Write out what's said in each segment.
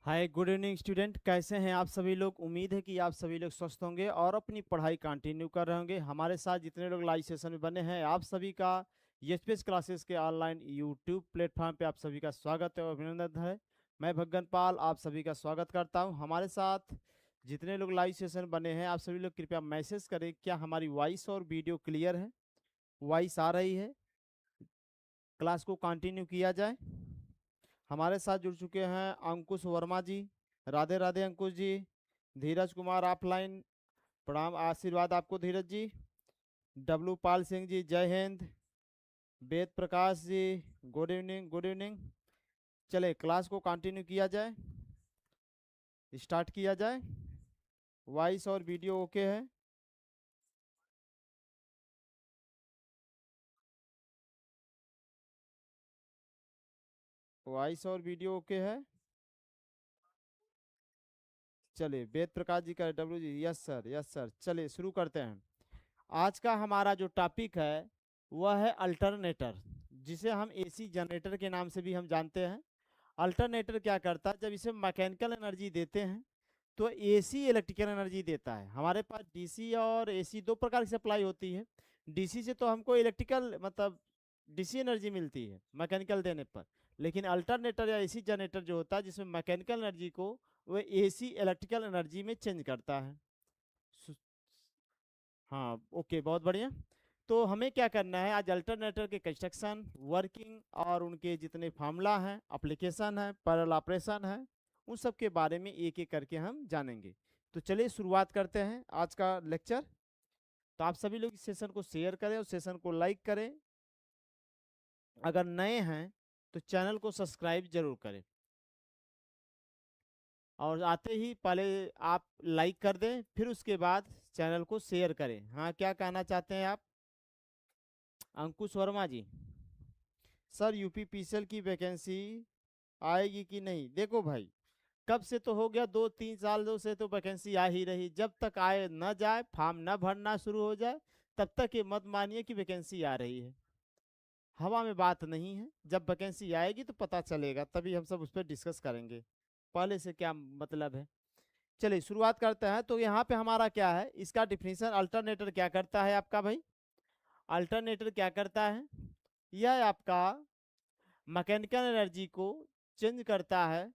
हाय, good evening student. कैसे हैं आप सभी लोग? उम्मीद है कि आप सभी लोग स्वस्थ होंगे और अपनी पढ़ाई कंटिन्यू कर रहे होंगे। हमारे साथ जितने लोग लाइव सेशन में बने हैं, आप सभी का एचपीएस क्लासेस के ऑनलाइन यूट्यूब प्लेटफॉर्म पे आप सभी का स्वागत है और अभिनंदन है। मैं भगन पाल आप सभी का स्वागत करता हूं। हमारे साथ जितने लोग लाइव सेशन बने हैं, आप सभी लोग कृपया मैसेज करें, क्या हमारी वॉइस और वीडियो क्लियर है? वॉइस आ रही है? क्लास को कंटिन्यू किया जाए। हमारे साथ जुड़ चुके हैं अंकुश वर्मा जी। राधे राधे अंकुश जी। धीरज कुमार ऑफलाइन, प्रणाम आशीर्वाद आपको धीरज जी। डब्लू पाल सिंह जी, जय Hind. Ved Prakash ji, good evening good evening. चले क्लास को कंटिन्यू किया जाए, स्टार्ट किया जाए। वॉइस और वीडियो ओके है? वॉइस और वीडियो ओके है? चलिए, वेद प्रकाश जी का डब्लू जी, यस सर यस सर। चलिए शुरू करते हैं। आज का हमारा जो टॉपिक है वह है अल्टरनेटर, जिसे हम एसी जनरेटर के नाम से भी हम जानते हैं। अल्टरनेटर क्या करता है? जब इसे मैकेनिकल एनर्जी देते हैं तो एसी इलेक्ट्रिकल एनर्जी देता है। हमारे पास डीसी और एसी दो प्रकार की सप्लाई होती है। डीसी से तो हमको इलेक्ट्रिकल मतलब डीसी एनर्जी मिलती है मैकेनिकल देने पर, लेकिन अल्टरनेटर या एसी जनरेटर जो होता है जिसमें मैकेनिकल एनर्जी को वह एसी इलेक्ट्रिकल एनर्जी में चेंज करता है। हाँ ओके, बहुत बढ़िया। तो हमें क्या करना है, आज अल्टरनेटर के कंस्ट्रक्शन, वर्किंग और उनके जितने फार्मूला हैं, एप्लीकेशन है, पैरेलल ऑपरेशन है, उन सब के बारे में एक एक करके हम जानेंगे। तो चलिए शुरुआत करते हैं आज का लेक्चर। तो आप सभी लोग इस सेशन को शेयर करें और सेशन को लाइक करें। अगर नए हैं तो चैनल को सब्सक्राइब जरूर करें और आते ही पहले आप लाइक कर दें, फिर उसके बाद चैनल को शेयर करें। हाँ, क्या कहना चाहते हैं आप? अंकुश वर्मा जी। सर यूपीपीसीएल की वैकेंसी आएगी कि नहीं? देखो भाई, कब से तो हो गया, 2-3 साल से तो वैकेंसी आ ही रही। जब तक आए न जाए, फॉर्म न भरना शुरू हो जाए, तब तक ये मत मानिए कि वैकेंसी आ रही है। हवा में बात नहीं है, जब वैकेंसी आएगी तो पता चलेगा, तभी हम सब उस पर डिस्कस करेंगे। पहले से क्या मतलब है? चलिए शुरुआत करते हैं। तो यहाँ पे हमारा क्या है, इसका डिफिनीशन, अल्टरनेटर क्या करता है आपका भाई? अल्टरनेटर क्या करता है? यह आपका मैकेनिकल एनर्जी को चेंज करता है।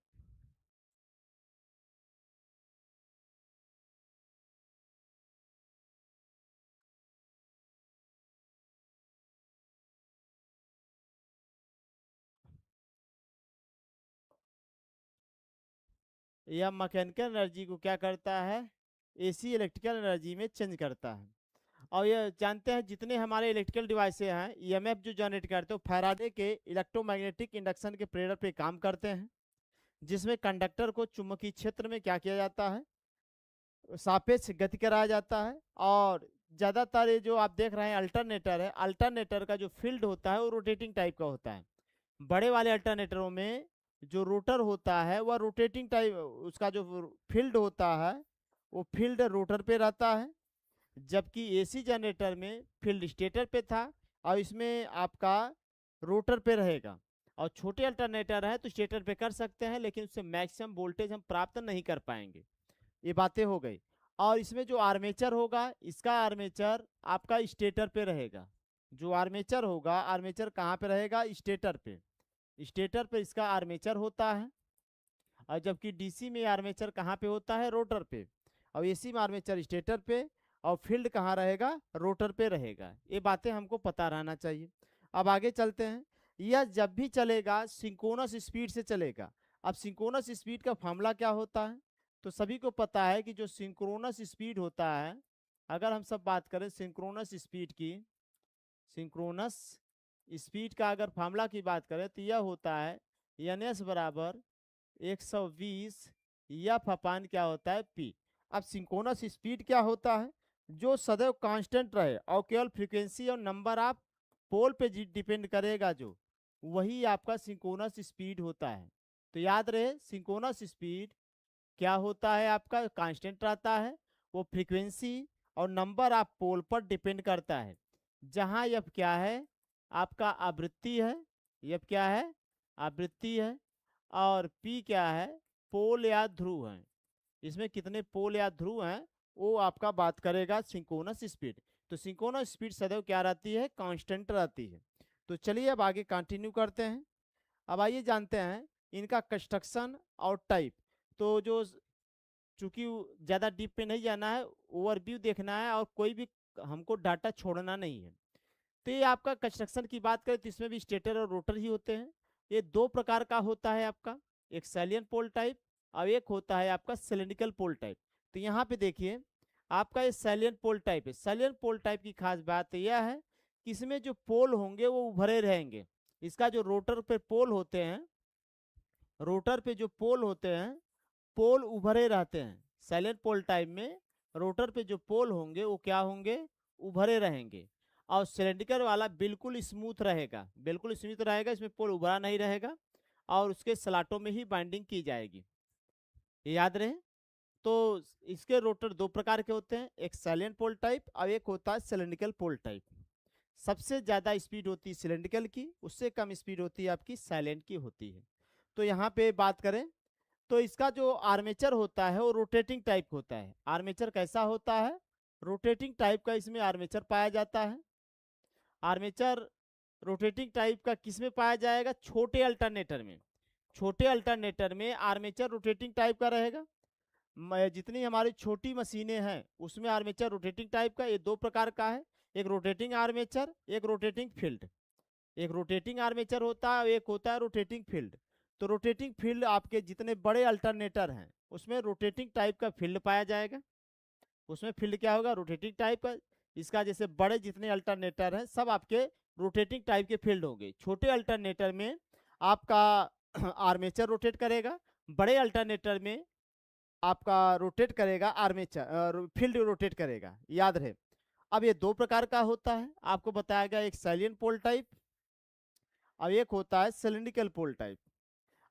यह मैकेनिकल एनर्जी को क्या करता है? एसी इलेक्ट्रिकल एनर्जी में चेंज करता है। और ये जानते हैं जितने हमारे इलेक्ट्रिकल डिवाइसेज हैं, ईएमएफ जो जनरेट करते हैं, फैराडे के इलेक्ट्रोमैग्नेटिक इंडक्शन के प्रेरक पे काम करते हैं, जिसमें कंडक्टर को चुंबकीय क्षेत्र में क्या किया जाता है? सापेक्ष गति कराया जाता है। और ज्यादातर ये जो आप देख रहे हैं अल्टरनेटर है, अल्टरनेटर का जो फील्ड होता है वो रोटेटिंग टाइप का होता है। बड़े वाले अल्टरनेटरों में जो रोटर होता है वह रोटेटिंग टाइप, उसका जो फील्ड होता है वो फील्ड रोटर पे रहता है। जबकि एसी जनरेटर में फील्ड स्टेटर पे था और इसमें आपका रोटर पे रहेगा। और छोटे अल्टरनेटर है तो स्टेटर पे कर सकते हैं, लेकिन उससे मैक्सिमम वोल्टेज हम प्राप्त नहीं कर पाएंगे। ये बातें हो गई। और इसमें जो आर्मेचर होगा, इसका आर्मेचर आपका स्टेटर पे रहेगा। जो आर्मेचर होगा, आर्मेचर कहाँ पे रहेगा? स्टेटर पे। स्टेटर पे इसका आर्मेचर होता है। और जबकि डीसी में आर्मेचर कहाँ पे होता है? रोटर पे। और एसी में आर्मेचर स्टेटर पे, और फील्ड कहाँ रहेगा? रोटर पे रहेगा। ये बातें हमको पता रहना चाहिए। अब आगे चलते हैं। यह जब भी चलेगा सिंक्रोनस स्पीड से चलेगा। अब सिंक्रोनस स्पीड का फॉर्मूला क्या होता है? तो सभी को पता है कि जो सिंक्रोनस स्पीड होता है, अगर हम सब बात करें सिंक्रोनस स्पीड की, सिंक्रोनस स्पीड का अगर फॉर्मूला की बात करें तो यह होता है एन एस बराबर 120 एफ अपान क्या होता है पी। अब सिंक्रोनस स्पीड क्या होता है, जो सदैव कांस्टेंट रहे और केवल फ्रीक्वेंसी और नंबर ऑफ पोल पे डिपेंड करेगा, जो वही आपका सिंक्रोनस स्पीड होता है। तो याद रहे सिंक्रोनस स्पीड क्या होता है, आपका कांस्टेंट रहता है, वो फ्रीक्वेंसी और नंबर ऑफ पोल पर डिपेंड करता है। जहां एफ क्या है, आपका आवृत्ति है, एफ क्या है, आवृत्ति है, और पी क्या है, पोल या ध्रुव है। इसमें कितने पोल या ध्रुव हैं वो आपका बात करेगा सिंक्रोनस स्पीड। तो सिंक्रोनस स्पीड सदैव क्या रहती है, कांस्टेंट रहती है। तो चलिए अब आगे कंटिन्यू करते हैं। अब आइए जानते हैं इनका कंस्ट्रक्शन और टाइप। तो जो चूंकि ज़्यादा डीप पे नहीं जाना है, ओवरव्यू देखना है और कोई भी हमको डाटा छोड़ना नहीं है। तो ये आपका कंस्ट्रक्शन की बात करें तो इसमें भी स्टेटर और रोटर ही होते हैं। ये दो प्रकार का होता है आपका, एक सैलियन पोल टाइप और एक होता है आपका सिलिंड्रिकल पोल टाइप। तो यहाँ पे देखिए आपका ये सैलियन पोल टाइप है। सैलियन पोल टाइप की खास बात यह है कि इसमें जो पोल होंगे वो उभरे रहेंगे। इसका जो रोटर पे पोल होते हैं, रोटर पे जो पोल होते हैं, पोल उभरे रहते हैं। साइलेंट पोल टाइप में रोटर पे जो पोल होंगे वो क्या होंगे, उभरे रहेंगे। और सिलेंड्रिकल वाला बिल्कुल स्मूथ रहेगा, बिल्कुल स्मूथ रहेगा, इसमें पोल उभरा नहीं रहेगा और उसके स्लाटों में ही बाइंडिंग की जाएगी, ये याद रहे। तो इसके रोटर दो प्रकार के होते हैं, एक साइलेंट पोल टाइप और एक होता है सिलेंड्रिकल पोल टाइप। सबसे ज़्यादा स्पीड होती है सिलेंड्रिकल की, उससे कम स्पीड होती है आपकी साइलेंट की होती है। तो यहाँ पे बात करें तो इसका जो आर्मेचर होता है वो रोटेटिंग टाइप होता है। आर्मेचर कैसा होता है, रोटेटिंग टाइप का इसमें आर्मेचर पाया जाता है। आर्मेचर रोटेटिंग टाइप का किस में पाया जाएगा, छोटे अल्टरनेटर में। छोटे अल्टरनेटर में आर्मेचर रोटेटिंग टाइप का रहेगा। जितनी हमारी छोटी मशीनें हैं उसमें आर्मेचर रोटेटिंग टाइप का, ये दो प्रकार का है, एक रोटेटिंग आर्मेचर, एक रोटेटिंग फील्ड। एक रोटेटिंग आर्मेचर होता है, एक होता है रोटेटिंग फील्ड। तो रोटेटिंग फील्ड आपके जितने बड़े अल्टरनेटर हैं उसमें रोटेटिंग टाइप का फील्ड पाया जाएगा। उसमें फील्ड क्या होगा, रोटेटिंग टाइप का। इसका जैसे बड़े जितने अल्टरनेटर हैं सब आपके रोटेटिंग टाइप के फील्ड होंगे। छोटे अल्टरनेटर में आपका आर्मेचर रोटेट करेगा, बड़े अल्टरनेटर में आपका रोटेट करेगा आर्मेचर, फील्ड रोटेट करेगा, याद रहे। अब ये दो प्रकार का होता है, आपको बताया गया, एक सैलियन पोल टाइप और एक होता है सिलिंड्रिकल पोल टाइप।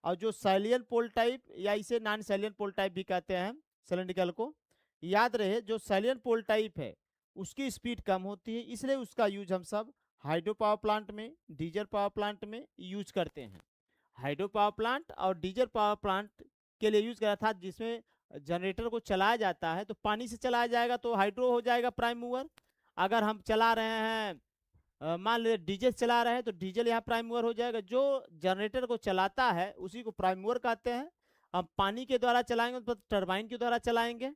और जो सैलियन पोल टाइप या इसे नॉन सैलियन पोल टाइप भी कहते हैं सिलिंड्रिकल को, याद रहे जो सैलियन पोल टाइप है उसकी स्पीड कम होती है, इसलिए उसका यूज हम सब हाइड्रो पावर प्लांट में, डीजल पावर प्लांट में यूज करते हैं। हाइड्रो पावर प्लांट और डीजल पावर प्लांट के लिए यूज करा था, जिसमें जनरेटर को चलाया जाता है तो पानी से चलाया जाएगा तो हाइड्रो हो जाएगा प्राइम मूवर। अगर हम चला रहे हैं मान लीजिए डीजल चला रहे हैं तो डीजल यहाँ प्राइम मूवर हो जाएगा। जो जनरेटर को चलाता है उसी को प्राइम मूवर कहते हैं। हम पानी के द्वारा चलाएंगे तो टरबाइन के द्वारा चलाएंगे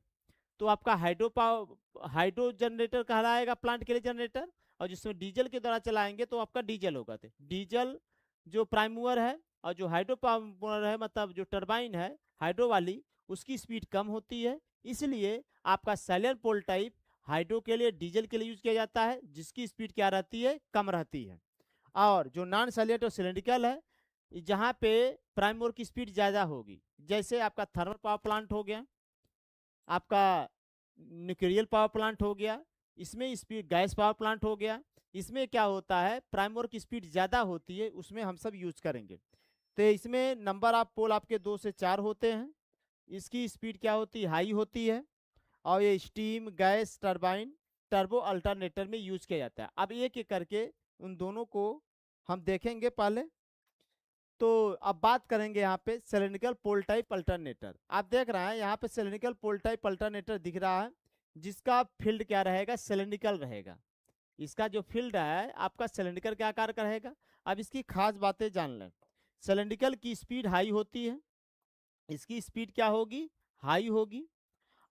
तो आपका हाइड्रो जनरेटर कहलाएगा प्लांट के लिए जनरेटर। और जिसमें डीजल के द्वारा चलाएंगे तो आपका डीजल होगा। तो डीजल जो प्राइम मूवर है और जो हाइड्रो पावर है, मतलब जो टरबाइन है हाइड्रो वाली, उसकी स्पीड कम होती है। इसलिए आपका सैलियन पोल टाइप हाइड्रो के लिए, डीजल के लिए यूज किया जाता है, जिसकी स्पीड क्या रहती है, कम रहती है। और जो नॉन सैलियन और सिलेंड्रिकल है, जहाँ पे प्राइम मूवर की स्पीड ज़्यादा होगी, जैसे आपका थर्मल पावर प्लांट हो गया, आपका न्यूक्लियर पावर प्लांट हो गया, इसमें स्पीड, गैस पावर प्लांट हो गया, इसमें क्या होता है प्राइम मूवर की स्पीड ज़्यादा होती है, उसमें हम सब यूज करेंगे। तो इसमें नंबर ऑफ पोल आपके 2 से 4 होते हैं। इसकी स्पीड क्या होती है, हाई होती है। और ये steam, gas turbine, turbo alternator में यूज किया जाता है। अब एक एक करके उन दोनों को हम देखेंगे पहले। तो अब बात करेंगे यहाँ पे सिलिंड्रिकल पोल टाइप अल्टरनेटर। आप देख रहे हैं यहाँ पे सिलिंड्रिकल पोल टाइप अल्टरनेटर दिख रहा है, जिसका फील्ड क्या रहेगा, सिलिंड्रिकल रहेगा। इसका जो फील्ड है आपका सिलिंड्रिकल के आकार का रहेगा। अब इसकी खास बातें जान लें। सिलिंड्रिकल की स्पीड हाई होती है, इसकी स्पीड क्या होगी, हाई होगी।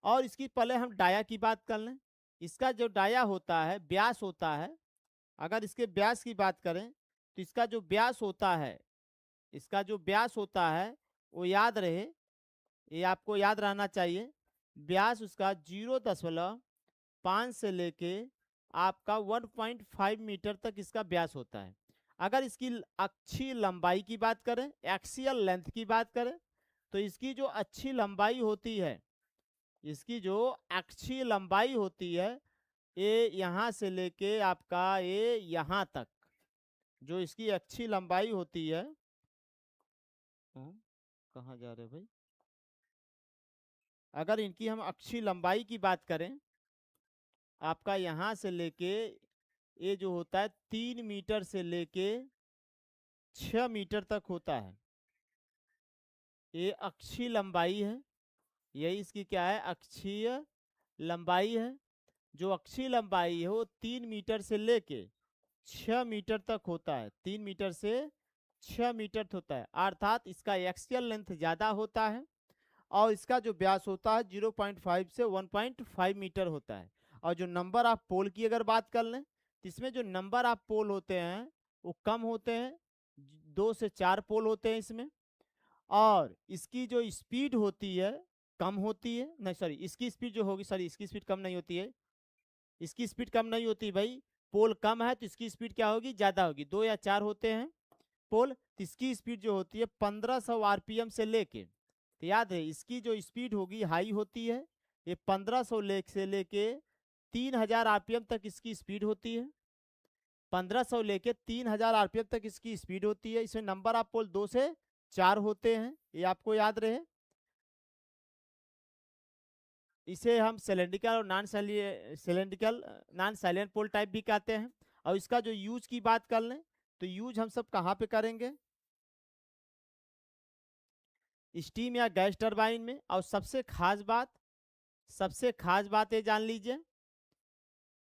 और इसकी पहले हम डाया की बात कर लें। इसका जो डाया होता है, व्यास होता है, अगर इसके व्यास की बात करें तो इसका जो व्यास होता है, इसका जो व्यास होता है वो याद रहे, ये आपको याद रहना चाहिए। व्यास उसका 0.5 से लेके आपका 1.5 मीटर तक इसका व्यास होता है। अगर इसकी अक्षीय लंबाई की बात करें, एक्सियल लेंथ की बात करें, तो इसकी जो अच्छी लंबाई होती है, इसकी जो अक्षीय लंबाई होती है, ये यहाँ से लेके आपका ये यहाँ तक, जो इसकी अच्छी लंबाई होती है, कहाँ जा रहे भाई, अगर इनकी हम अक्षीय लंबाई की बात करें, आपका यहाँ से लेके ये जो होता है 3 मीटर से लेके 6 मीटर तक होता है, ये अक्षीय लंबाई है। यही इसकी क्या है, अक्षीय लंबाई है। जो अक्षीय लंबाई है वो 3 मीटर से लेके 6 मीटर तक होता है, 3 मीटर से 6 मीटर होता है, अर्थात इसका एक्सियल लेंथ ज़्यादा होता है और इसका जो व्यास होता है 0.5 से 1.5 मीटर होता है। और जो नंबर ऑफ पोल की अगर बात कर लें, तो इसमें जो नंबर ऑफ पोल होते हैं वो कम होते हैं, 2 से 4 पोल होते हैं इसमें। और इसकी जो स्पीड होती है कम होती है, नहीं सॉरी, इसकी स्पीड जो होगी, सॉरी इसकी स्पीड कम नहीं होती है, इसकी स्पीड कम नहीं होती भाई, पोल कम है तो इसकी स्पीड क्या होगी, ज़्यादा होगी। 2 या 4 होते हैं पोल, तो इसकी स्पीड जो होती है 1500 आरपीएम से लेके, तो याद है इसकी जो स्पीड होगी हाई होती है, ये 1500 से लेके 3000 आरपीएम तक इसकी स्पीड होती है, 1500 लेके 3000 आरपीएम तक इसकी स्पीड होती है। इसमें नंबर ऑफ पोल 2 से 4 होते हैं, ये आपको याद रहे। इसे हम सिलेंड्रिकल और नॉन साइलेंट पोल टाइप भी कहते हैं। और इसका जो यूज की बात कर लें, तो यूज हम सब कहाँ पे करेंगे, स्टीम या गैस टरबाइन में। और सबसे खास बात ये जान लीजिए,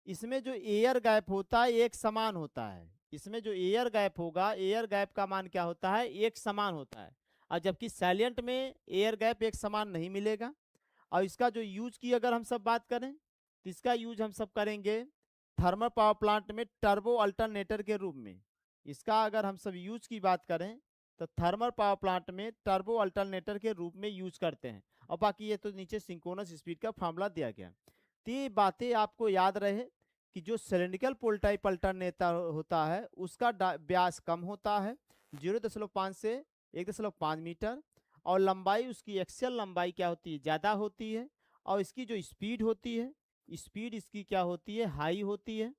इसमें जो एयर गैप होता है एक समान होता है। इसमें जो एयर गैप होगा, एयर गैप का मान क्या होता है, एक समान होता है। और जबकि साइलेंट में एयर गैप एक समान नहीं मिलेगा। और इसका जो यूज की अगर हम सब बात करें, तो इसका यूज हम सब करेंगे थर्मल पावर प्लांट में टर्बो अल्टरनेटर के रूप में। इसका अगर हम सब यूज की बात करें तो थर्मल पावर प्लांट में टर्बो अल्टरनेटर के रूप में यूज करते हैं। और बाकी ये तो नीचे सिंक्रोनस स्पीड का फॉर्मूला दिया गया। तो ये बातें आपको याद रहे कि जो सिलिंड्रिकल पोल टाइप अल्टरनेटर होता है उसका व्यास कम होता है, 0.5 से 1.5 मीटर, और लंबाई उसकी एक्सियल लंबाई क्या होती है, ज़्यादा होती है। और इसकी जो स्पीड होती है, स्पीड इसकी क्या होती है, हाई होती है।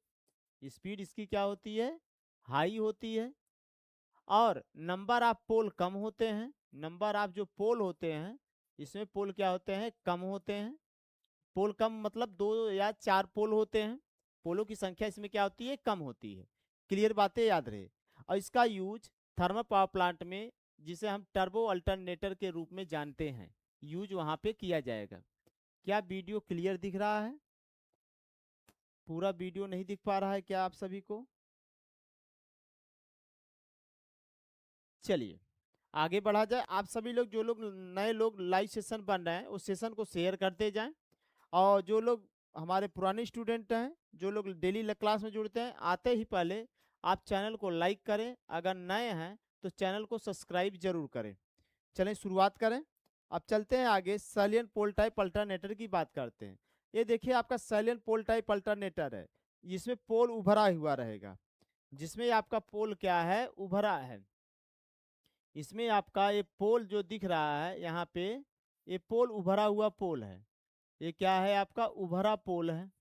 स्पीड इसकी क्या होती है, हाई होती है। और नंबर ऑफ पोल कम होते हैं, नंबर ऑफ जो पोल होते हैं इसमें पोल क्या होते हैं, कम होते हैं। पोल कम मतलब 2 या 4 पोल होते हैं, पोलों की संख्या इसमें क्या होती है, कम होती है। क्लियर बातें याद रहे। और इसका यूज थर्मल पावर प्लांट में, जिसे हम टर्बो अल्टरनेटर के रूप में जानते हैं, यूज वहां पे किया जाएगा। क्या वीडियो क्लियर दिख रहा है, पूरा वीडियो नहीं दिख पा रहा है क्या आप सभी को? चलिए आगे बढ़ा जाए। आप सभी लोग, जो लोग नए लोग लाइव सेशन बन रहे हैं उस सेशन को शेयर करते जाएं। और जो लोग हमारे पुराने स्टूडेंट हैं, जो लोग डेली क्लास में जुड़ते हैं, आते ही पहले आप चैनल को लाइक करें, अगर नए हैं तो चैनल को सब्सक्राइब जरूर करें। चलें शुरुआत करें। अब चलते हैं आगे, साइलेंट पोल टाइप अल्टरनेटर की बात करते हैं। ये देखिए आपका साइलेंट पोल टाइप अल्टरनेटर है, जिसमें पोल उभरा हुआ रहेगा, जिसमें आपका पोल क्या है, उभरा है। इसमें आपका ये पोल जो दिख रहा है यहाँ पे, ये पोल उभरा हुआ पोल है। ये क्या है, आपका उभरा पोल है।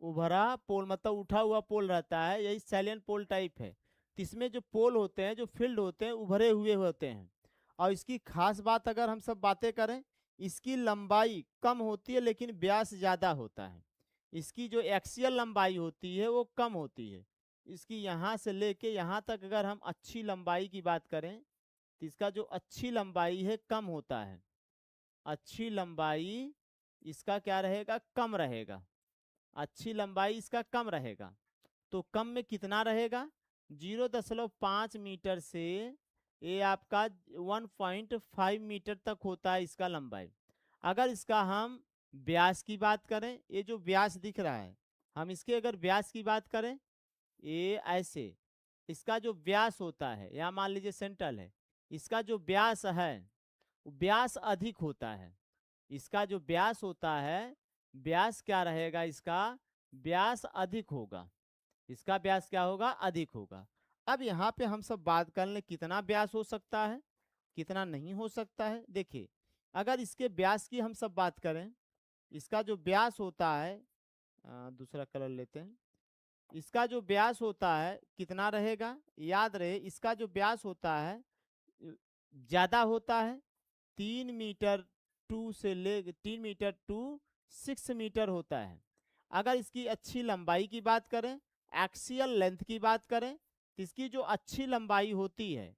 उभरा पोल मतलब उठा हुआ पोल रहता है, यही साइलेंट पोल टाइप है। तो इसमें जो पोल होते हैं, जो फील्ड होते हैं, उभरे हुए होते हैं। और इसकी खास बात अगर हम सब बातें करें, इसकी लंबाई कम होती है लेकिन व्यास ज़्यादा होता है। इसकी जो एक्सियल लंबाई होती है वो कम होती है। इसकी यहाँ से लेके यहाँ तक अगर हम अच्छी लंबाई की बात करें, तो इसका जो अच्छी लंबाई है कम होता है। अच्छी लंबाई इसका क्या रहेगा, कम रहेगा। अच्छी लंबाई इसका कम रहेगा। तो कम में कितना रहेगा, 0.5 मीटर से ये आपका 1.5 मीटर तक होता है इसका लंबाई। अगर इसका हम व्यास की बात करें, ये जो व्यास दिख रहा है, हम इसके अगर व्यास की बात करें, ये ऐसे इसका जो व्यास होता है, यहाँ मान लीजिए सेंट्रल है, इसका जो व्यास है व्यास अधिक होता है। इसका जो व्यास होता है, व्यास क्या रहेगा, इसका व्यास अधिक होगा। इसका व्यास क्या होगा, अधिक होगा। अब यहाँ पे हम सब बात कर लें कितना व्यास हो सकता है। कितना नहीं हो सकता है। देखिए अगर इसके व्यास की हम सब बात करें, इसका जो व्यास होता है, दूसरा कलर लेते हैं, इसका जो व्यास होता है कितना रहेगा, याद रहे इसका जो व्यास होता है ज्यादा होता है, 3 मीटर 3 मीटर टू 6 मीटर होता है। अगर इसकी अच्छी लंबाई की बात करें, एक्सियल लेंथ की बात करें, तो इसकी जो अच्छी लंबाई होती है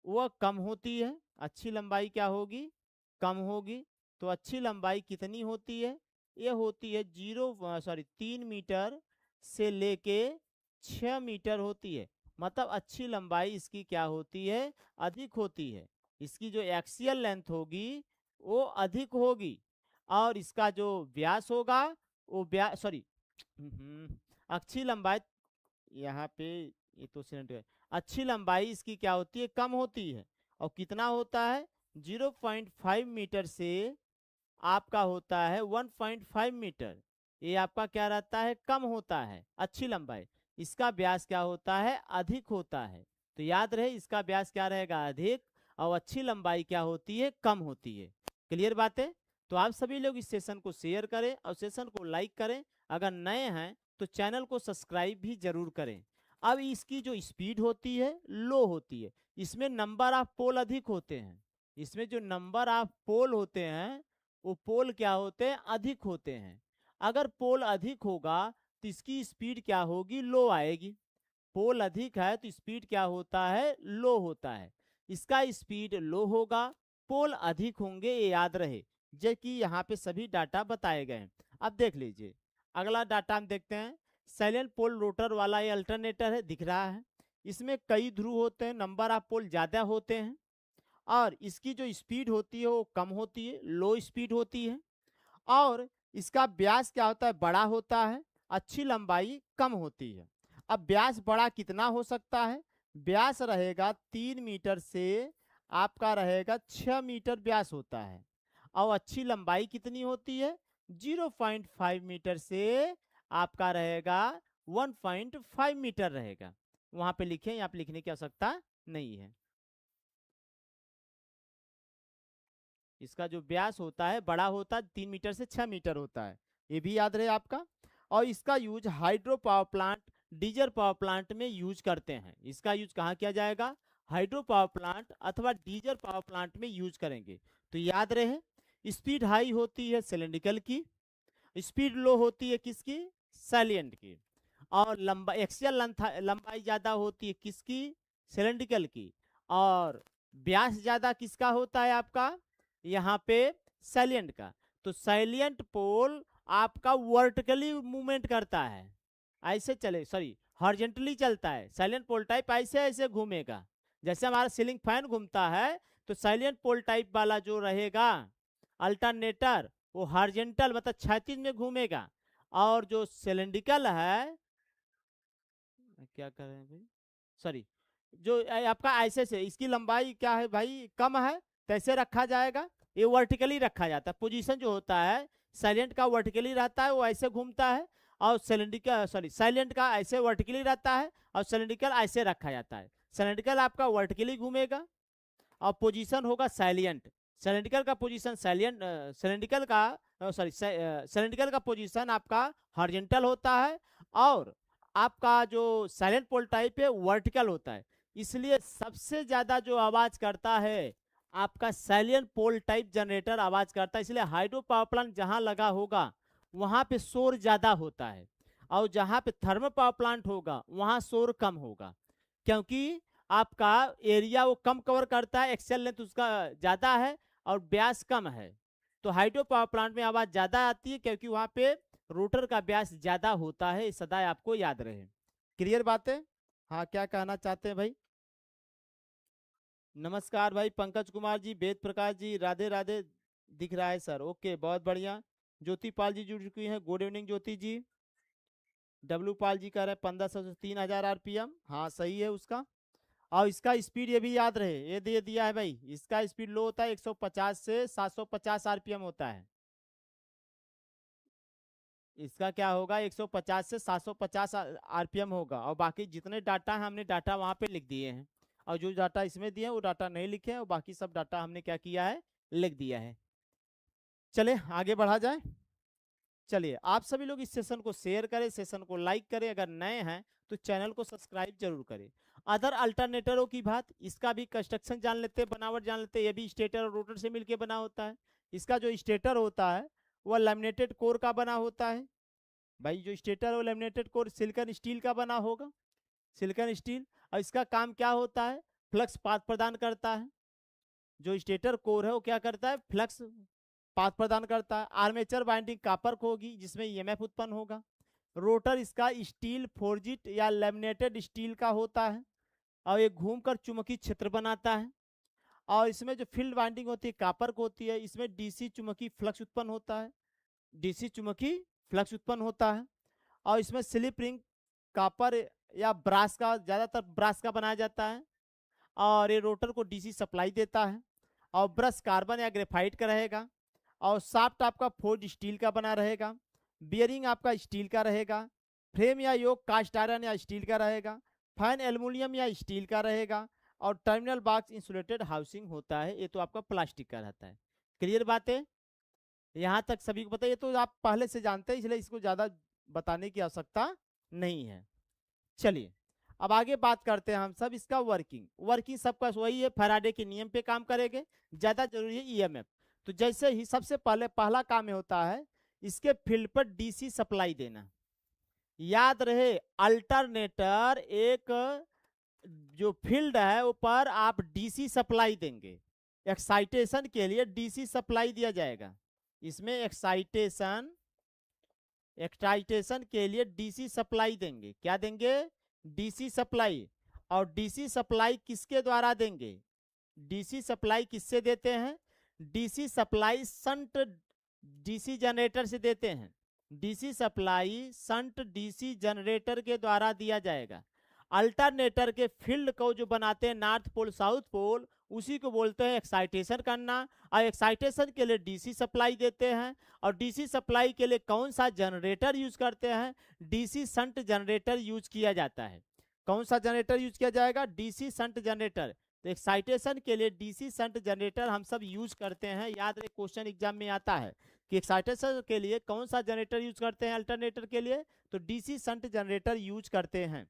वह कम होती है। अच्छी लंबाई क्या होगी, कम होगी। तो अच्छी लंबाई कितनी होती है, ये होती है 3 मीटर से लेके 6 मीटर होती है। मतलब अच्छी लंबाई इसकी क्या होती है, अधिक होती है। इसकी जो एक्सियल लेंथ होगी वो अधिक होगी, और इसका जो व्यास होगा वो व्यास सॉरी अच्छी लंबाई, यहाँ पे ये तो सिलेंडर, अच्छी लंबाई इसकी क्या होती है, कम होती है। और कितना होता है, 0.5 मीटर से आपका होता है 1.5 मीटर। ये आपका क्या रहता है, कम होता है अच्छी लंबाई। इसका व्यास क्या होता है, अधिक होता है। तो याद रहे इसका व्यास क्या रहेगा, अधिक, और अच्छी लंबाई क्या होती है, कम होती है। क्लियर बात है। तो आप सभी लोग इस सेशन को शेयर करें और सेशन को लाइक करें। अगर नए हैं तो चैनल को सब्सक्राइब भी जरूर करें। अब इसकी जो स्पीड होती है लो होती है, इसमें नंबर ऑफ पोल अधिक होते हैं। इसमें जो नंबर ऑफ पोल होते हैं वो पोल क्या होते हैं, अधिक होते हैं। अगर पोल अधिक होगा तो इसकी स्पीड क्या होगी, लो आएगी। पोल अधिक है तो स्पीड क्या होता है, लो होता है। इसका स्पीड लो होगा, पोल अधिक होंगे, ये याद रहे। जो कि यहाँ पे सभी डाटा बताए गए हैं। अब देख लीजिए अगला डाटा हम देखते हैं। साइलेंट पोल रोटर वाला ये अल्टरनेटर है, दिख रहा है। इसमें कई ध्रुव होते हैं, नंबर ऑफ पोल ज्यादा होते हैं, और इसकी जो स्पीड होती है वो कम होती है, लो स्पीड होती है। और इसका व्यास क्या होता है, बड़ा होता है, अच्छी लंबाई कम होती है। अब व्यास बड़ा कितना हो सकता है, व्यास रहेगा 3 मीटर से आपका रहेगा 6 मीटर व्यास होता है। और अच्छी लंबाई कितनी होती है, 0.5 मीटर से आपका रहेगा 1.5 मीटर रहेगा। वहां पे लिखे, यहाँ पे लिखने की आवश्यकता नहीं है। इसका जो व्यास होता है बड़ा होता है, 3 मीटर से 6 मीटर होता है, ये भी याद रहे आपका। और इसका use hydro power plant, diesel power plant में यूज करते हैं। इसका यूज कहाँ किया जाएगा, हाइड्रो पावर प्लांट अथवा डीजल पावर प्लांट में यूज करेंगे। तो याद रहे स्पीड हाई होती है सिलेंड्रिकल की, स्पीड लो होती है किसकी, सैलिएंट की। और लंबा एक्सियल लंबाई ज्यादा होती है किसकी, सिलेंड्रिकल की। और व्यास ज्यादा किसका होता है आपका, यहाँ पे सैलिएंट का। तो सैलिएंट पोल आपका वर्टिकली मूवमेंट करता है, ऐसे चले सॉरी हॉरिजॉन्टली चलता है। सैलिएंट पोल टाइप ऐसे ऐसे घूमेगा, जैसे हमारा सीलिंग फैन घूमता है। तो सैलिएंट पोल टाइप वाला जो रहेगा अल्टरनेटर वो हॉरिजॉन्टल मतलब क्षैतिज में घूमेगा। और जो सिलेंड्रिकल है, क्या कर रहे हैं भाई, सॉरी, जो आपका ऐसे से इसकी लंबाई क्या है भाई, कम है, कैसे रखा जाएगा, ये वर्टिकली रखा जाता है। पोजीशन जो होता है साइलेंट का वर्टिकली रहता है, वो ऐसे घूमता है। और सिलेंड्रिकल सॉरी साइलेंट का ऐसे वर्टिकली रहता है, और सिलेंड्रिकल ऐसे रखा जाता है। सिलेंड्रिकल आपका वर्टिकली घूमेगा और पोजीशन होगा साइलेंट। सिलेंड्रिकल का पोजीशन साइलेंट, सिलेंड्रिकल का सॉरी सिलेंड्रिकल का पोजीशन आपका हॉरिजॉन्टल होता है, और आपका जो साइलेंट पोल टाइप है वर्टिकल होता है। इसलिए सबसे ज्यादा जो आवाज करता है आपका साइलेंट पोल टाइप जनरेटर आवाज करता है। इसलिए हाइड्रो पावर प्लांट जहां लगा होगा वहां पे शोर ज्यादा होता है, और जहां पे थर्मल पावर प्लांट होगा वहां शोर कम होगा, क्योंकि आपका एरिया वो कम कवर करता है, एक्सेल लेंथ उसका ज्यादा है और व्यास कम है। तो हाइड्रो पावर प्लांट में आवाज ज्यादा आती है क्योंकि वहां पे रोटर का व्यास ज्यादा होता है, सदा आपको याद रहे। क्लियर बात है। हाँ क्या कहना चाहते हैं भाई। नमस्कार भाई पंकज कुमार जी, वेद प्रकाश जी, राधे राधे, दिख रहा है सर, ओके बहुत बढ़िया। ज्योति पाल जी जुड़ चुकी हैं, गुड इवनिंग ज्योति जी। डब्लू पाल जी कह रहे हैं 1500 से 3000 आरपीएम, हाँ सही है उसका। और इसका स्पीड ये भी याद रहे, ये दे दिया है भाई, इसका स्पीड लो होता है 150 से 750 आरपीएम होता है। इसका क्या होगा 150 से 750 आरपीएम होगा, और बाकी जितने डाटा हैं हमने डाटा वहां पे लिख दिए हैं। और जो डाटा इसमें दिए हैं वो डाटा नहीं लिखे हैं, और बाकी सब डाटा हमने क्या किया है, लिख दिया है। चले आगे बढ़ा जाए। चलिए आप सभी लोग इस सेशन को शेयर करें, सेशन को लाइक करें, अगर नए हैं तो चैनल को सब्सक्राइब जरूर करें। अदर अल्टरनेटरों की बात, इसका भी कंस्ट्रक्शन जान लेते हैं, बनावट जान लेते हैं। ये भी स्टेटर और रोटर से मिलकर बना होता है। इसका जो स्टेटर होता है वह लैमिनेटेड कोर का बना होता है। भाई जो स्टेटर है वो लैमिनेटेड कोर सिलिकॉन स्टील का बना होगा, सिलिकॉन स्टील। और इसका काम क्या होता है, फ्लक्स पाथ प्रदान करता है। जो स्टेटर कोर है वो क्या करता है, फ्लक्स पाथ प्रदान करता है। आर्मेचर बाइंडिंग कापर को होगी जिसमें ईएमएफ उत्पन्न होगा। रोटर इसका स्टील फोर्जिट या लैमिनेटेड स्टील का होता है और ये घूमकर चुंबकीय क्षेत्र बनाता है। और इसमें जो फील्ड बाइंडिंग होती है कापर को होती है, इसमें डीसी चुंबकीय फ्लक्स उत्पन्न होता है, डीसी चुंबकीय फ्लक्स उत्पन्न होता है। और इसमें स्लिप रिंग कापर या ब्रास का, ज़्यादातर ब्रास का बनाया जाता है। और ये रोटर को डीसी सप्लाई देता है। और ब्रश कार्बन या ग्रेफाइट का रहेगा। और शाफ्ट आपका फोर्ज स्टील का बना रहेगा। बियरिंग आपका स्टील का रहेगा। फ्रेम या योक कास्ट आयरन या स्टील का रहेगा। फैन एल्युमिनियम या स्टील का रहेगा। और टर्मिनल बॉक्स इंसुलेटेड हाउसिंग होता है, ये तो आपका प्लास्टिक का रहता है। क्लियर बात है, यहाँ तक सभी को पता है, ये तो आप पहले से जानते हैं इसलिए इसको ज़्यादा बताने की आवश्यकता नहीं है। चलिए अब आगे बात करते हैं हम सब इसका वर्किंग सबका वही है, फैराडे के नियम पे काम करेंगे। ज़्यादा जरूरी है ईएमएफ। तो जैसे ही सबसे पहला काम होता है इसके फील्ड पर डीसी सप्लाई देना। याद रहे अल्टरनेटर एक जो फील्ड है ऊपर आप डीसी सप्लाई देंगे। एक्साइटेशन के लिए डीसी सप्लाई दिया जाएगा। इसमें एक्साइटेशन के लिए डीसी सप्लाई देंगे। क्या देंगे, डीसी सप्लाई। और डीसी सप्लाई किसके द्वारा देंगे, डीसी सप्लाई किससे देते हैं, DC supply shunt DC generator से देते हैं। DC supply shunt DC generator के द्वारा दिया जाएगा। अल्टरनेटर के फील्ड को जो बनाते हैं नॉर्थ पोल साउथ पोल, उसी को बोलते हैं एक्साइटेशन करना। और एक्साइटेशन के लिए डीसी सप्लाई देते हैं। और डीसी सप्लाई के लिए कौन सा जनरेटर यूज करते हैं, डीसी शंट जनरेटर यूज किया जाता है। कौन सा जनरेटर यूज किया जाएगा, डीसी शंट जनरेटर। तो एक्साइटेशन के लिए डीसी शंट जनरेटर हम सब यूज करते हैं। याद रहे क्वेश्चन एग्जाम में आता है कि एक्साइटेशन के लिए कौन सा जनरेटर यूज करते हैं अल्टरनेटर के लिए, तो डीसी शंट जनरेटर यूज करते हैं।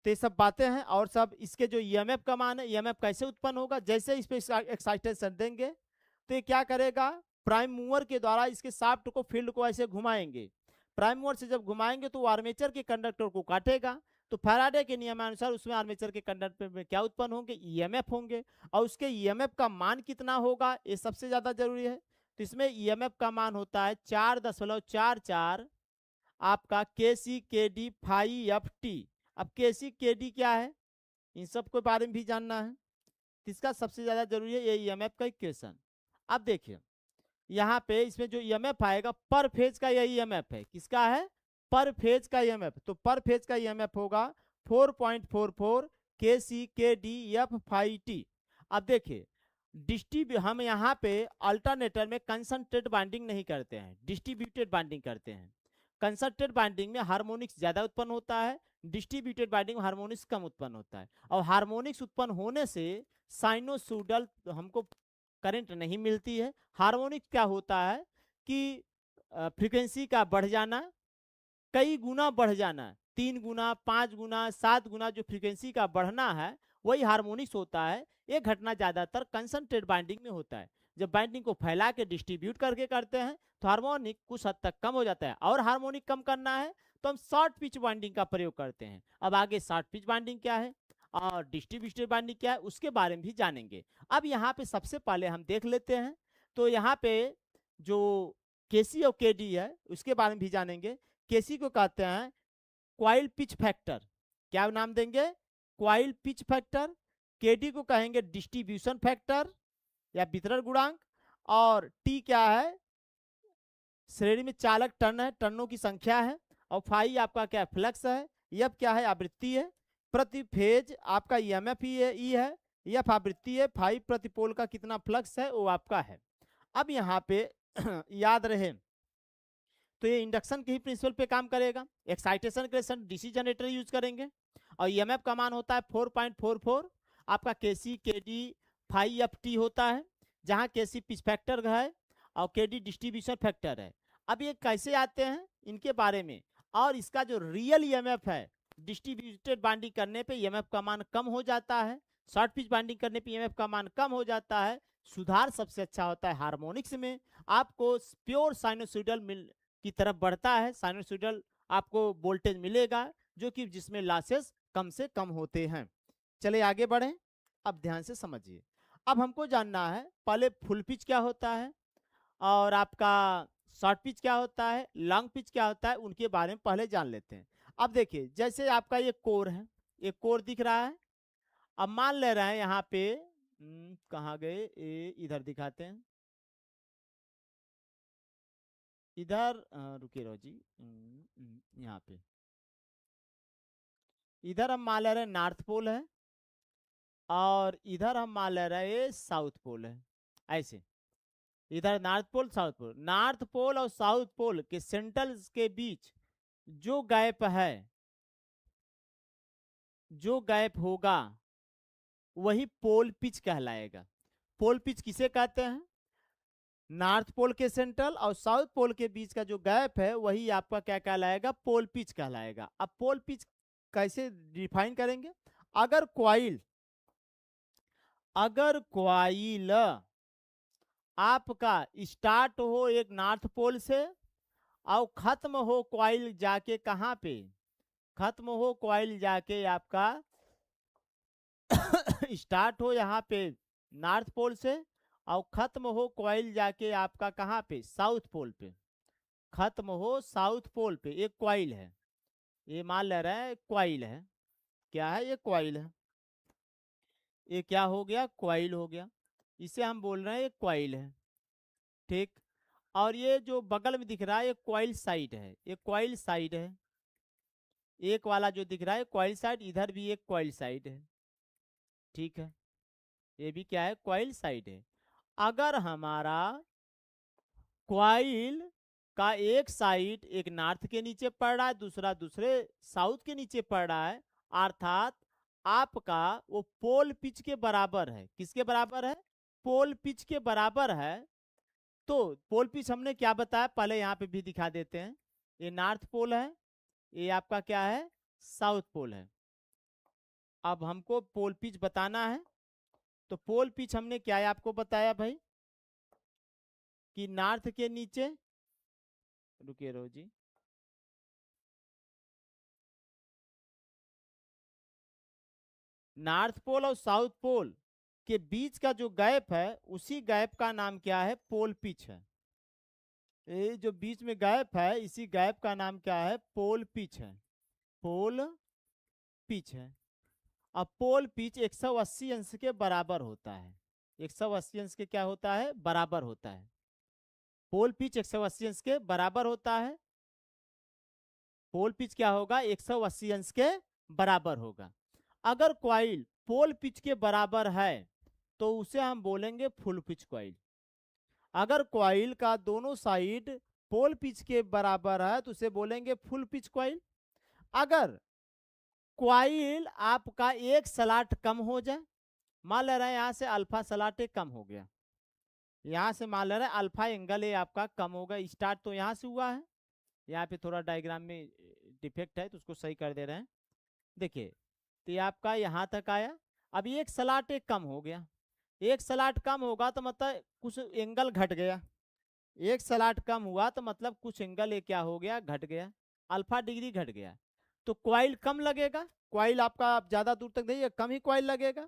तो ये सब बातें हैं। और सब इसके जो ईएमएफ का मान है, ईएमएफ कैसे उत्पन्न होगा, जैसे इस पे एक्साइटेशन देंगे तो ये क्या करेगा, प्राइम मूवर के द्वारा इसके शाफ्ट को फील्ड को ऐसे घुमाएंगे। प्राइम मूवर से जब घुमाएंगे तो वो आर्मेचर के कंडक्टर को काटेगा। तो फैराडे के नियमानुसार उसमें आर्मेचर के कंडक्टर में क्या उत्पन्न होंगे, ईएमएफ होंगे। और उसके ईएमएफ का मान कितना होगा, ये सबसे ज्यादा जरूरी है। तो इसमें ईएमएफ का मान होता है 4.44 आपका KC/KD/φ/t। अब KC/KD क्या है, इन सब के बारे में भी जानना है। इसका सबसे ज्यादा जरूरी है ये ईएमएफ का इक्वेशन। अब देखिए यहाँ पे इसमें जो ईएमएफ आएगा पर फेज का, यही ईएमएफ है, किसका है, पर फेज का ईएमएफ। तो पर फेज का ईएमएफ होगा 4.44 KC/KD/φ/t। अब देखिए हम यहाँ पे अल्टरनेटर में कंसंट्रेट बाइंडिंग नहीं करते हैं, डिस्ट्रीब्यूटेड बाइंडिंग करते हैं। कंसंट्रेट बाइंडिंग में हार्मोनिक्स ज्यादा उत्पन्न होता है, डिस्ट्रीब्यूटेड बाइंडिंग में हार्मोनिक्स कम उत्पन्न होता है। और हार्मोनिक्स उत्पन्न होने से साइनोसॉइडल हमको करंट नहीं मिलती है। हार्मोनिक्स क्या होता है कि फ्रीक्वेंसी का बढ़ जाना, कई गुना बढ़ जाना, 3 गुना 5 गुना 7 गुना जो फ्रीक्वेंसी का बढ़ना है वही हार्मोनिक्स होता है। ये घटना ज्यादातर कंसंट्रेट बाइंडिंग में होता है। जब बाइंडिंग को फैला के डिस्ट्रीब्यूट करके करते हैं तो हार्मोनिक कुछ हद तक कम हो जाता है। और हार्मोनिक कम करना है तो हम शॉर्ट पिच बाइंडिंग का प्रयोग करते हैं। अब आगे शॉर्ट पिच बाइंडिंग क्या है और डिस्ट्रीब्यूटेड बाइंडिंग क्या है उसके बारे में भी जानेंगे। अब यहाँ पे सबसे पहले हम देख लेते हैं। तो यहाँ पे जो केसी और केडी है उसके बारे में भी जानेंगे। केसी को कहते हैं क्वाइल पिच फैक्टर, क्या नाम देंगे, क्वाइल पिच फैक्टर। केडी को कहेंगे डिस्ट्रीब्यूशन फैक्टर या वितरण गुणांक। और टी क्या है, श्रेणी में चालक टर्न है, टर्नों की संख्या है। और फाई आपका क्या फ्लक्स है, एफ क्या है आवृत्ति है। प्रति फेज आपका ईएमएफ ई है, एफ आवृत्ति है, फाई प्रति पोल का कितना फ्लक्स है वो आपका है। अब यहाँ पे याद रहे तो ये इंडक्शन के ही प्रिंसिपल पे काम करेगा। एक्साइटेशन के लिए डीसी जनरेटर यूज करेंगे और ईएमएफ का मान होता है 4.44। आपका केसी केडी फाई एफ टी होता है, जहाँ केसी पिच फैक्टर है और केडी डिस्ट्रीब्यूशन फैक्टर है। अब ये कैसे आते हैं इनके बारे में, और इसका जो रियल ईएमएफ है, डिस्ट्रीब्यूटेड बाइंडिंग करने पे ईएमएफ का मान कम हो जाता है, शॉर्ट पिच बाइंडिंग करने पे ईएमएफ का मान कम हो जाता है। सुधार सबसे अच्छा होता है हार्मोनिक्स में, आपको प्योर साइनोसॉइडल की तरफ बढ़ता है, साइनोसॉइडल आपको वोल्टेज मिलेगा जो कि जिसमें लॉसेस कम से कम होते हैं। चले आगे बढ़ें, अब ध्यान से समझिए। अब हमको जानना है पहले फुल पिच क्या होता है और आपका शॉर्ट पिच क्या होता है, लॉन्ग पिच क्या होता है, उनके बारे में पहले जान लेते हैं। अब देखिए जैसे आपका ये कोर है, ये कोर दिख रहा है। अब मान ले रहे हैं यहाँ पे कहाँ गए, इधर दिखाते हैं, इधर रुके रहो जी, यहाँ पे इधर हम मान ले रहे हैं नॉर्थ पोल है और इधर हम मान ले रहे हैं साउथ पोल है। ऐसे इधर north pole south pole, north pole और साउथ पोल के सेंट्रल्स के बीच जो गैप है, जो गैप होगा वही पोल पिच कहलाएगा। पोल पिच किसे कहते हैं, नॉर्थ पोल के सेंट्रल और साउथ पोल के बीच का जो गैप है वही आपका क्या कहलाएगा, पोल पिच कहलाएगा। अब पोल पिच कैसे डिफाइन करेंगे, अगर क्वाइल आपका स्टार्ट हो एक नॉर्थ पोल से और खत्म हो क्वाइल जाके कहां पे, खत्म हो क्वाइल जाके आपका स्टार्ट हो यहाँ पे नॉर्थ पोल से और खत्म हो क्वाइल जाके आपका कहाँ पे, साउथ पोल पे, खत्म हो साउथ पोल पे। एक क्वाइल है, ये मान ले रहे हैं क्वाइल है, क्या है ये, क्वाइल है। ये क्या हो गया, क्वाइल हो गया, इसे हम बोल रहे हैं ये क्वाइल है, ठीक। और ये जो बगल में दिख रहा है ये क्वाइल साइड है, ये क्वाइल साइड है। एक वाला जो दिख रहा है क्वाइल साइड, इधर भी एक क्वाइल साइड है, ठीक है। ये भी क्या है, क्वाइल साइड है। अगर हमारा क्वाइल का एक साइड एक नॉर्थ के नीचे पड़ रहा है, दूसरा दूसरे साउथ के नीचे पड़ रहा है, अर्थात आपका वो पोल पिच के बराबर है। किसके बराबर है, पोल पिच के बराबर है। तो पोल पिच हमने क्या बताया, पहले यहाँ पे भी दिखा देते हैं। ये नॉर्थ पोल है, ये आपका क्या है, साउथ पोल है। अब हमको पोल पिच बताना है, तो पोल पिच हमने क्या है आपको बताया भाई, कि नॉर्थ के नीचे, रुकिए रहो जी, नॉर्थ पोल और साउथ पोल के बीच का जो गैप है उसी गैप का नाम क्या है, पोल पिच है। ये जो बीच में गैप है इसी गैप का नाम क्या है, पोल पिच है, पोल पिच है। अब पोल पिच 180 अंश के बराबर होता है, 180 अंश के क्या होता है, बराबर होता है। पोल पिच 180 अंश के बराबर होता है, पोल पिच क्या होगा, 180 अंश के बराबर होगा। अगर क्वाइल पोल पिच के बराबर है तो उसे हम बोलेंगे फुल पिच क्वाइल। अगर क्वाइल का दोनों साइड पोल पिच के बराबर है तो उसे बोलेंगे फुल पिच क्वाइल। अगर क्वाइल आपका एक स्लॉट कम हो जाए, मान ले रहे हैं यहां से अल्फा स्लॉट कम हो गया, यहां से मान ले रहे हैं अल्फा एंगल है आपका कम होगा, स्टार्ट तो यहां से हुआ है, यहाँ पे थोड़ा डायग्राम में डिफेक्ट है तो उसको सही कर दे रहे हैं। देखिए तो ये आपका यहाँ तक आया, अब एक स्लॉट एक कम हो गया, एक स्लॉट कम होगा तो मतलब कुछ एंगल घट गया, एक स्लॉट कम हुआ तो मतलब कुछ एंगल क्या हो गया, घट गया, अल्फा डिग्री घट गया, तो क्वाइल कम लगेगा, क्वाइल आपका आप ज्यादा दूर तक नहीं, कम ही क्वाइल लगेगा,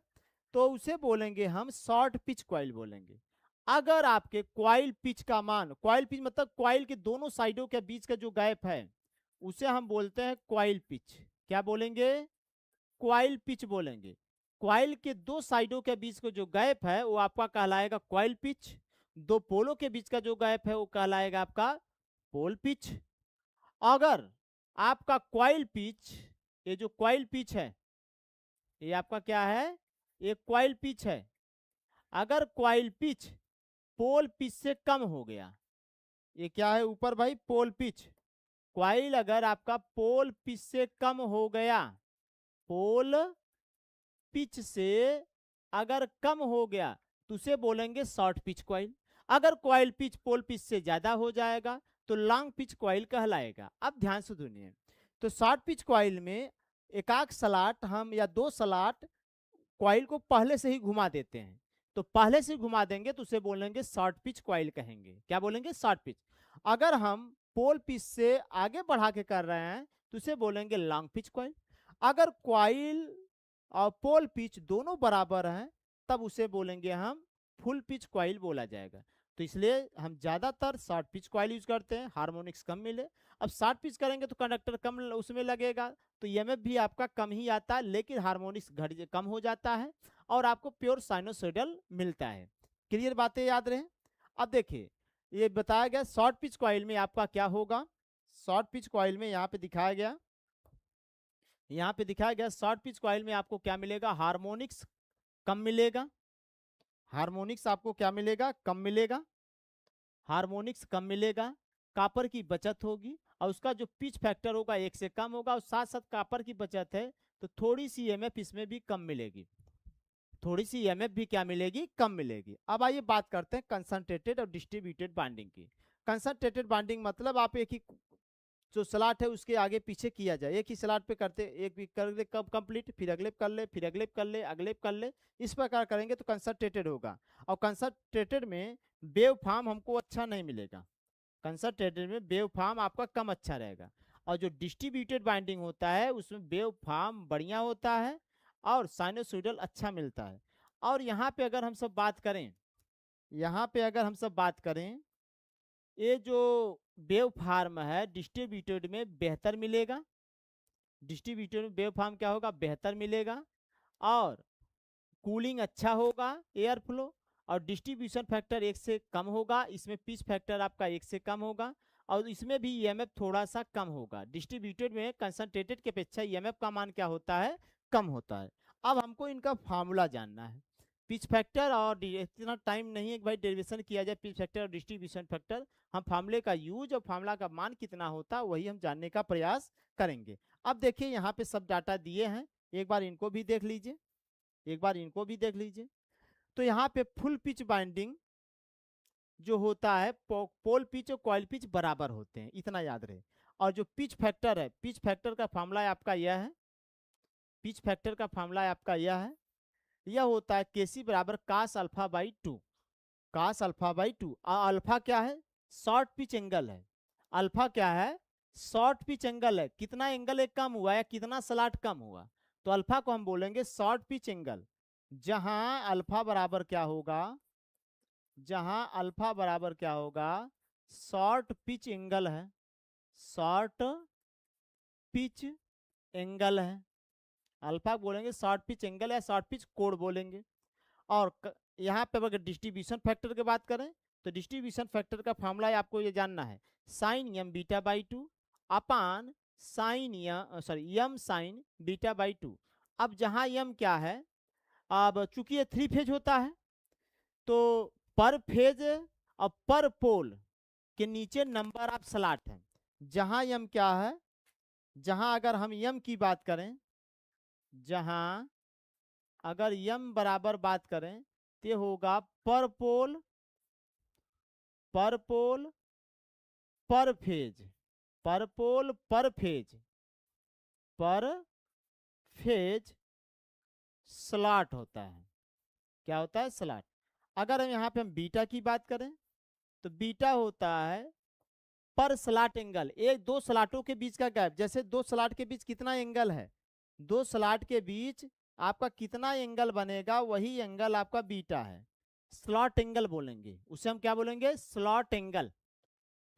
तो उसे बोलेंगे हम शॉर्ट पिच क्वाइल बोलेंगे। अगर आपके क्वाइल पिच का मान, क्वाइल पिच मतलब क्वाइल के दोनों साइडों के बीच का जो गैप है उसे हम बोलते हैं क्वाइल पिच। क्या बोलेंगे, क्वाइल पिच बोलेंगे। क्वाइल के दो साइडों के बीच का जो गैप है वो आपका कहलाएगा क्वाइल पिच, दो पोलों के बीच का जो गैप है वो कहलाएगा आपका पोल पिच। अगर आपका क्वाइल पिच, ये जो क्वाइल पिच है ये आपका क्या है, ये क्वाइल पिच है, अगर क्वाइल पिच पोल पिच से कम हो गया, ये क्या है ऊपर भाई, पोल पिच, क्वाइल अगर आपका पोल पिच से कम हो गया, पोल पिच से अगर कम हो गया तो उसे बोलेंगे शॉर्ट पिच कॉइल। अगर कॉइल पिच पोल पिच से ज्यादा हो जाएगा तो लॉन्ग पिच कॉइल कहलाएगा। अब ध्यान से सुनिए, तो शॉर्ट पिच कॉइल में एकाक स्लॉट हम या 2 स्लॉट कॉइल को पहले से ही घुमा देते हैं, तो पहले से घुमा देंगे तो उसे बोलेंगे शॉर्ट पिच कॉइल कहेंगे। क्या बोलेंगे? Short pitch. अगर हम पोल पिच से आगे बढ़ा के कर रहे हैं तो उसे बोलेंगे लॉन्ग पिच कॉइल। अगर कॉइल और पोल पिच दोनों बराबर हैं तब उसे बोलेंगे हम फुल पिच कॉइल बोला जाएगा। तो इसलिए हम ज्यादातर शॉर्ट पिच कॉइल यूज करते हैं, हार्मोनिक्स कम मिले। अब शॉर्ट पिच करेंगे तो कंडक्टर कम उसमें लगेगा, तो ईएमएफ भी आपका कम ही आता है, लेकिन हार्मोनिक्स घट कम हो जाता है और आपको प्योर साइनोसॉइडल मिलता है। क्लियर बातें याद रहे? अब देखिए ये बताया गया शॉर्ट पिच कॉइल में आपका क्या होगा। शॉर्ट पिच कॉइल में यहाँ पे दिखाया गया, शॉर्ट पिच कॉइल में आपको क्या मिलेगा? हार्मोनिक्स कम मिलेगा। हार्मोनिक्स आपको क्या मिलेगा? कम मिलेगा। हार्मोनिक्स कम मिलेगा, कापर की बचत होगी और उसका जो पिच फैक्टर होगा 1 से कम होगा, और साथ साथ कापर की बचत है तो थोड़ी सी ईएमएफ इसमें भी कम मिलेगी। थोड़ी सी ईएमएफ भी क्या मिलेगी? कम मिलेगी। अब आइए बात करते हैं कंसंट्रेटेड और डिस्ट्रीब्यूटेड बाइंडिंग की। कंसंट्रेटेड बाइंडिंग मतलब आप एक ही जो स्लॉट है उसके आगे पीछे किया जाए, एक ही स्लॉट पे करते, एक भी कर ले कब कंप्लीट, फिर अगले कर ले, फिर अगले कर ले, अगले कर ले, इस प्रकार करेंगे तो कंसंट्रेटेड होगा। और कंसंट्रेटेड में वेव फॉर्म हमको अच्छा नहीं मिलेगा। कंसंट्रेटेड में वेव फॉर्म आपका कम अच्छा रहेगा। और जो डिस्ट्रीब्यूटेड बाइंडिंग होता है उसमें वेव फॉर्म बढ़िया होता है और साइनोसॉइडल अच्छा मिलता है। और यहाँ पे अगर हम सब बात करें, ये जो वेव फॉर्म है डिस्ट्रीब्यूटेड में बेहतर मिलेगा। डिस्ट्रीब्यूटेड में वेव फॉर्म क्या होगा? बेहतर मिलेगा और कूलिंग अच्छा होगा, एयर फ्लो, और डिस्ट्रीब्यूशन फैक्टर 1 से कम होगा। इसमें पिच फैक्टर आपका 1 से कम होगा और इसमें भी ईएमएफ थोड़ा सा कम होगा। डिस्ट्रीब्यूटेड में कंसंट्रेटेड की अपेक्षा ईएमएफ का मान क्या होता है? कम होता है। अब हमको इनका फार्मूला जानना है। पिच फैक्टर और इतना टाइम नहीं है कि भाई डेरिवेशन किया जाए पिच फैक्टर और डिस्ट्रीब्यूशन फैक्टर। हम फार्मूले का यूज और फार्मूला का मान कितना होता है वही हम जानने का प्रयास करेंगे। अब देखिए यहाँ पे सब डाटा दिए हैं, एक बार इनको भी देख लीजिए, तो यहाँ पे फुल पिच बाइंडिंग जो होता है पोल पिच और कॉइल पिच बराबर होते हैं, इतना याद रहे। और जो पिच फैक्टर है, पिच फैक्टर का फार्मूला आपका यह है, यह होता है केसी बराबर कास अल्फा बाई 2। अल्फा क्या है? शॉर्ट पिच एंगल है। अल्फा क्या है? शॉर्ट पिच एंगल है। कितना एंगल एक कम हुआ या कितना स्लॉट कम हुआ, तो अल्फा को हम बोलेंगे शॉर्ट पिच एंगल। जहां अल्फा बराबर क्या होगा? शॉर्ट पिच एंगल है, अल्फा बोलेंगे शॉर्ट पिच एंगल या शॉर्ट पिच कोण बोलेंगे। और यहाँ पे अगर डिस्ट्रीब्यूशन फैक्टर की बात करें तो डिस्ट्रीब्यूशन फैक्टर का फॉर्मूला आपको ये जानना है, sine m beta by 2 upon sine m sine beta by 2। अब जहां एम क्या है, अब चूंकि ये 3 फेज होता है तो पर फेज और पर पोल के नीचे नंबर ऑफ स्लॉट है। जहां एम क्या है, जहां अगर हम एम की बात करें, जहां अगर यम बराबर बात करें तो होगा पर पोल पर फेज स्लॉट होता है। क्या होता है? स्लॉट। अगर हम यहाँ पे हम बीटा की बात करें तो बीटा होता है पर स्लॉट एंगल, एक 2 स्लॉटों के बीच का गैप। जैसे 2 स्लॉट के बीच कितना एंगल है, 2 स्लॉट के बीच आपका कितना एंगल बनेगा, वही एंगल आपका बीटा है। स्लॉट एंगल बोलेंगे उसे, हम क्या बोलेंगे? Slot angle.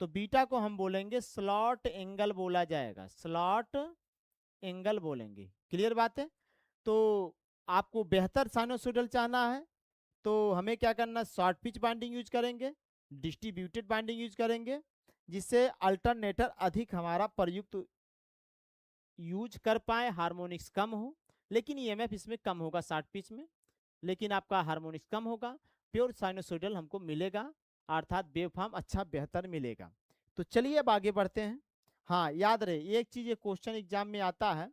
तो बीटा को हम बोलेंगे स्लॉट एंगल बोला जाएगा, स्लॉट एंगल बोलेंगे। क्लियर बात है? तो आपको बेहतर साइनोसॉइडल चाहना है तो हमें क्या करना? शॉर्ट पिच बाइंडिंग यूज करेंगे, डिस्ट्रीब्यूटेड बाइंडिंग यूज करेंगे, जिससे अल्टरनेटर अधिक हमारा प्रयुक्त यूज कर पाए, हार्मोनिक्स कम हो, लेकिन ईएमएफ इसमें कम होगा शॉर्ट पिच में, लेकिन आपका हार्मोनिक्स कम होगा, प्योर साइनोसॉइडल हमको मिलेगा, अर्थात वेवफॉर्म अच्छा बेहतर मिलेगा। तो चलिए अब आगे बढ़ते हैं। हाँ याद रहे एक चीज, ये क्वेश्चन एग्जाम में आता है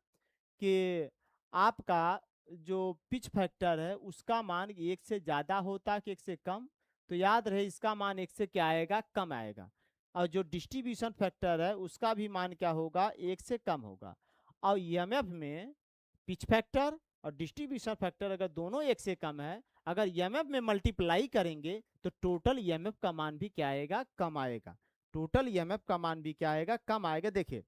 कि आपका जो पिच फैक्टर है उसका मान 1 से ज़्यादा होता है कि 1 से कम, तो याद रहे इसका मान 1 से क्या आएगा, कम आएगा। और जो डिस्ट्रीब्यूशन फैक्टर है उसका भी मान क्या होगा, 1 से कम होगा। और ईएमएफ में पिच फैक्टर और डिस्ट्रीब्यूशन फैक्टर अगर दोनों 1 से कम है, अगर ईएमएफ में मल्टीप्लाई करेंगे तो टोटल ईएमएफ का मान भी क्या आएगा, कम आएगा। टोटल ईएमएफ का मान भी क्या आएगा, कम आएगा। देखिए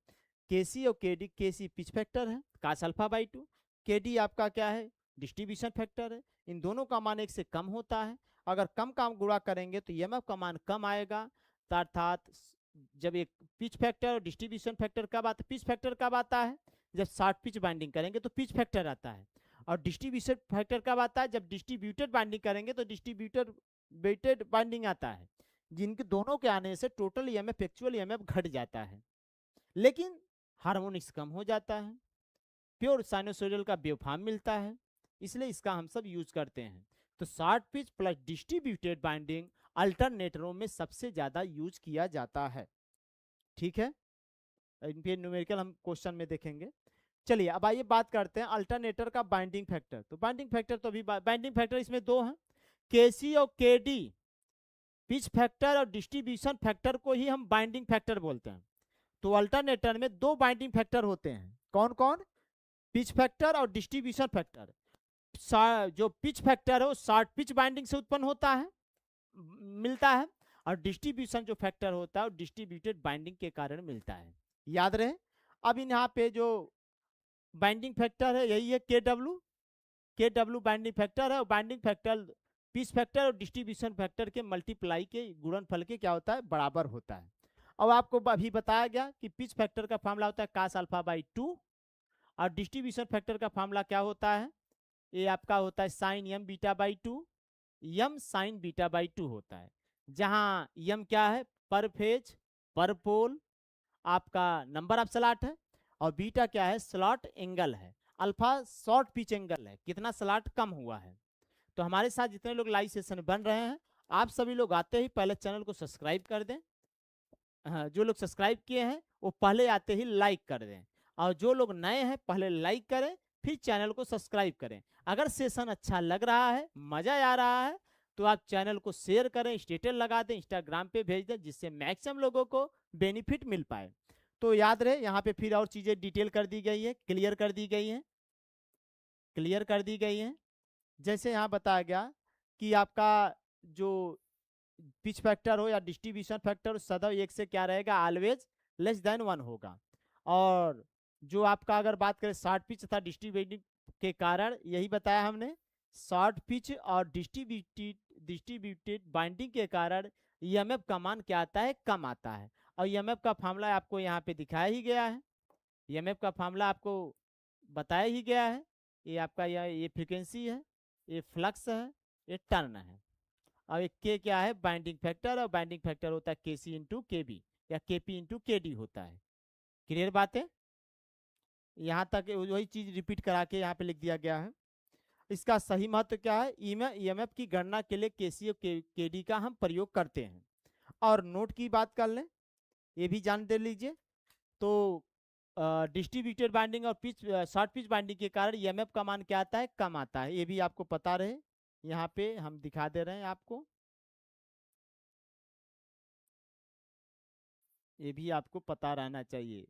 केसी और केडी, केसी पिच फैक्टर है कास अल्फा बाई 2, केडी आपका क्या है, डिस्ट्रीब्यूशन फैक्टर है। इन दोनों का मान 1 से कम होता है। अगर कम का गुणा करेंगे तो ईएमएफ का मान कम आएगा। अर्थात जब एक पिच फैक्टर और डिस्ट्रीब्यूशन फैक्टर कब आता है, पिच फैक्टर कब आता है, जब शॉर्ट पिच बाइंडिंग करेंगे तो पिच फैक्टर आता है। और डिस्ट्रीब्यूशन फैक्टर कब आता है, जब डिस्ट्रीब्यूटेड बाइंडिंग करेंगे तो डिस्ट्रीब्यूटेड वेटेड बाइंडिंग आता है। जिनके दोनों के आने से टोटल ईएमएफ, एक्चुअल ईएमएफ घट जाता है, लेकिन हार्मोनिक्स कम हो जाता है, प्योर साइनोसॉइडल का वेवफॉर्म मिलता है, इसलिए इसका हम सब यूज करते हैं। तो short pitch plus distributed winding अल्टरनेटरों में सबसे ज्यादा यूज किया जाता है। ठीक है, इन पे न्यूमेरिकल हम क्वेश्चन में देखेंगे। चलिए अब आइए बात करते हैं अल्टरनेटर का बाइंडिंग फैक्टर। तो बाइंडिंग फैक्टर तो अभी बाइंडिंग फैक्टर इसमें दो हैं, केसी और केडी। पिच फैक्टर और डिस्ट्रीब्यूशन फैक्टर को ही हम बाइंडिंग फैक्टर बोलते हैं। तो अल्टरनेटर में दो बाइंडिंग फैक्टर होते हैं, कौन कौन, पिच फैक्टर और डिस्ट्रीब्यूशन फैक्टर। जो पिच फैक्टर है वो शॉर्ट पिच बाइंडिंग से उत्पन्न होता है, मिलता है, और डिस्ट्रीब्यूशन जो फैक्टर होता है वो डिस्ट्रीब्यूटेड बाइंडिंग के कारण मिलता है, याद रहे। अब यहाँ पे जो बाइंडिंग फैक्टर है यही है के डब्ल्यू बाइंडिंग फैक्टर है। और बाइंडिंग फैक्टर पिच फैक्टर और डिस्ट्रीब्यूशन फैक्टर के मल्टीप्लाई के गुणनफल के क्या होता है, बराबर होता है। अब आपको अभी बताया गया कि पिच फैक्टर का फॉर्मूला होता है कास अल्फा बाई 2, और डिस्ट्रीब्यूशन फैक्टर का फॉर्मूला क्या होता है, ये आपका होता है sine m beta by 2, m sine beta by 2 होता है। जहां यम क्या है, पर फेज पर पोल आपका नंबर ऑफ स्लॉट है, और बीटा क्या है, स्लॉट एंगल है, अल्फा शॉर्ट पिच एंगल है, कितना स्लॉट कम हुआ है। तो हमारे साथ जितने लोग लाइव सेशन बन रहे हैं, आप सभी लोग आते ही पहले चैनल को सब्सक्राइब कर दें। हाँ, जो लोग सब्सक्राइब किए हैं वो पहले आते ही लाइक कर दें, और जो लोग नए हैं पहले लाइक करें फिर चैनल को सब्सक्राइब करें। अगर सेशन अच्छा लग रहा है, मजा आ रहा है, तो आप चैनल को शेयर करें, स्टेटस लगा दें, इंस्टाग्राम पे भेज दें, जिससे मैक्सिमम लोगों को बेनिफिट मिल पाए। तो याद रहे यहाँ पे फिर और चीजें डिटेल कर दी गई है, क्लियर कर दी गई है, क्लियर कर दी गई है। जैसे यहाँ बताया गया कि आपका जो पिच फैक्टर हो या डिस्ट्रीब्यूशन फैक्टर सदैव 1 से क्या रहेगा, ऑलवेज लेस देन 1 होगा। और जो आपका अगर बात करें शॉर्ट पिच तथा डिस्ट्रीब्यूटिंग के कारण, यही बताया हमने, शॉर्ट पिच और डिस्ट्रीब्यूटेड बाइंडिंग के कारण ईएमएफ का मान क्या आता है, कम आता है। और ईएमएफ का फार्मूला आपको यहाँ पे दिखाया ही गया है, ईएमएफ का फार्मूला आपको बताया ही गया है। ये आपका ये फ्रीक्वेंसी है, ये फ्लक्स है, ये टर्न है। और एक के क्या है, बाइंडिंग फैक्टर, और बाइंडिंग फैक्टर होता है के सी इंटू के बी या के पी इंटू के डी होता है। क्लियर बात है, यहाँ तक वही चीज रिपीट करा के यहाँ पे लिख दिया गया है। इसका सही महत्व क्या है, ईएमएफ की गणना के लिए केसी और के डी का हम प्रयोग करते हैं। और नोट की बात कर लें, ये भी जान दे लीजिए। तो डिस्ट्रीब्यूटेड बाइंडिंग और पिच शॉर्ट पिच बाइंडिंग के कारण ईएमएफ का मान क्या आता है, कम आता है, ये भी आपको पता रहे। यहाँ पे हम दिखा दे रहे हैं आपको, ये भी आपको पता रहना चाहिए।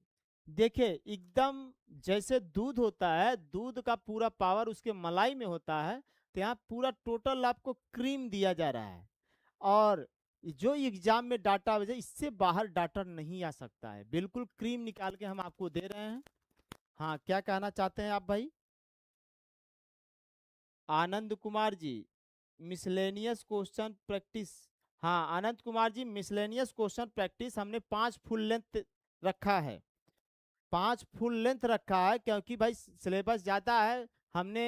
देखिए एकदम जैसे दूध होता है, दूध का पूरा पावर उसके मलाई में होता है, तो यहाँ पूरा टोटल आपको क्रीम दिया जा रहा है। और जो एग्जाम में डाटा वजह इससे बाहर डाटा नहीं आ सकता है, बिल्कुल क्रीम निकाल के हम आपको दे रहे हैं। हाँ, क्या कहना चाहते हैं आप भाई? Anand Kumar ji, miscellaneous question practice. हाँ Anand Kumar ji, miscellaneous question practice हमने 5 फुल लेंथ रखा है, 5 फुल लेंथ रखा है, क्योंकि भाई सिलेबस ज़्यादा है। हमने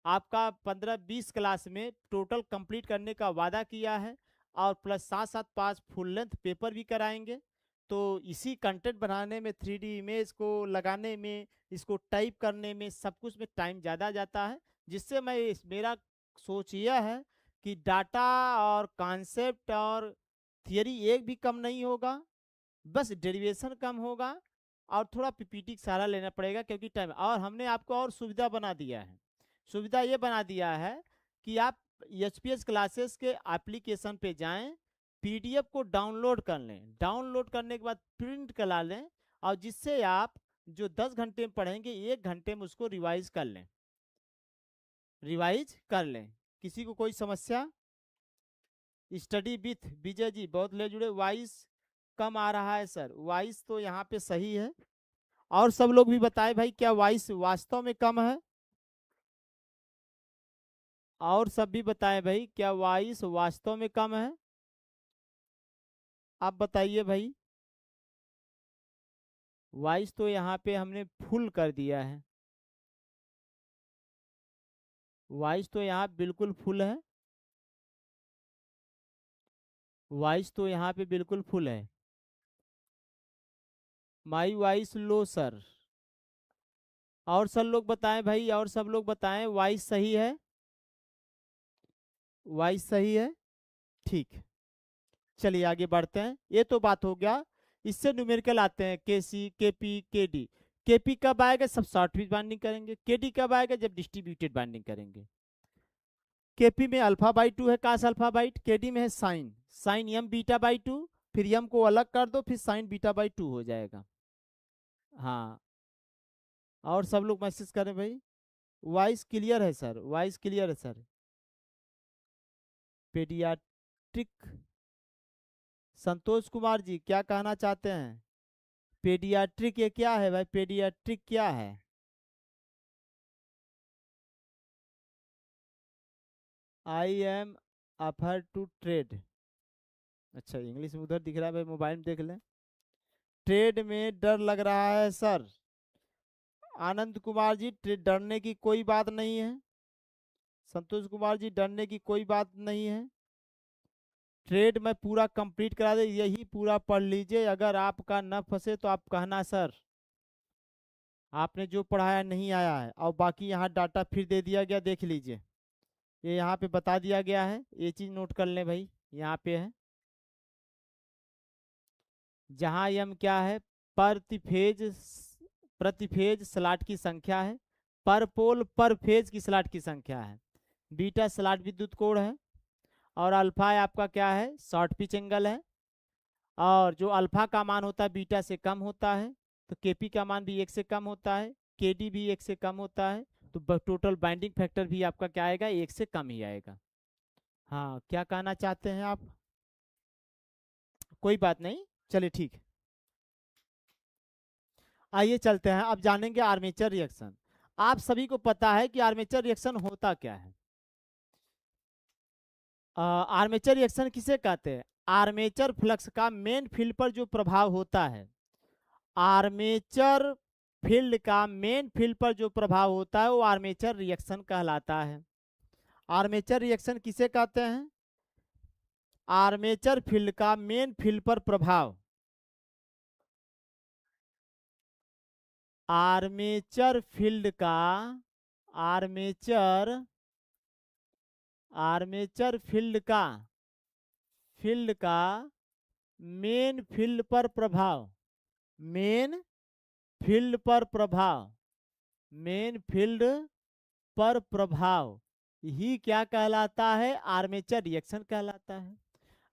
आपका 15-20 क्लास में टोटल कंप्लीट करने का वादा किया है, और प्लस साथ साथ 5 फुल लेंथ पेपर भी कराएंगे। तो इसी कंटेंट बनाने में, 3D इमेज को लगाने में, इसको टाइप करने में, सब कुछ में टाइम ज़्यादा जाता है, जिससे मैं मेरा सोच यह है कि डाटा और कॉन्सेप्ट और थियरी एक भी कम नहीं होगा, बस डेरिवेशन कम होगा, और थोड़ा पीपीटी सहारा लेना पड़ेगा क्योंकि टाइम। और हमने आपको और सुविधा बना दिया है, सुविधा ये बना दिया है कि आप एचपीएस क्लासेस के एप्लीकेशन पे जाएं, पीडीएफ को डाउनलोड कर लें, डाउनलोड करने के बाद प्रिंट करा लें, और जिससे आप जो 10 घंटे में पढ़ेंगे 1 घंटे में उसको रिवाइज कर लें, रिवाइज कर लें। किसी को कोई समस्या? स्टडी विथ विजय जी बहुत ले जुड़े। वॉइस कम आ रहा है सर, वॉइस तो यहाँ पे सही है। और सब लोग भी बताएं भाई, क्या वॉइस वास्तव में कम है? और सब भी बताएं भाई, क्या वॉइस वास्तव में कम है? आप बताइए भाई। वॉइस तो यहाँ पे हमने फुल कर दिया है, वॉइस तो यहाँ बिल्कुल फुल है, वॉइस तो यहाँ पे बिल्कुल फुल है। My voice low sir. और सब लोग बताएं भाई, और सब लोग बताएं वॉइस सही है, वॉइस सही है, ठीक। चलिए आगे बढ़ते हैं। ये तो बात हो गया। इससे न्यूमेरिकल आते हैं, के सी, के पी, के डी। के पी कब आएगा? सब शॉर्ट पिच बाइंडिंग करेंगे। के डी कब आएगा? जब डिस्ट्रीब्यूटेड बाइंडिंग करेंगे। के पी में अल्फा बाई 2 है, cos alpha by, K D में है sine, sine m beta by 2, फिर एम को अलग कर दो, फिर साइन बीटा बाई 2 हो जाएगा। हाँ, और सब लोग मैसेज करें भाई। वॉइस क्लियर है सर, वॉइस क्लियर है सर। पेडियाट्रिक, संतोष कुमार जी क्या कहना चाहते हैं? पेडियाट्रिक ये क्या है भाई? पेडियाट्रिक क्या है? I am after to trade. अच्छा, इंग्लिश में उधर दिख रहा है भाई, मोबाइल में देख लें। ट्रेड में डर लग रहा है सर। आनंद कुमार जी, डरने की कोई बात नहीं है। संतोष कुमार जी, डरने की कोई बात नहीं है। ट्रेड में पूरा कंप्लीट करा दे, यही पूरा पढ़ लीजिए। अगर आपका न फंसे तो आप कहना सर आपने जो पढ़ाया नहीं आया है, और बाकी यहाँ डाटा फिर दे दिया गया, देख लीजिए। ये यहाँ पे बता दिया गया है, ये चीज नोट कर लें भाई, यहाँ पे है। जहाँ यम क्या है? प्रतिफेज, प्रतिफेज स्लॉट की संख्या है। पर पोल पर फेज की स्लॉट की संख्या है। बीटा स्लॉट विद्युत कोण है। और अल्फा आपका क्या है? शॉर्ट पिच एंगल है। और जो अल्फा का मान होता है बीटा से कम होता है, तो केपी का मान भी 1 से कम होता है, केडी भी 1 से कम होता है, तो टोटल बाइंडिंग फैक्टर भी आपका क्या आएगा? 1 से कम ही आएगा। हाँ, क्या कहना चाहते हैं आप? कोई बात नहीं, चलिए ठीक। आइए चलते हैं, अब जानेंगे आर्मेचर रिएक्शन। आप सभी को पता है कि आर्मेचर रिएक्शन होता क्या है। आर्मेचर रिएक्शन किसे कहते हैं? आर्मेचर फ्लक्स का मेन फील्ड पर जो प्रभाव होता है, आर्मेचर फील्ड का मेन फील्ड पर जो प्रभाव होता है वो आर्मेचर रिएक्शन कहलाता है। आर्मेचर रिएक्शन किसे कहते हैं? आर्मेचर फील्ड का मेन फील्ड पर प्रभाव, आर्मेचर फील्ड का, आर्मेचर, आर्मेचर फील्ड का मेन फील्ड पर प्रभाव, मेन फील्ड पर प्रभाव, मेन फील्ड पर प्रभाव ही क्या कहलाता है? आर्मेचर रिएक्शन कहलाता है।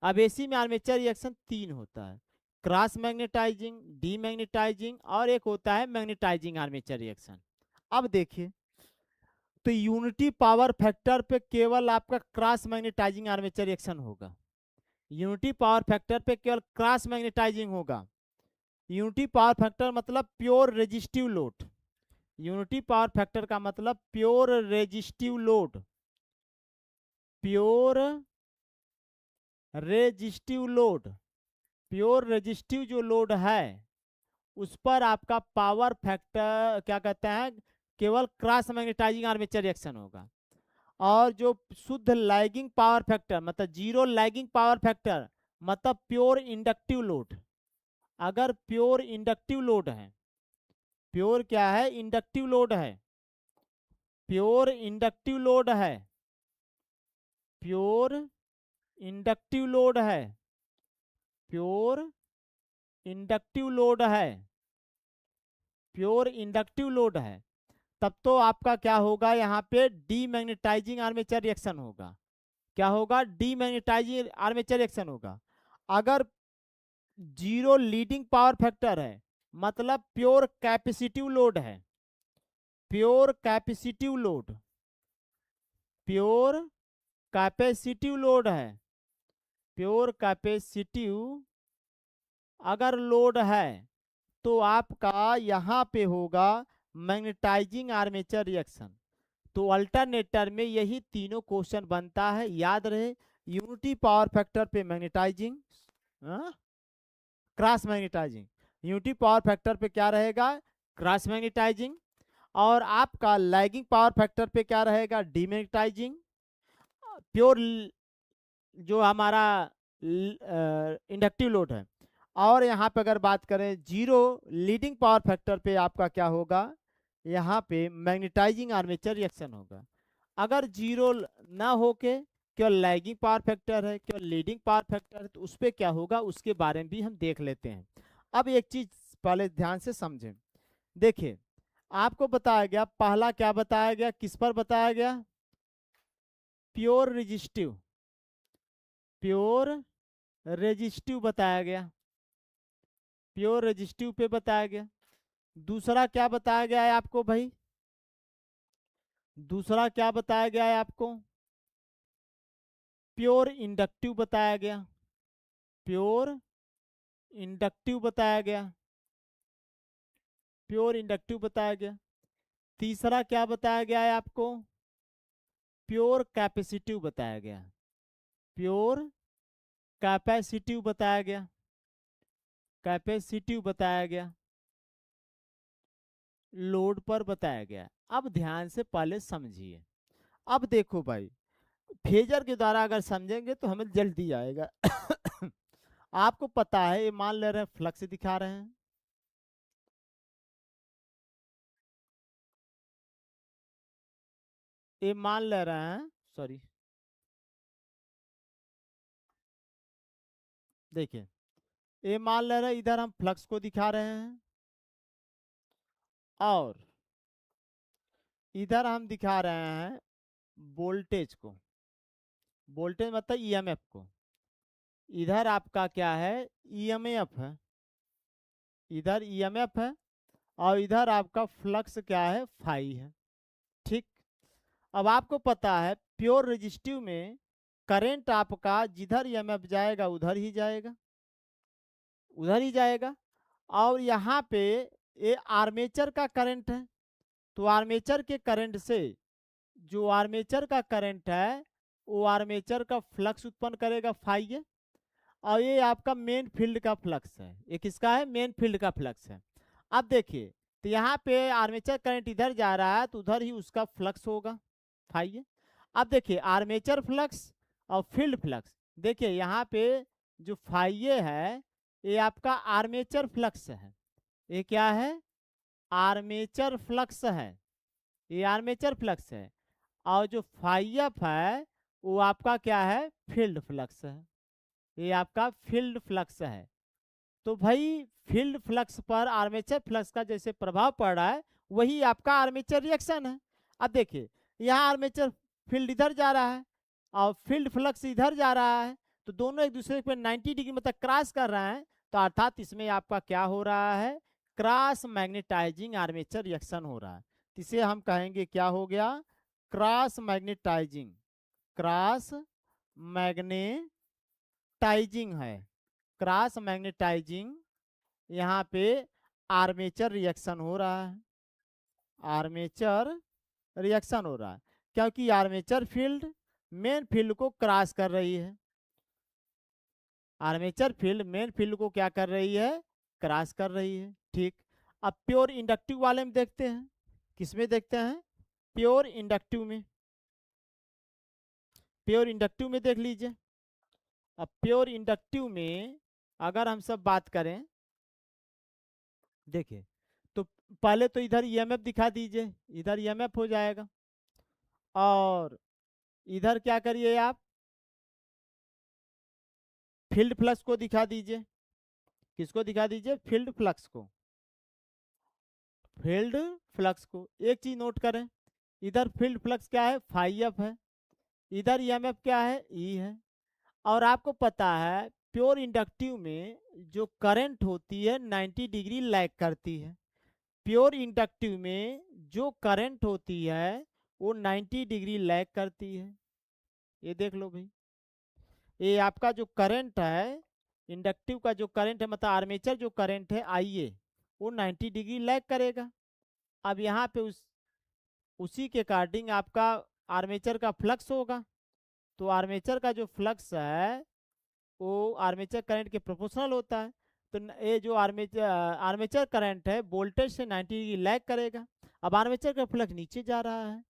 अब एसी में आर्मेचर रिएक्शन 3 होता है, क्रॉस मैग्नेटाइजिंग, डीमैग्नेटाइजिंग, और एक होता है मैग्नेटाइजिंग आर्मेचर रिएक्शन। अब देखिए, तो यूनिटी पावर फैक्टर पे केवल आपका क्रॉस मैग्नेटाइजिंग आर्मेचर रिएक्शन होगा। यूनिटी पावर फैक्टर पे केवल क्रॉस मैग्नेटाइजिंग होगा। यूनिटी पावर फैक्टर मतलब pure resistive load. Unity power factor का मतलब pure resistive load, pure resistive load, pure resistive जो लोड है उस पर आपका पावर फैक्टर क्या कहते हैं? केवल क्रॉस मैग्नेटाइजिंग आर्मेचर रिएक्शन होगा। और जो शुद्ध लैगिंग पावर फैक्टर मतलब जीरो लैगिंग पावर फैक्टर मतलब प्योर इंडक्टिव लोड, अगर प्योर इंडक्टिव लोड है, प्योर क्या है? इंडक्टिव लोड है, प्योर इंडक्टिव लोड है, प्योर इंडक्टिव लोड है, प्योर इंडक्टिव लोड है, प्योर इंडक्टिव लोड है, तब तो आपका क्या होगा, यहाँ पे डीमैग्नेटाइजिंग आर्मेचर रिएक्शन होगा। क्या होगा, डीमैग्नेटाइजिंग आर्मेचर रिएक्शन होगा। अगर जीरो लीडिंग पावर फैक्टर है, मतलब प्योर कैपेसिटिव लोड है, pure capacitive load, pure capacitive load है, प्योर कैपेसिटिव अगर लोड है, तो आपका यहाँ पे होगा मैग्नेटाइजिंग आर्मेचर रिएक्शन। तो अल्टरनेटर में यही तीनों क्वेश्चन बनता है, याद रहे। यूनिटी पावर फैक्टर पे magnetizing, cross magnetizing. Unity power factor पे क्या रहेगा, क्रॉस मैग्नेटाइजिंग। और आपका लैगिंग पावर फैक्टर पे क्या रहेगा, डीमैग्नेटाइजिंग। प्योर जो हमारा इंडक्टिव लोड है। और यहाँ पे अगर बात करें जीरो लीडिंग पावर फैक्टर पे, आपका क्या होगा, यहाँ पे मैग्नेटाइजिंग आर्मेचर रिएक्शन होगा। अगर जीरो ना होके केवल लैगिंग पावर फैक्टर है, केवल लीडिंग पावर फैक्टर है, तो उस पर क्या होगा, उसके बारे में भी हम देख लेते हैं। अब एक चीज पहले ध्यान से समझें। देखिए, आपको बताया गया, पहला क्या बताया गया, किस पर बताया गया, प्योर रेजिस्टिव, प्योर रेजिस्टिव बताया गया, प्योर रेजिस्टिव पे बताया गया। दूसरा क्या बताया गया है आपको भाई, दूसरा क्या बताया गया है आपको, प्योर इंडक्टिव बताया गया, प्योर इंडक्टिव बताया गया, प्योर इंडक्टिव बताया गया। तीसरा क्या बताया गया है आपको, प्योर कैपेसिटिव बताया गया, प्योर कैपेसिटिव बताया गया, कैपेसिटिव बताया गया, लोड पर बताया गया। अब ध्यान से पहले समझिए। अब देखो भाई, फेजर के द्वारा अगर समझेंगे तो हमें जल्दी आएगा। आपको पता है, ये मान ले रहे हैं फ्लक्स दिखा रहे हैं, ये मान ले रहे हैं, सॉरी, देखिए, ये मान ले रहे हैं इधर हम फ्लक्स को दिखा रहे हैं, और इधर हम दिखा रहे हैं वोल्टेज को, वोल्टेज मतलब ईएमएफ को। इधर आपका क्या है, ईएमएफ है, इधर ईएमएफ है, और इधर आपका फ्लक्स क्या है, फाई है। ठीक। अब आपको पता है प्योर रेजिस्टिव में करंट आपका जिधर ईएमएफ जाएगा उधर ही जाएगा, उधर ही जाएगा। और यहाँ पे ये आर्मेचर का करंट है, तो आर्मेचर के करंट से, जो आर्मेचर का करंट है, वो आर्मेचर का फ्लक्स उत्पन्न करेगा फाई। और ये आपका मेन फील्ड का फ्लक्स है, ये किसका है, मेन फील्ड का फ्लक्स है। अब देखिए, तो यहाँ पे आर्मेचर करंट इधर जा रहा है, तो उधर ही उसका फ्लक्स होगा फाई। अब देखिए, आर्मेचर फ्लक्स और फील्ड फ्लक्स, देखिए यहाँ पे जो फाई है, ये आपका आर्मेचर फ्लक्स है, ये क्या है, आर्मेचर फ्लक्स है, ये आर्मेचर फ्लक्स है। और जो फाई एफ है, वो आपका क्या है, फील्ड फ्लक्स है, ये आपका फील्ड फ्लक्स है। तो भाई, फील्ड फ्लक्स पर आर्मेचर फ्लक्स का जैसे प्रभाव पड़ रहा है, वही आपका आर्मेचर रिएक्शन है। अब देखिए, यहाँ आर्मेचर फील्ड इधर जा रहा है और फील्ड फ्लक्स इधर जा रहा है, तो दोनों एक दूसरे पे 90 डिग्री मतलब क्रॉस कर रहे हैं। तो अर्थात इसमें आपका क्या हो रहा है, क्रॉस मैग्नेटाइजिंग आर्मेचर रिएक्शन हो रहा है। इसे हम कहेंगे क्या हो गया, क्रॉस मैग्नेटाइजिंग, क्रॉस मैग्नेटाइजिंग है, क्रॉस मैग्नेटाइजिंग। यहाँ पे आर्मेचर रिएक्शन हो रहा है, आर्मेचर रिएक्शन हो रहा है, क्योंकि आर्मेचर फील्ड मेन फील्ड को क्रॉस कर रही है, आर्मेचर फील्ड मेन फील्ड को क्या कर रही है, क्रॉस कर रही है। ठीक। अब प्योर इंडक्टिव वाले में देखते हैं, किसमें देखते हैं, प्योर इंडक्टिव में, प्योर इंडक्टिव में देख लीजिए। अब प्योर इंडक्टिव में अगर हम सब बात करें, देखिए, तो पहले तो इधर ईएमएफ दिखा दीजिए, इधर ईएमएफ हो जाएगा। और इधर क्या करिए आप, फील्ड फ्लक्स को दिखा दीजिए, किसको दिखा दीजिए, फील्ड फ्लक्स को, फील्ड फ्लक्स को। एक चीज नोट करें, इधर फील्ड फ्लक्स क्या है, फाई एफ है, इधर ईएमएफ क्या है, ई है। और आपको पता है प्योर इंडक्टिव में जो करंट होती है 90 डिग्री लैग करती है। प्योर इंडक्टिव में जो करंट होती है वो 90 डिग्री लैग करती है। ये देख लो भाई, ये आपका जो करंट है, इंडक्टिव का जो करंट है, मतलब आर्मेचर जो करंट है आईए, वो 90 डिग्री लैग करेगा। अब यहाँ पे उसी के अकॉर्डिंग आपका आर्मेचर का फ्लक्स होगा। तो आर्मेचर का जो फ्लक्स है वो आर्मेचर करंट के प्रोपोर्शनल होता है। तो ये जो आर्मेचर करंट है वोल्टेज से 90 डिग्री लैग करेगा। अब आर्मेचर का फ्लक्स नीचे जा रहा है,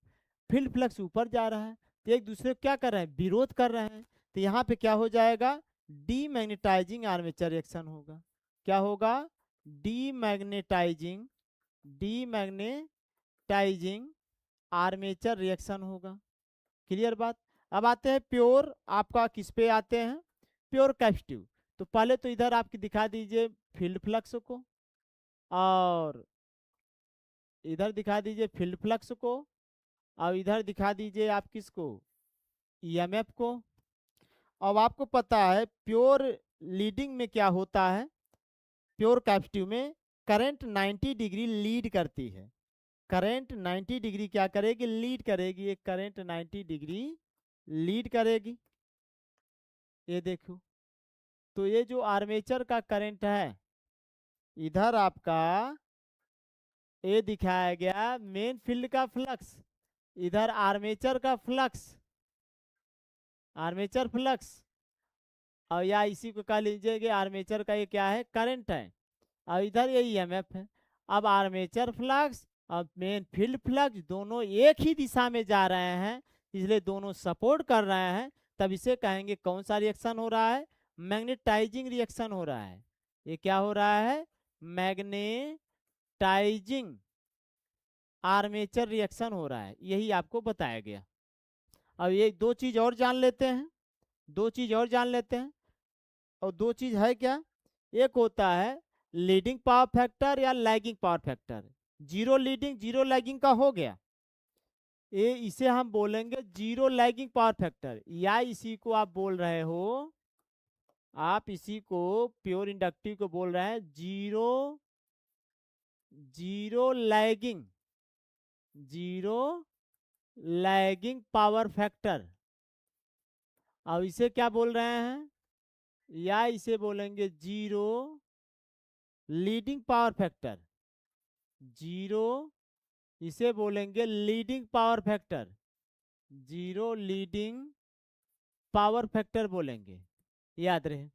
फील्ड फ्लक्स ऊपर जा रहा है, तो एक दूसरे को क्या कर रहे हैं, विरोध कर रहे हैं। तो यहाँ पे क्या हो जाएगा, डीमैग्नेटाइजिंग आर्मेचर रिएक्शन होगा। क्या होगा, डीमैग्नेटाइजिंग आर्मेचर रिएक्शन होगा। क्लियर बात। अब आते हैं प्योर, आपका किस पे आते हैं, प्योर कैपेसिटिव। तो पहले तो इधर आपकी दिखा दीजिए फील्ड फ्लक्स को, और इधर दिखा दीजिए फील्ड फ्लक्स को, और इधर दिखा दीजिए आप किसको, ईएमएफ को। अब आपको पता है प्योर लीडिंग में क्या होता है, प्योर कैपेसिटिव में करंट 90 डिग्री लीड करती है। करंट 90 डिग्री क्या करेगी, लीड करेगी। ये करंट 90 डिग्री लीड करेगी। ये देखो, तो ये जो आर्मेचर का करंट है, इधर आपका ये दिखाया गया मेन फील्ड का फ्लक्स, इधर आर्मेचर का फ्लक्स, आर्मेचर फ्लक्स, और या इसी को कह लीजिए कि आर्मेचर का ये क्या है, करंट है, और इधर ये ईएमएफ है। अब आर्मेचर फ्लक्स और मेन फील्ड फ्लक्स दोनों एक ही दिशा में जा रहे हैं, इसलिए दोनों सपोर्ट कर रहे हैं। तब इसे कहेंगे कौन सा रिएक्शन हो रहा है, मैग्नेटाइजिंग रिएक्शन हो रहा है। ये क्या हो रहा है, मैग्नेटाइजिंग आर्मेचर रिएक्शन हो रहा है, यही आपको बताया गया। अब ये दो चीज और जान लेते हैं, दो चीज और जान लेते हैं। और दो चीज है क्या, एक होता है लीडिंग पावर फैक्टर या lagging power factor. Zero leading zero lagging का हो गया, ये इसे हम बोलेंगे जीरो लैगिंग पावर फैक्टर, या इसी को आप बोल रहे हो, आप इसी को प्योर इंडक्टिव को बोल रहे हैं जीरो लैगिंग पावर फैक्टर। अब इसे क्या बोल रहे हैं, या इसे बोलेंगे zero leading power factor, zero इसे बोलेंगे leading power factor, zero leading power factor बोलेंगे, याद रहे।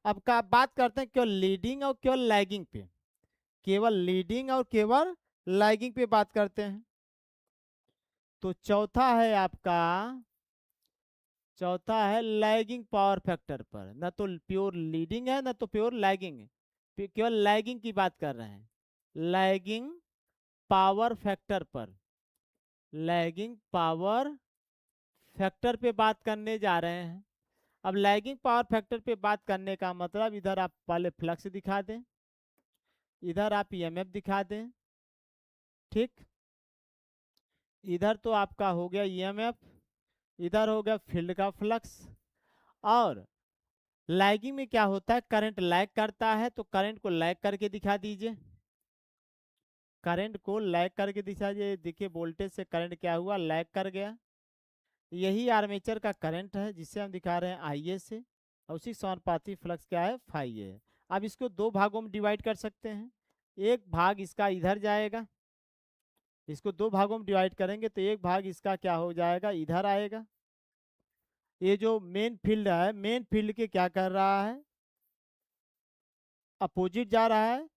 अब का बात करते हैं केवल लीडिंग और केवल लैगिंग पे, केवल लीडिंग और केवल लैगिंग पे बात करते हैं। तो चौथा है आपका, चौथा है लैगिंग पावर फैक्टर पर, ना तो प्योर लीडिंग है ना तो प्योर लैगिंग है, केवल लैगिंग की बात कर रहे हैं। लैगिंग पावर फैक्टर पर, लैगिंग पावर फैक्टर पे बात करने जा रहे हैं। अब लैगिंग पावर फैक्टर पे बात करने का मतलब, इधर आप पहले फ्लक्स दिखा दें, इधर आप ईएमएफ दिखा दें, ठीक। इधर तो आपका हो गया ईएमएफ, इधर हो गया फील्ड का फ्लक्स। और लैगिंग में क्या होता है, करंट लैग करता है, तो करंट को लैग करके दिखा दीजिए, करंट को लैग करके दिखा दीजिए। देखिए वोल्टेज से करंट क्या हुआ, लैग कर गया। यही आर्मेचर का करंट है जिसे हम दिखा रहे हैं आईए से, और उसी समानुपाती फ्लक्स क्या है, फाई है। अब इसको दो भागों में डिवाइड कर सकते हैं, एक भाग इसका इधर जाएगा, इसको दो भागों में डिवाइड करेंगे तो एक भाग इसका क्या हो जाएगा, इधर आएगा। ये जो मेन फील्ड है, मेन फील्ड के क्या कर रहा है, अपोजिट जा रहा है।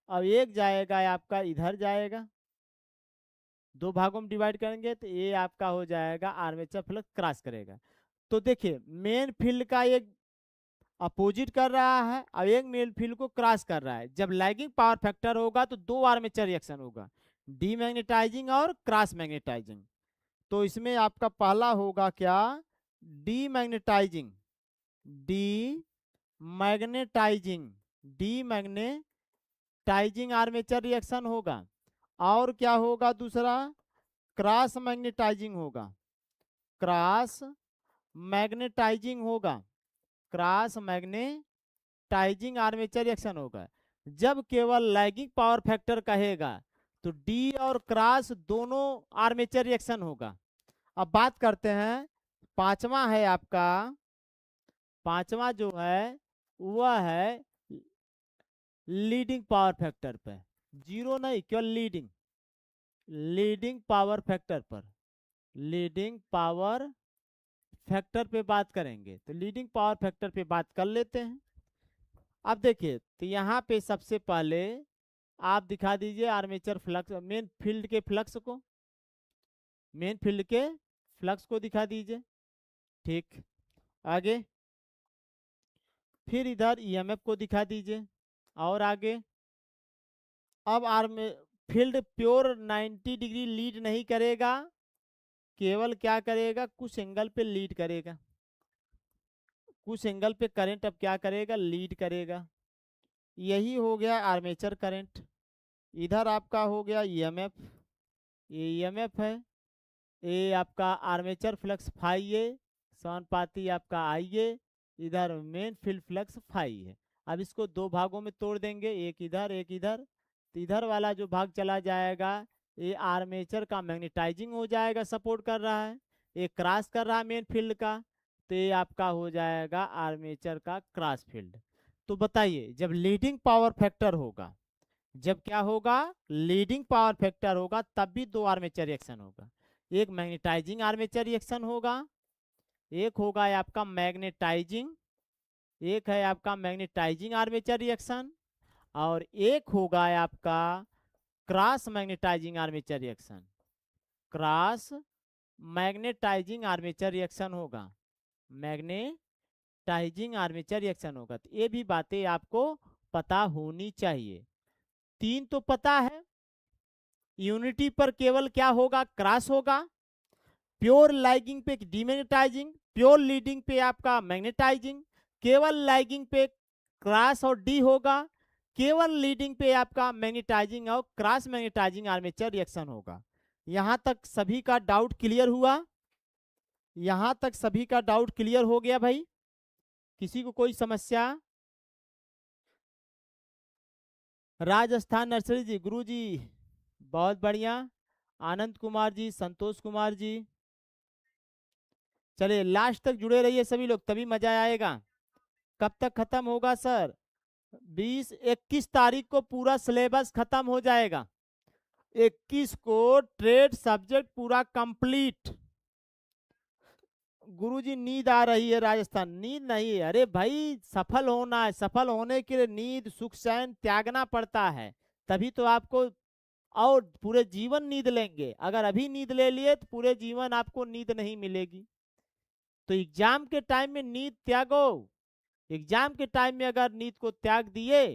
अब एक जाएगा आपका इधर जाएगा, दो भागों में डिवाइड करेंगे तो ये आपका हो जाएगा आर्मेचर फ्लक्स क्रॉस करेगा। तो देखिए मेन फील्ड का एक अपोजिट कर रहा है और एक मेन फील्ड को क्रॉस कर रहा है। जब लैगिंग पावर फैक्टर होगा तो दो आर्मेचर रिएक्शन होगा, डीमैग्नेटाइजिंग और क्रॉस मैग्नेटाइजिंग। तो इसमें आपका पहला होगा क्या, डीमैग्नेटाइजिंग, डीमैग्नेटाइजिंग आर्मेचर रिएक्शन होगा। और क्या होगा दूसरा, क्रॉस मैग्नेटाइजिंग होगा, क्रॉस मैग्नेटाइजिंग होगा, क्रॉस मैग्नेटाइजिंग आर्मेचर रिएक्शन होगा। जब केवल लैगिंग पावर फैक्टर कहेगा तो डी और क्रॉस दोनों आर्मेचर रिएक्शन होगा। अब बात करते हैं पांचवा है आपका, पांचवा जो है वह है लीडिंग पावर फैक्टर पे, जीरो नहीं केवल लीडिंग, लीडिंग पावर फैक्टर पर, लीडिंग पावर फैक्टर पे बात करेंगे। तो लीडिंग पावर फैक्टर पे बात कर लेते हैं। अब देखिए तो यहाँ पे सबसे पहले आप दिखा दीजिए आर्मेचर फ्लक्स, मेन फील्ड के फ्लक्स को, मेन फील्ड के फ्लक्स को दिखा दीजिए। ठीक, आगे फिर इधर ईएमएफ को दिखा दीजिए और आगे। अब आर्मे फील्ड प्योर 90 डिग्री लीड नहीं करेगा, केवल क्या करेगा, कुछ एंगल पे लीड करेगा, कुछ एंगल पे करंट अब क्या करेगा, लीड करेगा। यही हो गया आर्मेचर करंट। इधर आपका हो गया ईएमएफ, ये ईएमएफ है, ये आपका आर्मेचर फ्लक्स फाई ए समानुपाती आपका आई ए, इधर मेन फील्ड फ्लक्स फाई है। अब इसको दो भागों में तोड़ देंगे, एक इधर एक इधर। तो इधर वाला जो भाग चला जाएगा ये आर्मेचर का मैग्नेटाइजिंग हो जाएगा, सपोर्ट कर रहा है, ये क्रॉस कर रहा है मेन फील्ड का, तो ये आपका हो जाएगा आर्मेचर का क्रॉस फील्ड। तो बताइए जब लीडिंग पावर फैक्टर होगा, जब क्या होगा, लीडिंग पावर फैक्टर होगा, तब भी दो आर्मेचर रिएक्शन होगा, एक मैग्नेटाइजिंग आर्मेचर रिएक्शन होगा, एक होगा आपका मैग्नेटाइजिंग, एक है आपका मैग्नेटाइजिंग आर्मेचर रिएक्शन, और एक होगा आपका cross magnetizing armature reaction, cross magnetizing armature reaction होगा, मैग्नेटाइजिंग आर्मेचर रिएक्शन होगा। तो ये भी बातें आपको पता होनी चाहिए। तीन तो पता है, यूनिटी पर केवल क्या होगा, क्रॉस होगा, प्योर लैगिंग पे डीमैग्नेटाइजिंग, प्योर लीडिंग पे आपका मैग्नेटाइजिंग, केवल लैगिंग पे क्रॉस और डी होगा, केवल लीडिंग पे आपका मैग्नेटाइजिंग और क्रॉस मैग्नेटाइजिंग आर्मेचर रिएक्शन होगा। यहां तक सभी का डाउट क्लियर हुआ, यहां तक सभी का डाउट क्लियर हो गया भाई, किसी को कोई समस्या? राजस्थान नर्सरी जी, गुरु जी बहुत बढ़िया, आनंद कुमार जी, संतोष कुमार जी, चलिए लास्ट तक जुड़े रहिए सभी लोग, तभी मजा आएगा। कब तक खत्म होगा सर? 21 तारीख को पूरा सिलेबस खत्म हो जाएगा, 21 को ट्रेड सब्जेक्ट पूरा कंप्लीट। गुरुजी नींद आ रही है राजस्थान, नींद नहीं है, अरे भाई सफल होना है, सफल होने के लिए नींद सुख चैन त्यागना पड़ता है, तभी तो आपको, और पूरे जीवन नींद लेंगे, अगर अभी नींद ले लिए तो पूरे जीवन आपको नींद नहीं मिलेगी। तो एग्जाम के टाइम में नींद त्यागो, एग्जाम के टाइम में अगर नींद को त्याग दिए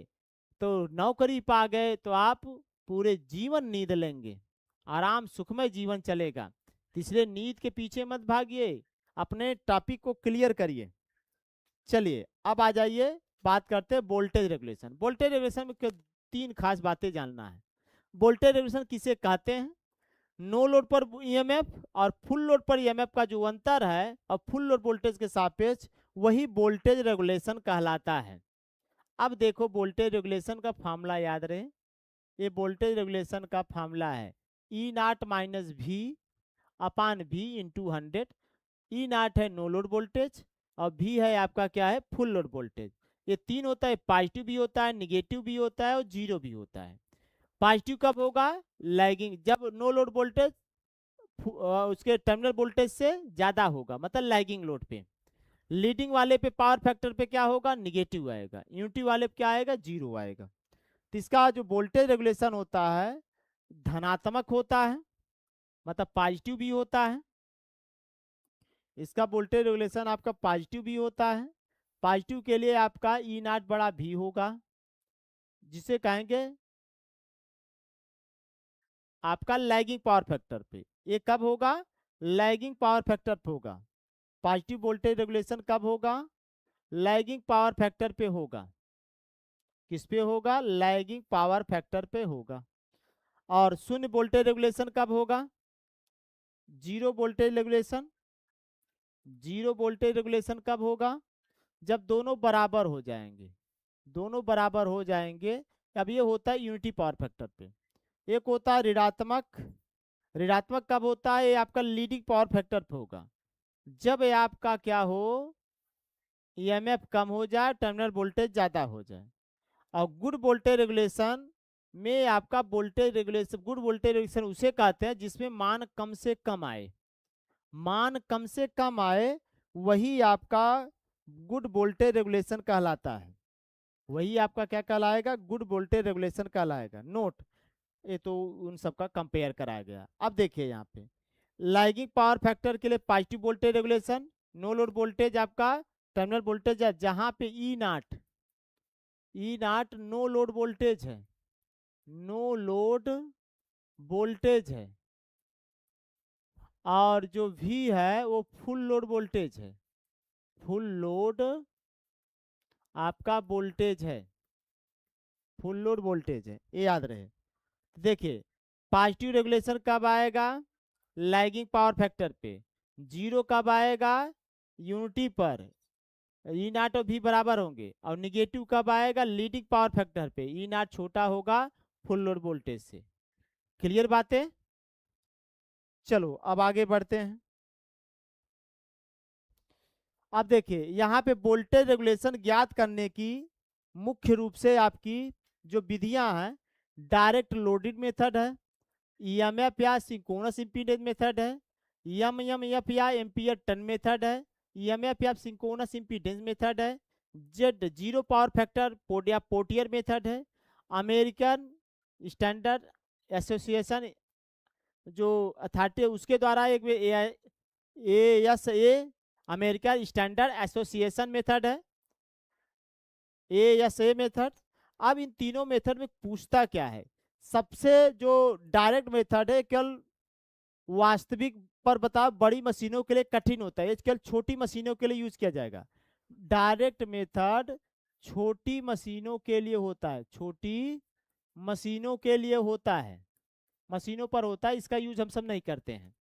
तो नौकरी पा गए तो आप पूरे जीवन नींद लेंगे, आराम सुखमय जीवन चलेगा। इसलिए नींद के पीछे मत भागिए, अपने टॉपिक को क्लियर करिए। चलिए अब आ जाइए, बात करते हैं वोल्टेज रेगुलेशन। वोल्टेज रेगुलेशन में तीन खास बातें जानना है। वोल्टेज रेगुलेशन किसे कहते हैं? नो लोड पर ईएमएफ और फुल लोड पर ईएमएफ का जो अंतर है और फुल लोड वोल्टेज के सापेक्ष, वही वोल्टेज रेगुलेशन कहलाता है। अब देखो वोल्टेज रेगुलेशन का फार्मूला याद रहे, ये वोल्टेज रेगुलेशन का फार्मूला है E naught minus V upon V into 100। E naught है नो लोड वोल्टेज और वी है आपका क्या है, फुल लोड वोल्टेज। ये तीन होता है, पॉजिटिव भी होता है, निगेटिव भी होता है और जीरो भी होता है। पॉजिटिव कब होगा? लैगिंग, जब नो लोड वोल्टेज उसके टर्मिनल वोल्टेज से ज्यादा होगा, मतलब लैगिंग लोड पे। लीडिंग वाले पे पावर फैक्टर पे क्या होगा, निगेटिव आएगा। यूनिटी वाले पे क्या आएगा, जीरो आएगा। तो इसका जो वोल्टेज रेगुलेशन होता है धनात्मक होता है, मतलब पॉजिटिव भी होता है, इसका वोल्टेज रेगुलेशन आपका पॉजिटिव भी होता है। पॉजिटिव के लिए आपका ई नाट बड़ा भी होगा, जिसे कहेंगे आपका लैगिंग पावर फैक्टर पे। ये कब होगा, लैगिंग पावर फैक्टर पे होगा। पॉजिटिव वोल्टेज रेगुलेशन कब होगा, लैगिंग पावर फैक्टर पे होगा। किस पे होगा, लैगिंग पावर फैक्टर पे होगा। और शून्य वोल्टेज रेगुलेशन कब होगा? Zero voltage regulation. Zero voltage regulation कब होगा? जब दोनों बराबर हो जाएंगे। दोनों बराबर हो जाएंगे। अब ये होता है यूनिटी पावर फैक्टर पे। एक होता है ऋणात्मक। ऋणात्मक कब होता है? ये आपका लीडिंग पावर फैक्टर पे होगा, जब ये आपका क्या हो, ईएमएफ कम हो जाए, टर्मिनल वोल्टेज ज़्यादा हो जाए। और गुड वोल्टेज रेगुलेशन में आपका voltage regulation, good voltage regulation उसे कहते हैं जिसमें मान कम से कम आए। मान कम से कम आए, वही आपका गुड वोल्टेज रेगुलेशन कहलाता है। वही आपका क्या कहलाएगा? गुड वोल्टेज रेगुलेशन कहलाएगा। नोट, ये तो उन सबका कंपेयर कराया गया। अब देखिए यहाँ पे लैगिंग पावर फैक्टर के लिए positive voltage regulation, no load voltage आपका टर्मिनल वोल्टेज है, जहां पे E naught no load voltage है, नो लोड वोल्टेज है। और जो V है वो फुल लोड वोल्टेज है, फुल लोड आपका वोल्टेज है, फुल लोड वोल्टेज है, ये याद रहे। देखिए पॉजिटिव रेगुलेशन कब आएगा? लैगिंग पावर फैक्टर पे। जीरो कब आएगा? यूनिटी पर। ई नाट और भी बराबर होंगे। और निगेटिव कब आएगा? लीडिंग पावर फैक्टर पे। ई नाट छोटा होगा फुल लोड वोल्टेज से। क्लियर बातें? चलो अब आगे बढ़ते हैं। अब देखिए यहाँ पे वोल्टेज रेगुलेशन ज्ञात करने की मुख्य रूप से आपकी जो विधियां हैं, डायरेक्ट लोडेड मेथड है, ईएमएफ या सिंक्रोनस इम्पीडेंस मेथड है, एमएमएफ या एम्पियर टर्न मेथड है, ईएमएफ या सिंक्रोनस इम्पीडेंस मेथड है, जेड जीरो पावर फैक्टर या पोर्टियर मेथड है, अमेरिकन स्टैंडर्ड एसोसिएशन जो अथॉरिटी है उसके द्वारा एक ए अमेरिकन स्टैंडर्ड एसोसिएशन मेथड है, ए मेथड। अब इन तीनों मेथड में पूछता क्या है? सबसे जो डायरेक्ट मेथड है केवल वास्तविक पर बताओ बड़ी मशीनों के लिए कठिन होता है, केवल छोटी मशीनों के लिए यूज किया जाएगा। डायरेक्ट मेथड छोटी मशीनों के लिए होता है, छोटी मशीनों के लिए होता है, मशीनों पर होता है, इसका यूज हम सब नहीं करते हैं।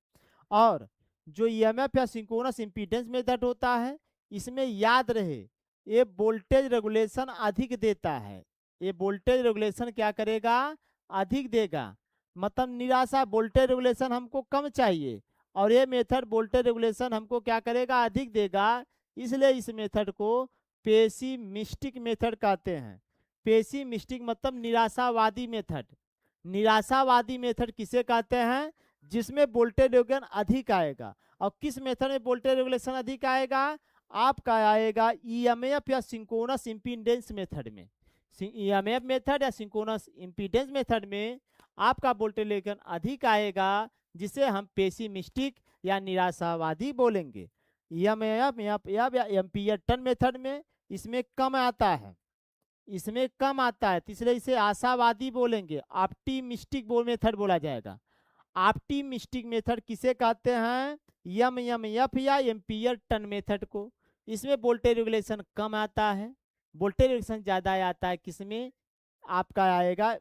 और जो ईएमएफ या सिंक्रोनस इम्पीडेंस मेथड होता है, इसमें याद रहे ये वोल्टेज रेगुलेशन अधिक देता है। ये वोल्टेज रेगुलेशन क्या करेगा? अधिक देगा। मतलब निराशा वोल्टेज रेगुलेशन हमको कम चाहिए, और ये मेथड वोल्टेज रेगुलेशन हमको क्या करेगा? अधिक देगा। इसलिए इस मेथड को पेसिमिस्टिक मेथड कहते हैं। पेसिमिस्टिक मतलब निराशावादी मेथड। निराशावादी मेथड किसे कहते हैं? जिसमें वोल्टेज रेगुलेशन अधिक आएगा। और किस मेथड में वोल्टेज रेगुलेशन अधिक आएगा? आपका आएगा ईएमएफ या सिंक्रोनस इम्पीडेंस मेथड में। ईएमएफ मेथड या सिंक्रोनस इम्पीडेंस मेथड में आपका वोल्टेज रेगुलेशन अधिक आएगा, जिसे हम पेसिमिस्टिक या निराशावादी बोलेंगे। ईएमएफ या एम्पियर टर्न मेथड में इसमें कम आता है, इसमें कम आता है, इसलिए इसे आशावादी बोलेंगे, ऑप्टिमिस्टिक मेथड बोला जाएगा। ऑप्टिमिस्टिक मेथड किसे कहते हैं? एमएमएफ या एम्पियर टर्न मेथड को। इसमें वोल्टेज रेगुलेशन कम आता है, वोल्टेज रेगुलेशन ज्यादा आता है किसमें? आपका आएगा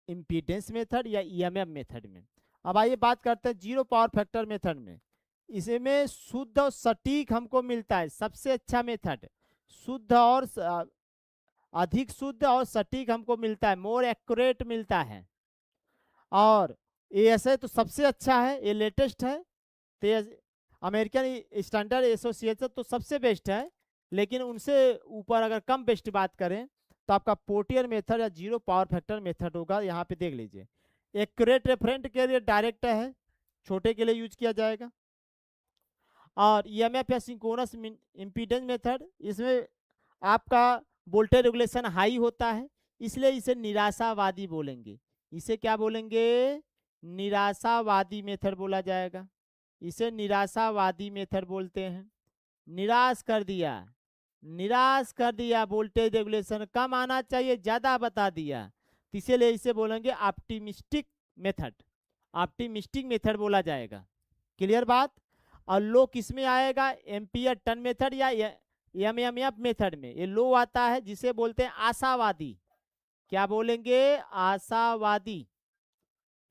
इम्पीडेंस मेथड या ईएमएफ मेथड में। अब आइए बात करते हैं जीरो पावर फैक्टर मेथड में। इसमें शुद्ध और सटीक हमको मिलता है, सबसे अच्छा मेथड शुद्ध और अधिक शुद्ध और सटीक हमको मिलता है, मोर एक्यूरेट मिलता है। और ये ऐसे तो सबसे अच्छा है, ये लेटेस्ट है, तो अमेरिकन स्टैंडर्ड एसोसिएशन तो सबसे बेस्ट है। लेकिन उनसे ऊपर अगर कम बेस्ट बात करें तो आपका पोर्टियर मेथड या जीरो पावर फैक्टर मेथड होगा। यहाँ पे देख लीजिए, एक्यूरेट रेफरेंट के लिए डायरेक्ट है, छोटे के लिए यूज किया जाएगा। और ईएमएफ या सिंक्रोनस इम्पीडेंस मेथड, इसमें आपका वोल्टेज रेगुलेशन हाई होता है, इसलिए इसे निराशावादी बोलेंगे। इसे क्या बोलेंगे? निराशावादी मेथड बोला जाएगा। इसे निराशावादी मेथड बोलते हैं। निराश कर दिया, निराश कर दिया, वोल्टेज रेगुलेशन कम आना चाहिए, ज्यादा बता दिया, इसीलिए इसे बोलेंगे ऑप्टिमिस्टिक मेथड। ऑप्टिमिस्टिक मेथड बोला जाएगा। क्लियर बात? और लो किस में आएगा? एम्पियर टर्न मेथड या एमएमएफ मेथड में ये लो आता है, जिसे बोलते हैं आशावादी। क्या बोलेंगे? आशावादी।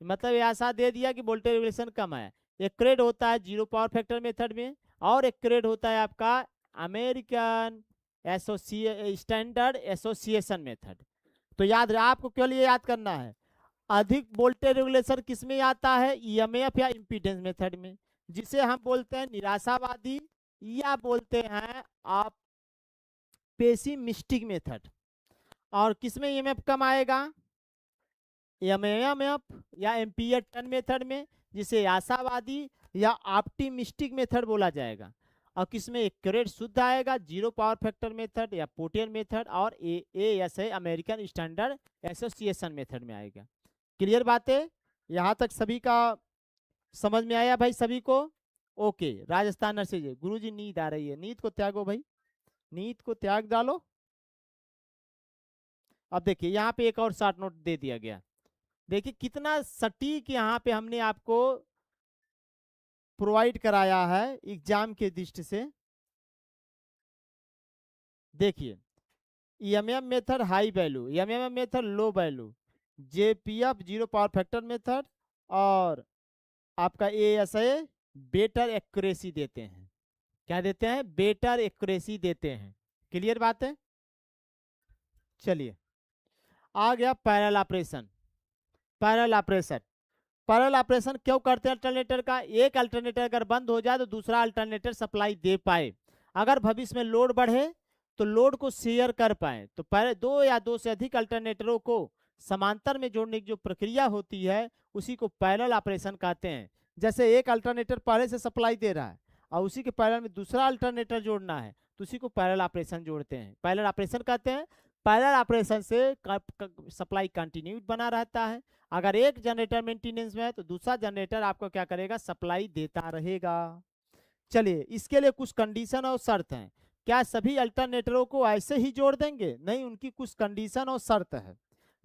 मतलब ये ऐसा दे दिया कि वोल्टेज रेगुलेशन कम है। एक्यूरेट होता है जीरो पावर फैक्टर मेथड में, और एक्यूरेट होता है आपका अमेरिकन स्टैंडर्ड एसोसिएशन मेथड। तो याद रहे, आपको केवल ये याद करना है, अधिक वोल्टेज रेगुलेशन किस में आता है, ईएमएफ या इम्पीडेंस मेथड में, जिसे हम बोलते हैं निराशावादी या बोलते हैं आप पेसिमिस्टिक मेथड। और किस में ईएमएफ कम आएगा, एमएमएफ या एम्पियर टर्न मेथड में, जिसे आशावादी या ऑप्टिमिस्टिक मेथड बोला जाएगा। और किसमें एक्यूरेट शुद्ध आएगा, जीरो पावर फैक्टर मेथड या पोटियन मेथड, और ASA American standard association method में आएगा। क्लियर बातें, यहाँ तक सभी का समझ में आया भाई सभी को? ओके। राजस्थान नर्सिंग, गुरुजी नींद आ रही है, नींद को त्यागो भाई, नींद को त्याग डालो। अब देखिए यहाँ पे एक और शॉर्ट नोट दे दिया गया, देखिए कितना सटीक यहाँ पे हमने आपको प्रोवाइड कराया है एग्जाम के दृष्टि से। देखिए EMM method high value, EMM method low value, JPF zero power factor method, और आपका एएसए बेटर एक्यूरेसी देते हैं। क्या देते हैं, बेटर एक्यूरेसी देते हैं। क्लियर बात है? चलिए आ गया parallel operation. Parallel operation, parallel operation क्यों करते हैं अल्टरनेटर का, एक अल्टरनेटर अगर बंद हो जाए तो दूसरा अल्टरनेटर सप्लाई दे पाए, अगर भविष्य में लोड बढ़े तो लोड को शेयर कर पाए। तो पहले दो या दो से अधिक अल्टरनेटरों को समांतर में जोड़ने की जो प्रक्रिया होती है उसी को पैरेलल ऑपरेशन कहते हैं। जैसे एक अल्टरनेटर पहले से सप्लाई दे रहा है और उसी के पैरेलल में दूसरा अल्टरनेटर जोड़ना है तो उसी को पैरेलल ऑपरेशन जोड़ते हैं, पैरेलल ऑपरेशन कहते हैं। पैरेलल ऑपरेशन से सप्लाई कंटिन्यू बना रहता है। अगर एक जनरेटर मेंटेनेंस में है तो दूसरा जनरेटर आपको क्या करेगा, सप्लाई देता रहेगा। चलिए इसके लिए कुछ कंडीशन और शर्त हैं। क्या सभी अल्टरनेटरों को ऐसे ही जोड़ देंगे, नहीं, उनकी कुछ कंडीशन और शर्त है।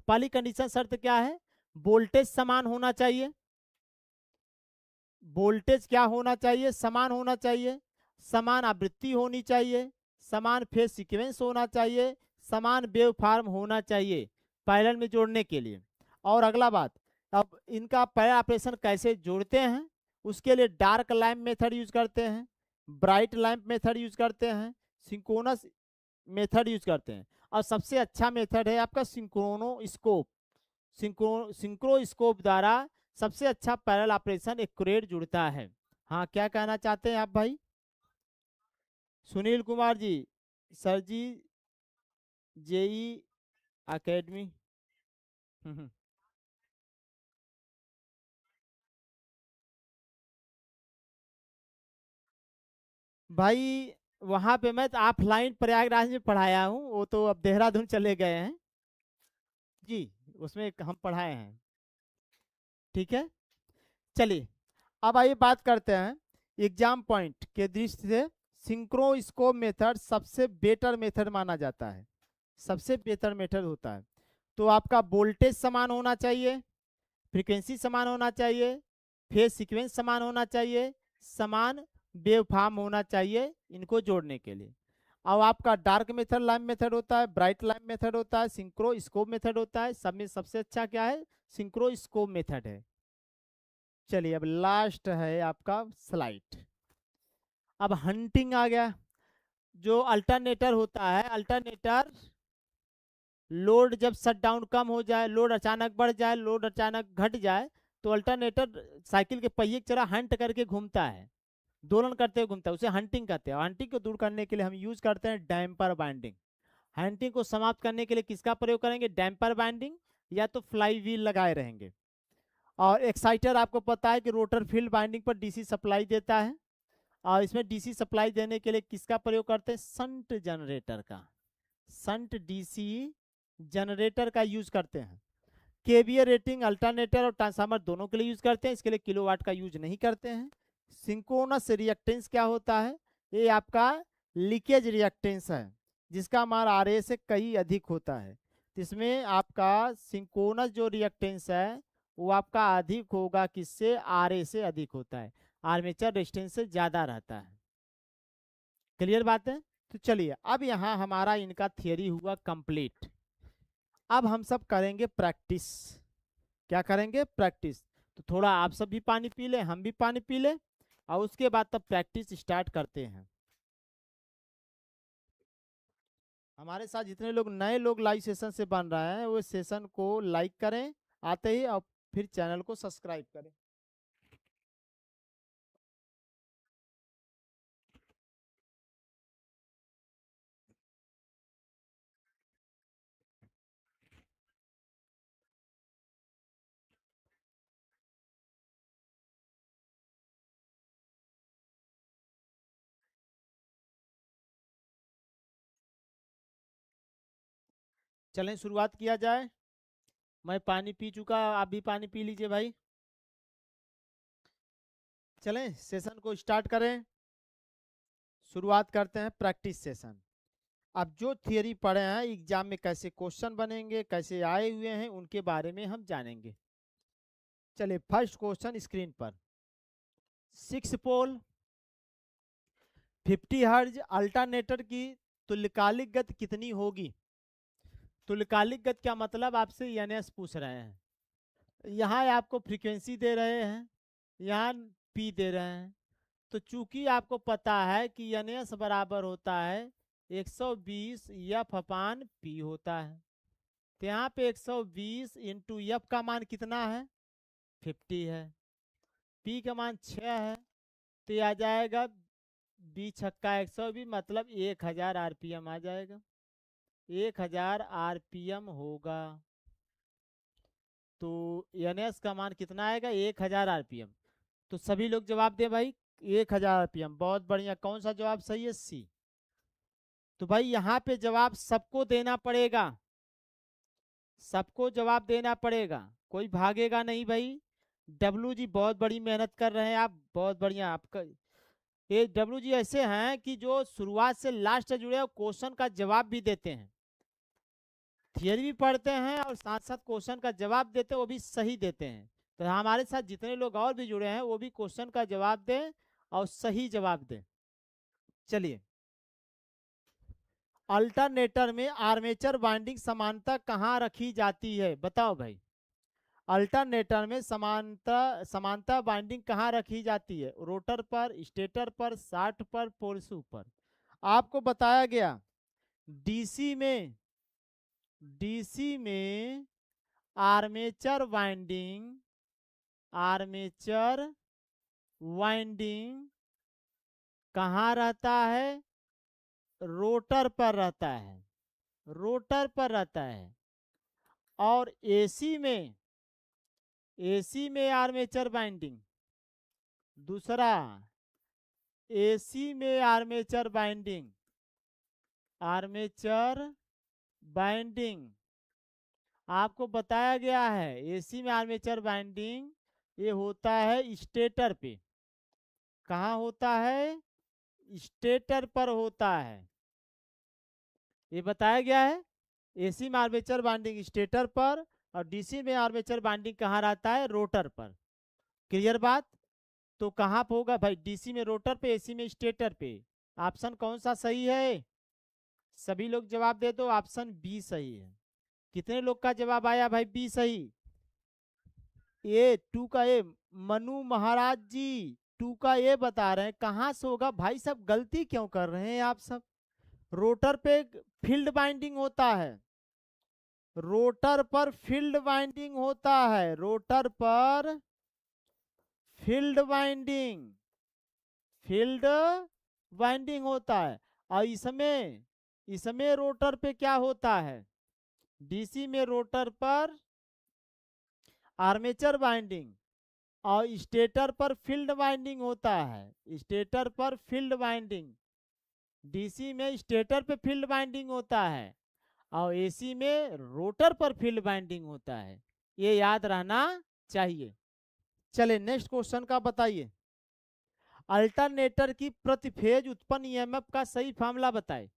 पहली कंडीशन शर्त क्या है, वोल्टेज समान होना चाहिए। वोल्टेज क्या होना चाहिए, समान होना चाहिए, समान आवृत्ति होनी चाहिए, समान फेज सीक्वेंस होना चाहिए, समान वेव फॉर्म होना चाहिए पैरेलल में जोड़ने के लिए। और अगला बात, अब इनका पैरेलल ऑपरेशन कैसे जोड़ते हैं, उसके लिए डार्क लैंप मेथड यूज करते हैं, ब्राइट लैंप मेथड यूज करते हैं, सिंक्रोनस मेथड यूज करते हैं, और सबसे अच्छा मेथड है आपका सिंक्रोनोस्कोप। सिंक्रोस्कोप द्वारा सबसे अच्छा पैरेलल ऑपरेशन एक्यूरेट जुड़ता है। हाँ क्या कहना चाहते हैं आप भाई? सुनील कुमार जी, सर जी, जेई एकेडमी। भाई वहां पे मैं तो ऑफलाइन प्रयागराज में पढ़ाया हूँ, वो तो अब देहरादून चले गए हैं जी, उसमें हम पढ़ाए हैं। ठीक है, चलिए अब आइए बात करते हैं एग्जाम पॉइंट के दृष्टि से। सिंक्रोस्कोप मेथड सबसे बेटर मेथड माना जाता है, सबसे बेहतर मेथड होता है। तो आपका वोल्टेज समान होना चाहिए, फ्रीक्वेंसी समान होना चाहिए, फेज सीक्वेंस समान होना चाहिए, समान वेव फॉर्म होना चाहिए इनको जोड़ने के लिए। अब आपका डार्क मेथड लैम्प मेथड होता है, ब्राइट लैम्प मेथड होता है, सिंक्रोस्कोप मेथड होता है। सब में सबसे अच्छा क्या है, सिंक्रोस्कोप मेथड है। चलिए अब लास्ट है आपका स्लाइड। अब हंटिंग आ गया। जो अल्टरनेटर होता है, अल्टरनेटर लोड जब शट डाउन कम हो जाए, लोड अचानक बढ़ जाए, लोड अचानक घट जाए, तो अल्टरनेटर साइकिल के पहिए की तरह हंट करके घूमता है, दोलन करते हुए घूमता है, उसे हंटिंग कहते हैं। हंटिंग को दूर करने के लिए हम यूज करते हैं डैम्पर बाइंडिंग। हंटिंग को समाप्त करने के लिए किसका प्रयोग करेंगे, डैम्पर बाइंडिंग या तो फ्लाई व्हील लगाए रहेंगे। और एक्साइटर आपको पता है कि रोटर फील्ड बाइंडिंग पर डीसी सप्लाई देता है, और इसमें डीसी सप्लाई देने के लिए किसका प्रयोग करते हैं, संट जनरेटर का, संट डीसी जनरेटर का यूज करते हैं। केवीए रेटिंग अल्टरनेटर और ट्रांसफार्मर दोनों के लिए यूज करते हैं, इसके लिए किलोवाट का यूज नहीं करते हैं। सिंक्रोनस रिएक्टेंस क्या होता है, ये आपका लीकेज रिएक्टेंस है, जिसका मान आरए से कई अधिक होता है। इसमें आपका सिंक्रोनस जो रिएक्टेंस है वो आपका अधिक होगा, किससे, आरए से अधिक होता है, आर्मेचर रेजिस्टेंस से ज्यादा रहता है। क्लियर बात है? तो चलिए अब यहाँ हमारा इनका थियरी हुआ कंप्लीट। अब हम सब करेंगे प्रैक्टिस। क्या करेंगे? प्रैक्टिस। तो थोड़ा आप सब भी पानी पी लें, हम भी पानी पी लें, और उसके बाद तब प्रैक्टिस स्टार्ट करते हैं। हमारे साथ जितने लोग नए लोग लाइव सेशन से बन रहे हैं वो सेशन को लाइक करें आते ही, और फिर चैनल को सब्सक्राइब करें। चलें शुरुआत किया जाए। मैं पानी पी चुका, आप भी पानी पी लीजिए भाई। चलें सेशन को स्टार्ट करें। शुरुआत करते हैं प्रैक्टिस सेशन। अब जो थियरी पढ़े हैं एग्जाम में कैसे क्वेश्चन बनेंगे, कैसे आए हुए हैं, उनके बारे में हम जानेंगे। चलिए फर्स्ट क्वेश्चन स्क्रीन पर। 6 पोल 50 हर्ज अल्टरनेटर की तुल्यकालिक गति कितनी होगी? तुल्यकालिक गति का मतलब आपसे एनएस पूछ रहे हैं। यहाँ आपको फ्रीक्वेंसी दे रहे हैं, यहाँ पी दे रहे हैं। तो चूंकि आपको पता है कि एनएस बराबर होता है 120 एफ अपान पी होता है, तो यहाँ पे 120 इंटू एफ का मान कितना है? 50 है। पी का मान 6 है, तो ये आ जाएगा 20 छक्का 120, मतलब 1000 आरपीएम आ जाएगा। 1000 आरपीएम होगा। तो एनएस का मान कितना आएगा? 1000 आरपीएम। तो सभी लोग जवाब दें भाई। 1000 आरपीएम, बहुत बढ़िया। कौन सा जवाब सही है? सी। तो भाई यहाँ पे जवाब सबको देना पड़ेगा, सबको जवाब देना पड़ेगा, कोई भागेगा नहीं भाई। डब्लू जी बहुत बड़ी मेहनत कर रहे हैं आप, बहुत बढ़िया। आपका ये डब्लू जी ऐसे हैं कि जो शुरुआत से लास्ट से जुड़े क्वेश्चन का जवाब भी देते हैं, थियरी भी पढ़ते हैं और साथ साथ क्वेश्चन का जवाब देते हैं, वो भी सही देते हैं। तो हमारे साथ जितने लोग और भी जुड़े हैं वो भी क्वेश्चन का जवाब दें और सही जवाब दें। चलिए, अल्टरनेटर में आर्मेचर वाइंडिंग समानता कहाँ रखी जाती है? बताओ भाई। अल्टरनेटर में समानता वाइंडिंग कहाँ रखी जाती है? रोटर पर, स्टेटर पर, शाफ्ट पर, पोल्सू पर। आपको बताया गया डीसी में आर्मेचर वाइंडिंग कहाँ रहता है? रोटर पर रहता है, रोटर पर रहता है। और एसी में आर्मेचर वाइंडिंग, दूसरा एसी में आर्मेचर बाइंडिंग आपको बताया गया है। एसी में आर्मेचर बाइंडिंग ये होता है स्टेटर पे। कहाँ होता है? स्टेटर पर होता है, ये बताया गया है। एसी में आर्मेचर बाइंडिंग स्टेटर पर, और डीसी में आर्मेचर बाइंडिंग कहाँ रहता है? रोटर पर। क्लियर बात? तो कहाँ पे होगा भाई? डीसी में रोटर पे, एसी में स्टेटर पे। ऑप्शन कौन सा सही है? सभी लोग जवाब दे दो, ऑप्शन बी सही है। कितने लोग का जवाब आया भाई? बी सही। ए टू का ए, मनु महाराज जी 2 का ए बता रहे हैं। कहाँ से होगा भाई? सब गलती क्यों कर रहे हैं आप सब? रोटर पे फील्ड बाइंडिंग होता है, रोटर पर फील्ड बाइंडिंग होता है, रोटर पर फील्ड बाइंडिंग होता है। और इसमें रोटर पे क्या होता है? डीसी में रोटर पर आर्मेचर बाइंडिंग और स्टेटर पर फील्ड बाइंडिंग होता है। स्टेटर पर फील्ड बाइंडिंग, डीसी में स्टेटर पे फील्ड बाइंडिंग होता है और एसी में रोटर पर फील्ड बाइंडिंग होता है। ये याद रहना चाहिए। चले नेक्स्ट क्वेश्चन का बताइए। अल्टरनेटर की प्रति फेज उत्पन्न ईएमएफ का सही फार्मूला बताए।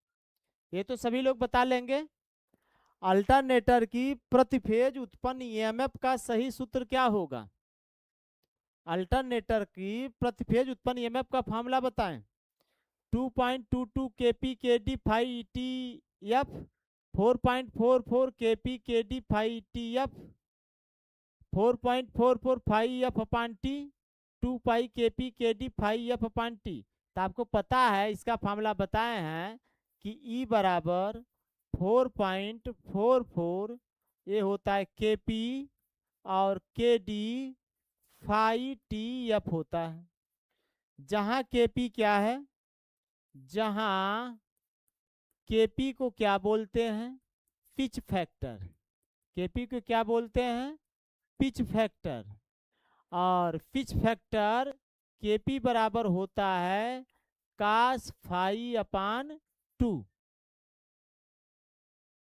ये तो सभी लोग बता लेंगे। अल्टरनेटर की प्रति फेज उत्पन्न ईएमएफ का सही सूत्र क्या होगा? अल्टरनेटर की प्रति फेज उत्पन्न ईएमएफ का फार्मूला बताएं। 2.22 kp kd phi ETF, 4.44 kp kd phi ETF, 4.445 F अपान टी 2 पाई के पी के डी 5 एफ अपान टी। तो आपको पता है, इसका फार्मूला बताए हैं कि ई बराबर 4.44 ये होता है के पी और के डी 5 टी एफ होता है। जहाँ के पी क्या है, जहाँ केपी को क्या बोलते हैं, पिच फैक्टर। केपी को क्या बोलते हैं, पिच फैक्टर। और पिच फैक्टर केपी बराबर होता है कास फाई अपान 2।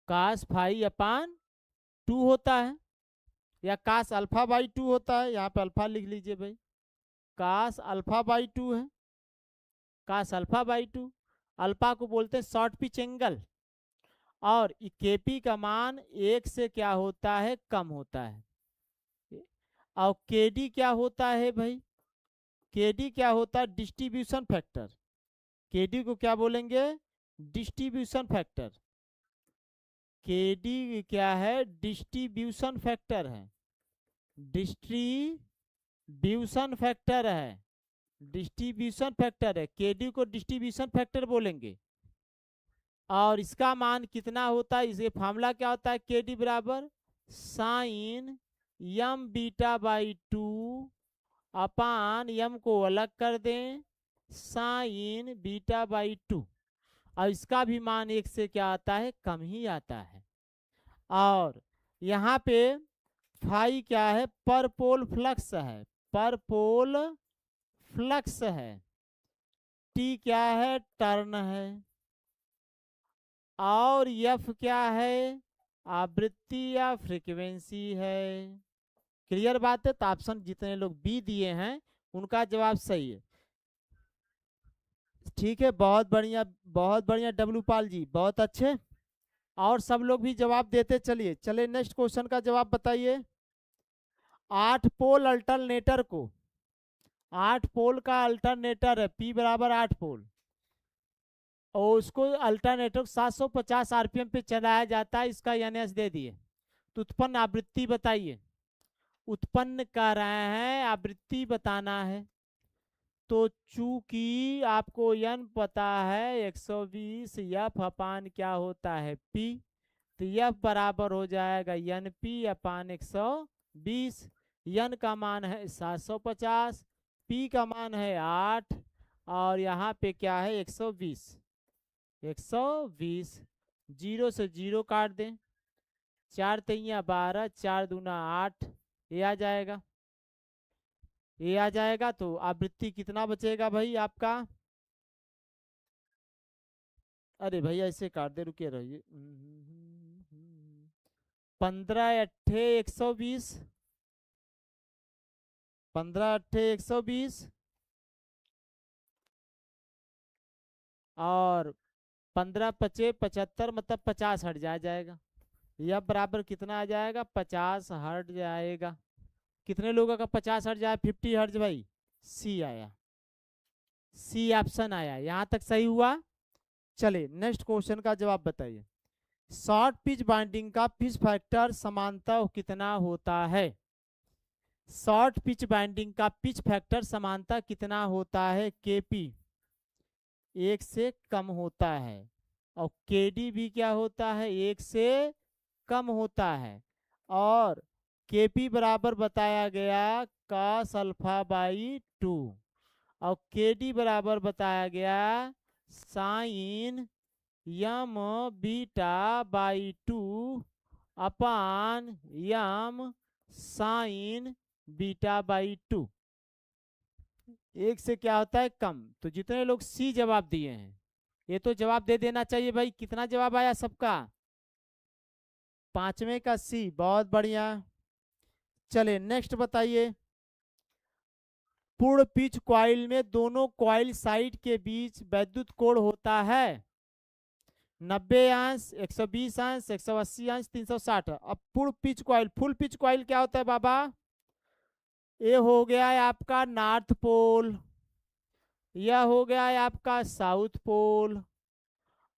कास फाई अपान 2 होता है, या कास अल्फा बाई 2 होता है। यहाँ पे अल्फा लिख लीजिए भाई, कास अल्फा बाई 2 है, कास अल्फा बाई 2। अल्फा को बोलते हैं शॉर्ट पिच एंगल। और केपी का मान 1 से क्या होता है, कम होता है। और केडी क्या होता है भाई, केडी क्या होता है, डिस्ट्रीब्यूशन फैक्टर। केडी को क्या बोलेंगे, डिस्ट्रीब्यूशन फैक्टर। केडी क्या है, डिस्ट्रीब्यूशन फैक्टर है, डिस्ट्रीब्यूशन फैक्टर है, डिस्ट्रीब्यूशन फैक्टर है। केडी को डिस्ट्रीब्यूशन फैक्टर बोलेंगे। और इसका मान कितना होता है, इसे फार्मूला क्या होता है, के डी बराबर sign m beta by 2 upon यम को अलग कर दें साइन बीटा बाई 2। और इसका भी मान 1 से क्या आता है, कम ही आता है। और यहाँ पे फाई क्या है, पर पोल फ्लक्स है, पर पोल फ्लक्स है। टी क्या है, टर्न है। और एफ क्या है, आवृत्ति या फ्रीक्वेंसी है। क्लियर बात है। तो ऑप्शन जितने लोग बी दिए हैं उनका जवाब सही है। ठीक है, बहुत बढ़िया, बहुत बढ़िया डब्लू पाल जी, बहुत अच्छे। और सब लोग भी जवाब देते चलिए। चलिए नेक्स्ट क्वेश्चन का जवाब बताइए। 8 पोल अल्टरनेटर को, 8 पोल का अल्टरनेटर है, पी बराबर 8 पोल, और उसको अल्टरनेटर 750 आरपीएम पे चलाया जाता है। इसका एनएस दे दिए, तो उत्पन्न आवृत्ति बताइए। उत्पन्न कर रहे हैं, आवृत्ति बताना है। तो चूंकि आपको एन पता है 120 एफ अपान क्या होता है, पी, तो एफ बराबर हो जाएगा एन पी अपान 120। एन का मान है 750, पी का मान है 8, और यहाँ पे क्या है 120। 120 जीरो से जीरो काट दें, 4 तिया 12, 4 दूना 8, ये आ जाएगा, ये आ जाएगा। तो आवृत्ति कितना बचेगा भाई आपका, अरे भैया ऐसे काट दे, रुके रहिए। 15 अट्ठे 120, 15 अट्ठे 120, और 15 पचे 75, मतलब 50 हट जाएगा। यह बराबर कितना आ जाएगा, 50 हट जाएगा। कितने लोगों का 50 हट जाए, 50 हर्ट्ज भाई, सी आया, सी ऑप्शन आया। यहां तक सही हुआ। चलिए नेक्स्ट क्वेश्चन का जवाब बताइए। शॉर्ट पिच बाइंडिंग का पिच फैक्टर समानतः कितना होता है। शॉर्ट पिच बाइंडिंग का पिच फैक्टर समानतः कितना होता है, केपी 1 से कम होता है, और केडी भी क्या होता है, 1 से कम होता है। और केपी बराबर बताया गया cos अल्फा बाई 2, और केडी बराबर बताया गया sine m beta by 2 upon m sine beta by 2। 1 से क्या होता है, कम। तो जितने लोग सी जवाब दिए हैं ये तो जवाब दे देना चाहिए भाई। कितना जवाब आया सबका, 5वें का सी, बहुत बढ़िया। चलिए नेक्स्ट बताइए। पूर्ण पिच कॉइल में दोनों कॉइल साइड के बीच वैद्युत कोण होता है 90 अंश, 120 अंश, 180 अंश, 360। अब पूर्ण pitch coil, full pitch coil क्या होता है बाबा, ये हो गया है आपका नॉर्थ पोल, यह हो गया है आपका साउथ पोल।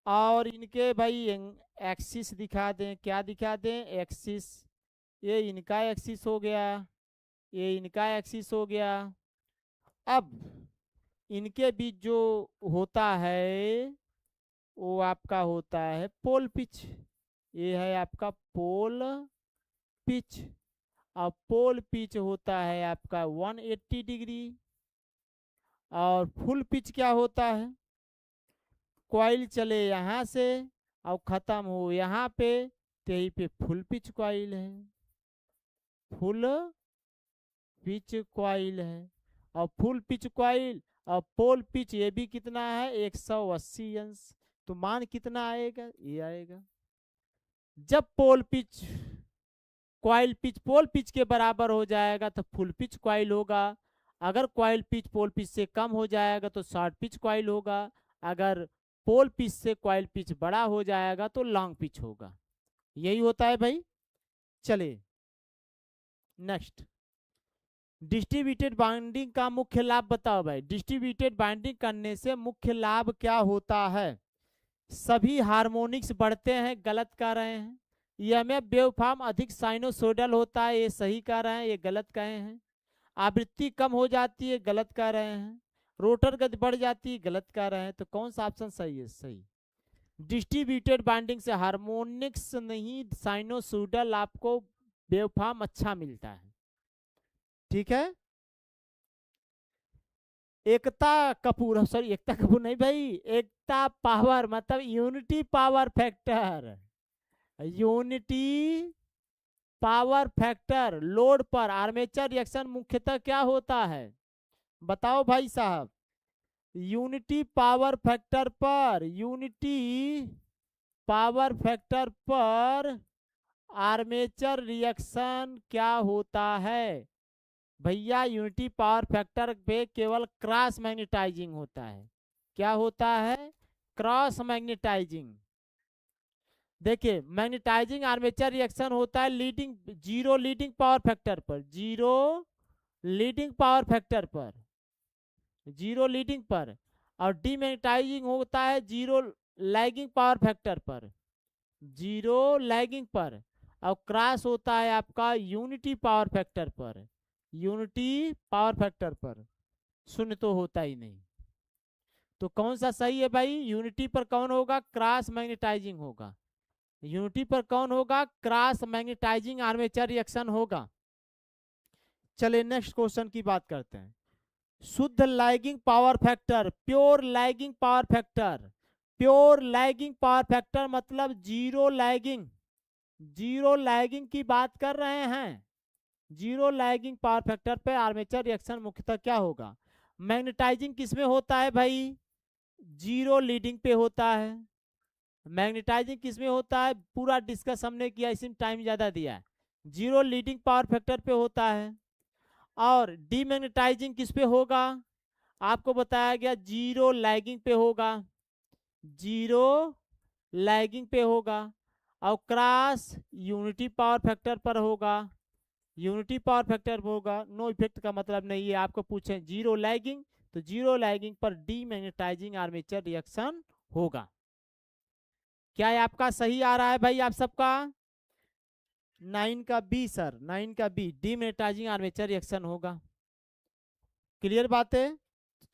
और इनके भाई एक्सिस दिखा दें, क्या दिखा दें, एक्सिस। ये इनका एक्सिस हो गया, ये इनका एक्सिस हो गया। अब इनके बीच जो होता है वो आपका होता है पोल पिच। ये है आपका पोल पिच। अब पोल पिच होता है आपका 180 डिग्री। और फुल पिच क्या होता है, कॉइल चले यहाँ से और ख़त्म हो यहाँ पे, तो यहीं पे फुल पिच कॉइल है, फुल पिच कॉइल है। और फुल पिच कॉइल और पोल पिच ये भी कितना है 180 अंश। तो मान कितना आएगा, ये आएगा। जब pole pitch coil pitch pole pitch के बराबर हो जाएगा तो फुल पिच कॉइल होगा। अगर कॉइल पिच पोल पिच से कम हो जाएगा तो शॉर्ट पिच कॉइल होगा। अगर पोल पिच से कॉइल पिच बड़ा हो जाएगा तो लॉन्ग पिच होगा। यही होता है भाई। चलिए नेक्स्ट, डिस्ट्रीब्यूटेड बाइंडिंग का मुख्य लाभ बताओ भाई। डिस्ट्रीब्यूटेड बाइंडिंग करने से मुख्य लाभ क्या होता है। सभी हार्मोनिक्स बढ़ते हैं, गलत कर रहे हैं। ईएमएफ वेवफॉर्म अधिक साइनोसोडल होता है, ये सही कर रहे हैं, ये गलत कहे हैं। आवृत्ति कम हो जाती है, गलत कर रहे हैं। रोटर गति बढ़ जाती है, गलत कर रहे हैं। तो कौन सा ऑप्शन सही है, सही। डिस्ट्रीब्यूटेड बाइंडिंग से हार्मोनिक्स नहीं, साइनोसोडल आपको वेवफॉर्म अच्छा मिलता है। ठीक है। एकता कपूर, सॉरी एकता कपूर नहीं भाई, एकता पावर मतलब unity power factor. Unity power factor load पर आर्मेचर रिएक्शन मुख्यतः क्या होता है, बताओ भाई साहब। यूनिटी पावर फैक्टर पर, यूनिटी पावर फैक्टर पर आर्मेचर रिएक्शन क्या होता है भैया। यूनिटी पावर फैक्टर पे केवल क्रॉस मैग्नेटाइजिंग होता है। क्या होता है, क्रॉस मैग्नेटाइजिंग। देखिए मैग्नेटाइजिंग आर्मेचर रिएक्शन होता है leading, zero leading power factor पर, जीरो लीडिंग पावर फैक्टर पर, जीरो लीडिंग पर। और डीमैग्नेटाइजिंग होता है जीरो लैगिंग पावर फैक्टर पर, जीरो लैगिंग पर। और क्रॉस होता है आपका यूनिटी पावर फैक्टर पर, यूनिटी पावर फैक्टर पर। शून्य तो होता ही नहीं। तो कौन सा सही है भाई, यूनिटी पर कौन होगा, क्रॉस मैग्नेटाइजिंग होगा। यूनिटी पर कौन होगा, क्रॉस मैग्नेटाइजिंग आर्मेचर रिएक्शन होगा। चलिए नेक्स्ट क्वेश्चन की बात करते हैं। शुद्ध lagging power factor, pure lagging power factor. Pure lagging power factor मतलब जीरो लैगिंग, जीरो लैगिंग की बात कर रहे हैं। जीरो लैगिंग पावर फैक्टर पे आर्मेचर रिएक्शन मुख्यतः क्या होगा। मैग्नेटाइजिंग किसमें होता है भाई, जीरो लीडिंग पे होता है। मैग्नेटाइजिंग किसमें होता है, पूरा डिस्कस हमने किया, इसमें टाइम ज्यादा दिया है। जीरो लीडिंग पावर फैक्टर पे होता है। और डीमैग्नेटाइजिंग किस पे होगा, आपको बताया गया जीरो लैगिंग पे होगा, जीरो लैगिंग पे होगा। और क्रॉस यूनिटी पावर फैक्टर पर होगा, यूनिटी पावर फैक्टर होगा। नो इफेक्ट का मतलब नहीं है, आपको पूछे जीरो लैगिंग तो जीरो लैगिंग पर डीमैग्नेटाइजिंग आर्मेचर रिएक्शन होगा। क्या है आपका सही आ रहा है भाई आप सबका, 9 का बी सर, 9 का बी डीमैग्नेटाइजिंग आर्मेचर रिएक्शन होगा। क्लियर बात है।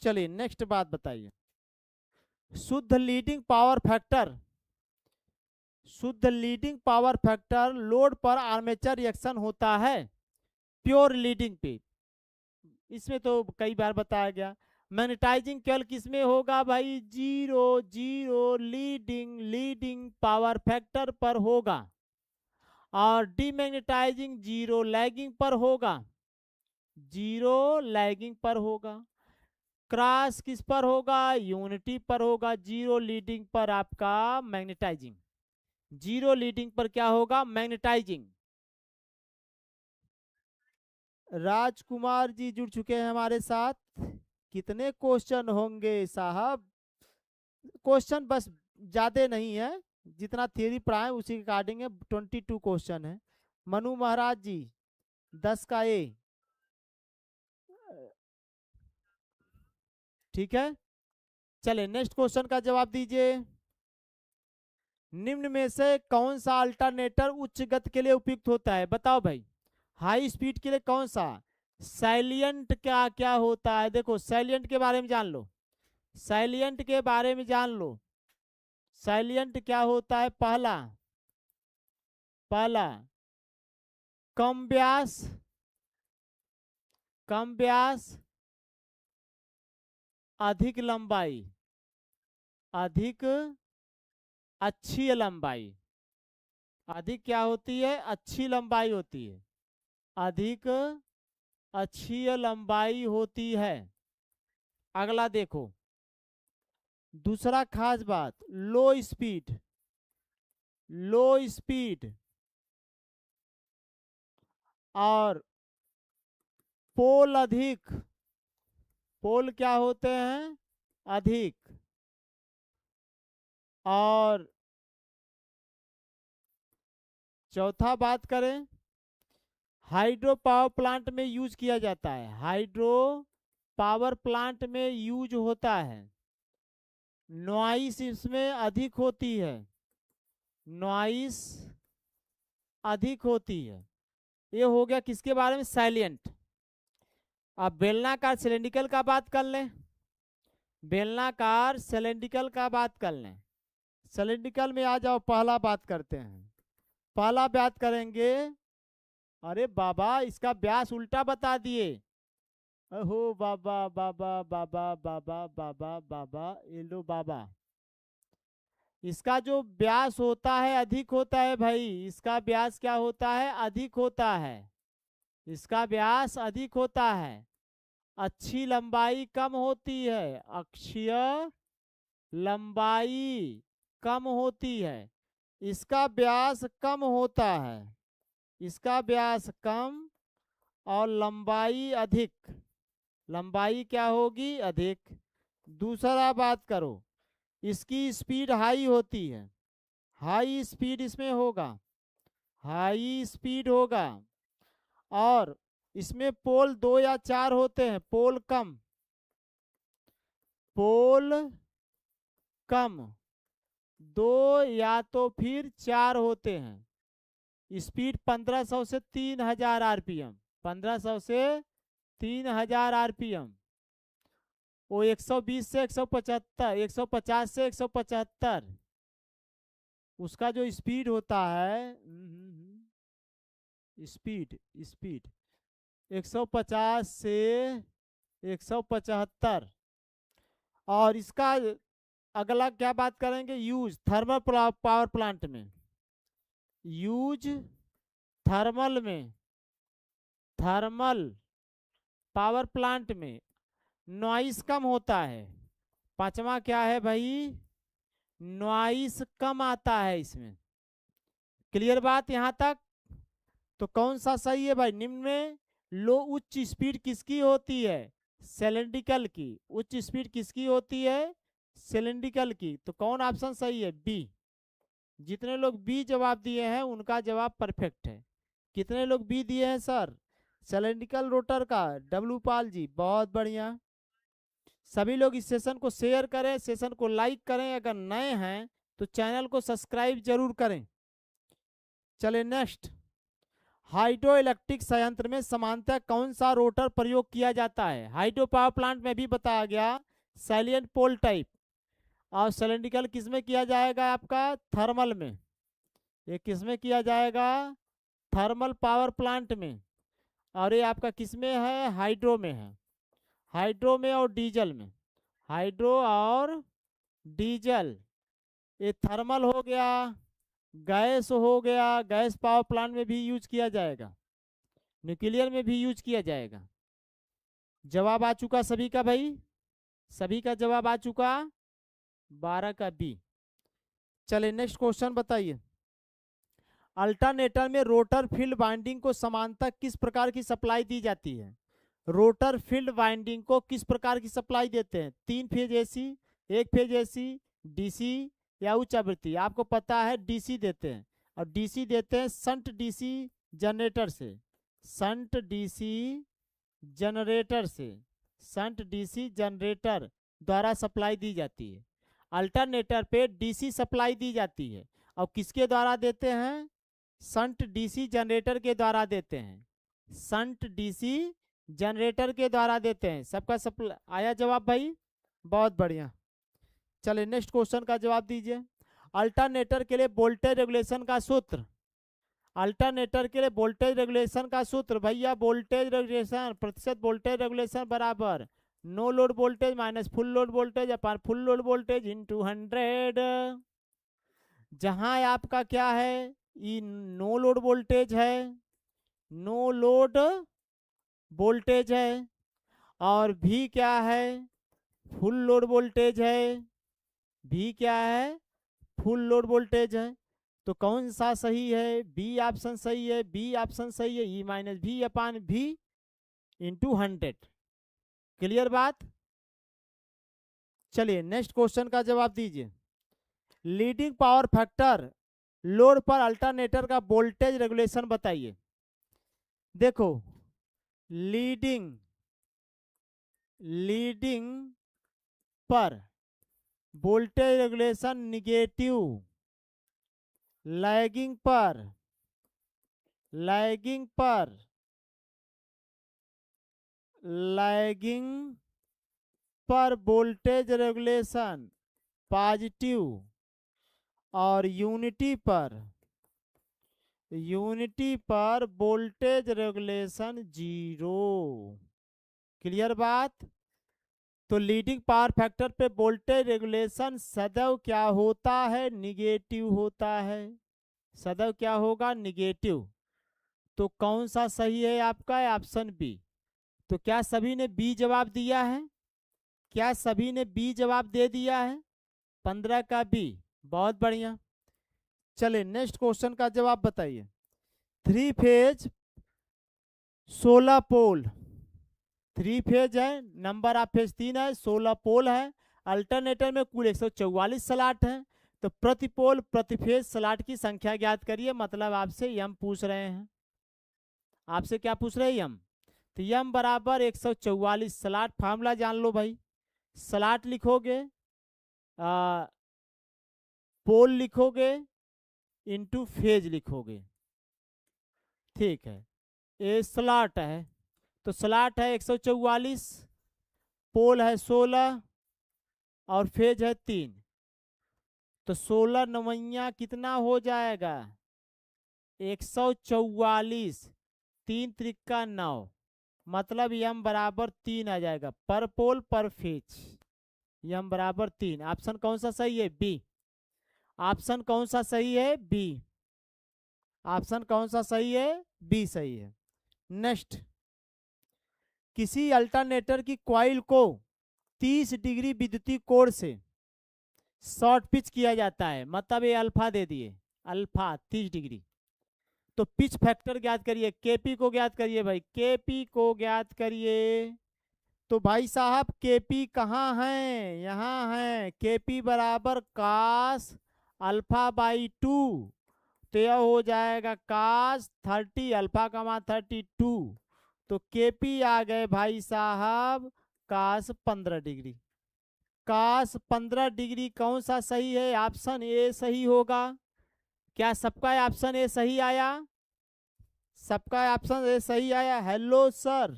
चलिए नेक्स्ट बात बताइए। शुद्ध लीडिंग पावर फैक्टर, शुद्ध लीडिंग पावर फैक्टर लोड पर आर्मेचर रिएक्शन होता है प्योर लीडिंग पे, इसमें तो कई बार बताया गया। मैग्नेटाइजिंग केवल किसमें होगा भाई, zero zero leading leading power factor पर होगा। और डीमैग्नेटाइजिंग जीरो लैगिंग पर होगा, जीरो लैगिंग पर होगा। क्रॉस किस पर होगा, यूनिटी पर होगा। जीरो लीडिंग पर आपका मैग्नेटाइजिंग, जीरो लीडिंग पर क्या होगा, मैग्नेटाइजिंग। राजकुमार जी जुड़ चुके हैं हमारे साथ। कितने क्वेश्चन होंगे साहब, क्वेश्चन बस ज्यादा नहीं है, जितना थियरी पढ़ाए उसी के अकॉर्डिंग है। 22 क्वेश्चन है। मनु महाराज जी 10 का ए, ठीक है। चले नेक्स्ट क्वेश्चन का जवाब दीजिए। निम्न में से कौन सा अल्टरनेटर उच्च गति के लिए उपयुक्त होता है? बताओ भाई। हाई स्पीड के लिए कौन सा? सैलिएंट क्या क्या होता है? देखो सैलिएंट के बारे में जान लो, सैलिएंट के बारे में जान लो। सैलिएंट क्या होता है? पहला पहला कम व्यास, कम व्यास, अधिक लंबाई, अधिक अच्छी लंबाई। अधिक क्या होती है? अच्छी लंबाई होती है, अधिक अच्छी लंबाई होती है। अगला देखो, दूसरा खास बात, लो स्पीड, लो स्पीड और पोल अधिक, पोल क्या होते हैं? अधिक। और चौथा बात करें, हाइड्रो पावर प्लांट में यूज किया जाता है, हाइड्रो पावर प्लांट में यूज होता है। नॉइस इसमें अधिक होती है, नॉइस अधिक होती है। ये हो गया किसके बारे में? साइलेंट। अब बेलनाकार सिलेंड्रिकल का बात कर लें, बेलनाकार सिलेंड्रिकल का बात कर लें। सिलेंड्रिकल में आ जाओ, पहला बात करते हैं, पहला बात करेंगे। अरे बाबा इसका व्यास उल्टा बता दिए। अहो बाबा बाबा बाबा बाबा बाबा बाबा, ये लो बाबा। इसका जो व्यास होता है अधिक होता है भाई, इसका व्यास क्या होता है? अधिक होता है, इसका व्यास अधिक होता है। अच्छी लंबाई कम होती है, अक्षीय लंबाई कम होती है। इसका व्यास कम होता है, इसका व्यास कम और लंबाई अधिक, लंबाई क्या होगी? अधिक। दूसरा बात करो, इसकी स्पीड हाई होती है, हाई स्पीड इसमें होगा, हाई स्पीड होगा। और इसमें पोल 2 या 4 होते हैं, पोल कम, पोल कम 2 या तो फिर 4 होते हैं। स्पीड 1500 से 3000 आरपीएम, 1500 से 3000 आरपीएम। वो 120 से 175, 150 से 175 उसका जो स्पीड होता है। स्पीड स्पीड 150 से 175। और इसका अगला क्या बात करेंगे? यूज थर्मल पावर प्लांट में, यूज थर्मल में, थर्मल पावर प्लांट में नॉइस कम होता है। पांचवा क्या है भाई? नॉइस कम आता है इसमें। क्लियर बात यहां तक? तो कौन सा सही है भाई? निम्न में लो उच्च स्पीड किसकी होती है? सिलेंड्रिकल की। उच्च स्पीड किसकी होती है? सिलेंड्रिकल की। तो कौन ऑप्शन सही है? बी। जितने लोग बी जवाब दिए हैं उनका जवाब परफेक्ट है। कितने लोग बी दिए हैं सर? सिलेंड्रिकल रोटर का। डब्लू पाल जी बहुत बढ़िया। सभी लोग इस सेशन को शेयर करें, सेशन को लाइक करें, अगर नए हैं तो चैनल को सब्सक्राइब जरूर करें। चले नेक्स्ट, हाइड्रो इलेक्ट्रिक संयंत्र में सामान्यतः कौन सा रोटर प्रयोग किया जाता है? हाइड्रो पावर प्लांट में भी बताया गया, सैलिएंट पोल टाइप। और सिलेंड्रिकल किसमें किया जाएगा? आपका थर्मल में। ये किसमें किया जाएगा? थर्मल पावर प्लांट में। और ये आपका किसमें है? हाइड्रो में है, हाइड्रो में और डीजल में। हाइड्रो और डीजल, ये थर्मल हो गया, गैस हो गया, गैस पावर प्लांट में भी यूज किया जाएगा, न्यूक्लियर में भी यूज किया जाएगा। जवाब आ चुका सभी का भाई? सभी का जवाब आ चुका? 12 का बी। चले नेक्स्ट क्वेश्चन बताइए। अल्टरनेटर में रोटर फील्ड वाइंडिंग को समांतर किस प्रकार की सप्लाई दी जाती है? रोटर फील्ड वाइंडिंग को किस प्रकार की सप्लाई देते हैं? 3 phase AC, 1 phase AC, DC या उच्च आवृत्ति? आपको पता है डीसी देते हैं, और डीसी देते हैं शंट डीसी जनरेटर से, शंट डीसी जनरेटर से, शंट डीसी जनरेटर द्वारा सप्लाई दी जाती है। अल्टरनेटर पे डीसी सप्लाई दी जाती है, और किसके द्वारा देते हैं? शंट डीसी जनरेटर के द्वारा देते हैं, शंट डीसी जनरेटर के द्वारा देते हैं। सबका सब आया जवाब भाई? बहुत बढ़िया। चलिए नेक्स्ट क्वेश्चन का जवाब दीजिए। अल्टरनेटर के लिए वोल्टेज रेगुलेशन का सूत्र, अल्टरनेटर के लिए वोल्टेज रेगुलेशन का सूत्र भैया, वोल्टेज रेगुलेशन प्रतिशत वोल्टेज रेगुलेशन बराबर no load voltage minus full load voltage upon full load voltage into 100। जहां आपका क्या है, ये नो लोड वोल्टेज है, नो लोड वोल्टेज है, और भी क्या है, फुल लोड वोल्टेज है, भी क्या है, फुल लोड वोल्टेज है। तो कौन सा सही है? बी ऑप्शन सही है, बी ऑप्शन सही है, ई माइनस भी अपान भी इंटू 100। क्लियर बात? चलिए नेक्स्ट क्वेश्चन का जवाब दीजिए। लीडिंग पावर फैक्टर लोड पर अल्टरनेटर का वोल्टेज रेगुलेशन बताइए। देखो लीडिंग पर वोल्टेज रेगुलेशन निगेटिव, लैगिंग पर वोल्टेज रेगुलेशन पॉजिटिव, और यूनिटी पर वोल्टेज रेगुलेशन 0। क्लियर बात? तो लीडिंग पावर फैक्टर पे वोल्टेज रेगुलेशन सदैव क्या होता है? निगेटिव होता है। सदैव क्या होगा? निगेटिव। तो कौन सा सही है आपका? Option B. तो क्या सभी ने बी जवाब दिया है? क्या सभी ने बी जवाब दे दिया है? 15 का बी। बहुत बढ़िया। चलिए नेक्स्ट क्वेश्चन का जवाब बताइए। 3 फेज 16 पोल, 3 फेज है, नंबर ऑफ फेज 3 है, 16 पोल है, अल्टरनेटर में कुल 144 स्लॉट है। तो प्रति पोल प्रति फेज स्लॉट की संख्या ज्ञात करिए। मतलब आपसे यम पूछ रहे हैं, आपसे क्या पूछ रहे हैं? यम। तो यम बराबर 144 स्लॉट, फार्मूला जान लो भाई। स्लॉट लिखोगे, पोल लिखोगे, इनटू फेज लिखोगे। ठीक है, ये स्लॉट है, तो स्लॉट है 144, पोल है 16, और फेज है 3। तो 16 नवैया कितना हो जाएगा? 144, 3 त्रिका 9, मतलब यम बराबर 3 आ जाएगा पर पोल पर फेज। यम बराबर 3। ऑप्शन कौन सा सही है? बी। ऑप्शन कौन सा सही है? बी। ऑप्शन कौन सा सही है? बी सही है। नेक्स्ट, किसी अल्टरनेटर की कॉइल को 30 डिग्री विद्युतीय कोण से शॉर्ट पिच किया जाता है। मतलब ये अल्फा दे दिए, अल्फा 30 डिग्री। तो पिच फैक्टर ज्ञात करिए, केपी को ज्ञात करिए भाई, केपी को ज्ञात करिए। तो भाई साहब केपी कहाँ है? यहाँ है। केपी बराबर कास अल्फा बाई 2। तो यह हो जाएगा कास 30, अल्फा का मान 32। तो केपी आ गए भाई साहब कास 15 डिग्री। कास 15 डिग्री कौन सा सही है? ऑप्शन ए सही होगा। क्या सबका ऑप्शन ए सही आया? सबका ऑप्शन ए सही आया। हेलो सर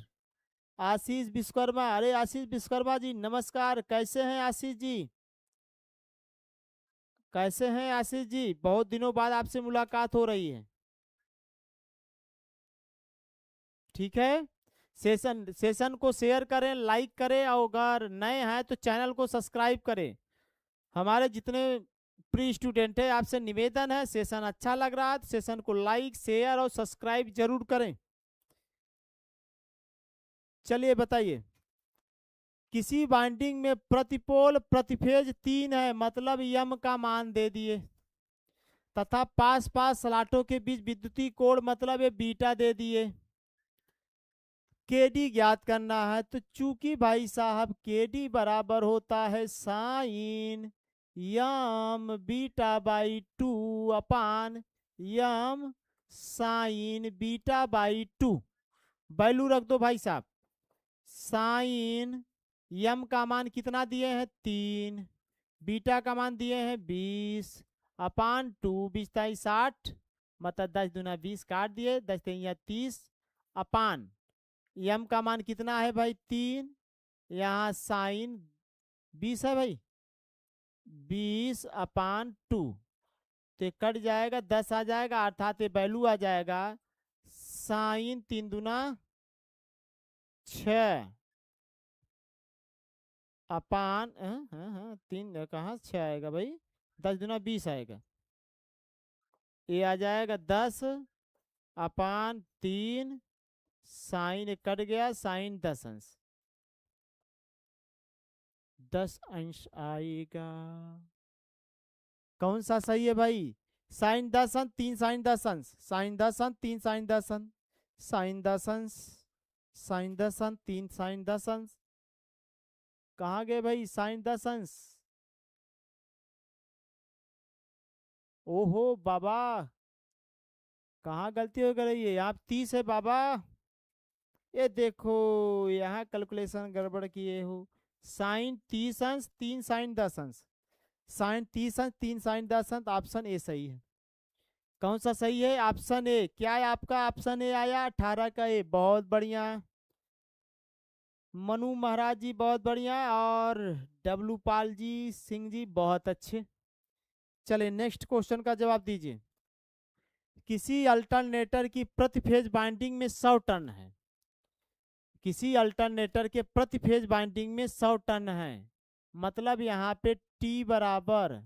आशीष विश्वकर्मा। अरे आशीष विश्वकर्मा जी नमस्कार, कैसे हैं आशीष जी? कैसे हैं आशीष जी? बहुत दिनों बाद आपसे मुलाकात हो रही है। ठीक है, सेशन को शेयर करें, लाइक करें, और अगर नए हैं तो चैनल को सब्सक्राइब करें। हमारे जितने प्री स्टूडेंट है, आपसे निवेदन है, सेशन अच्छा लग रहा है तो सेशन को लाइक शेयर और सब्सक्राइब जरूर करें। चलिए बताइए, किसी बाइंडिंग में प्रतिपोल प्रतिफेज 3 है, मतलब यम का मान दे दिए, तथा पास पास स्लॉटों के बीच विद्युतीय कोण मतलब ये बीटा दे दिए। केडी ज्ञात करना है। तो चूंकि भाई साहब केडी बराबर होता है sine m beta by 2 upon m sine beta by 2। Value रख दो भाई साहब। साइन यम का मान कितना दिए हैं? 3, बीटा का मान दिए हैं 20, अपान 2 20 60, मतलब 10 दूना 20 काट दिए, 10 3 30 अपान यम का मान कितना है भाई 3, यहाँ साइन 20 है भाई, 20 अपान 2, तो कट जाएगा 10 आ जाएगा, अर्थात वैल्यू आ जाएगा साइन 3 दूना 6 अपान 3 कहाँ 6 आएगा भाई, 10 दूना 20 आएगा, ये आ जाएगा 10 अपान 3 साइन कट गया, साइन 10 अंश, 10 अंश आएगा। कौन सा सही है भाई, साइन 10 अंश 3 साइन 10 अंश, साइन 10 अंश 3 साइन 10 अंश, साइन 10 अंश साइन 10 अंश 3 साइन 10 अंश, कहाँ गए भाई साइन 10 अंश, ओहो बाबा कहाँ गलती हो गई है, यहाँ 30 है बाबा, ये देखो यहाँ कैलकुलेशन गड़बड़ किए हो, साइन 30 अंश 3 साइन 10 अंश, साइन 30 अंश 3 साइन 10 अंश, ऑप्शन ए सही है। कौन सा सही है, ऑप्शन ए, क्या है आपका ऑप्शन ए आया 18 का ए, बहुत बढ़िया मनु महाराज जी बहुत बढ़िया, और डब्लू पाल जी सिंह जी बहुत अच्छे। चले नेक्स्ट क्वेश्चन का जवाब दीजिए। किसी अल्टरनेटर की प्रति फेज बाइंडिंग में 100 टर्न है, किसी अल्टरनेटर के प्रति फेज बाइंडिंग में 100 टर्न है, मतलब यहाँ पे T बराबर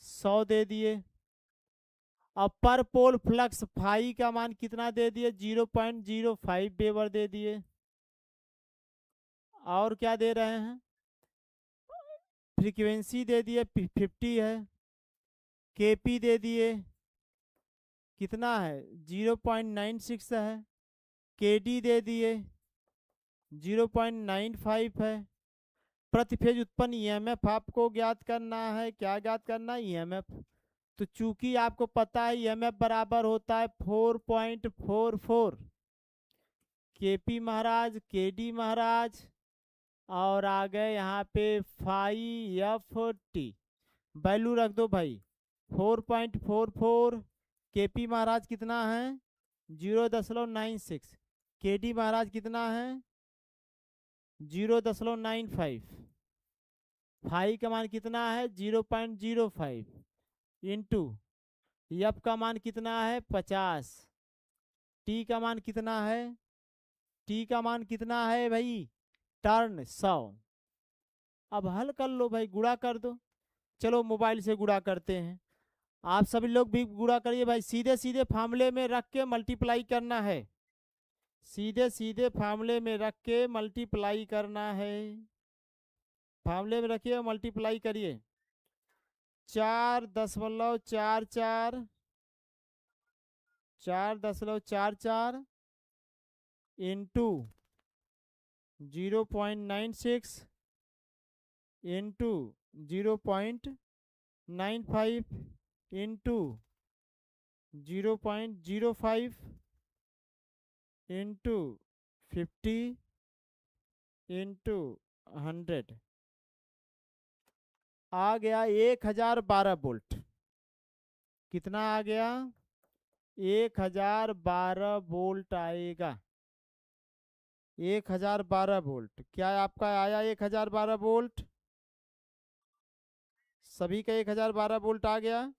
100 दे दिए, अब पर पोल फ्लक्स फाई का मान कितना दे दिए 0.05 वेबर दे दिए, और क्या दे रहे हैं, फ्रीक्वेंसी दे दिए 50 है, केपी दे दिए कितना है 0.96 है, केडी दे दिए 0.95 है, प्रति फेज उत्पन्न ईएमएफ आपको ज्ञात करना है, क्या ज्ञात करना है ईएमएफ, तो चूंकि आपको पता है ईएमएफ बराबर होता है 4.44 केपी महाराज केडी महाराज, और आ गए यहाँ पे फाई एफ टी, वैल्यू रख दो भाई 4.44, केपी महाराज कितना है 0.96, केडी महाराज कितना है 0.95, फाई का मान कितना है 0.05 इंटू एफ का मान कितना है 50, टी का मान कितना है, टी का मान कितना है भाई टर्न 100, अब हल कर लो भाई, गुणा कर दो, चलो मोबाइल से गुणा करते हैं, आप सभी लोग भी गुणा करिए भाई, सीधे सीधे फार्मूले में रख के मल्टीप्लाई करना है, सीधे सीधे फार्मूले में रख के मल्टीप्लाई करना है, फार्मूले में रखिए मल्टीप्लाई करिए, 4.44 4.44 into 0.96 into 0.95 into 0.05 into 50 into 100 आ गया 1012 वोल्ट, कितना आ गया 1012 वोल्ट आएगा, 1012 वोल्ट, क्या आपका आया 1012 वोल्ट, सभी का 1012 वोल्ट आ गया,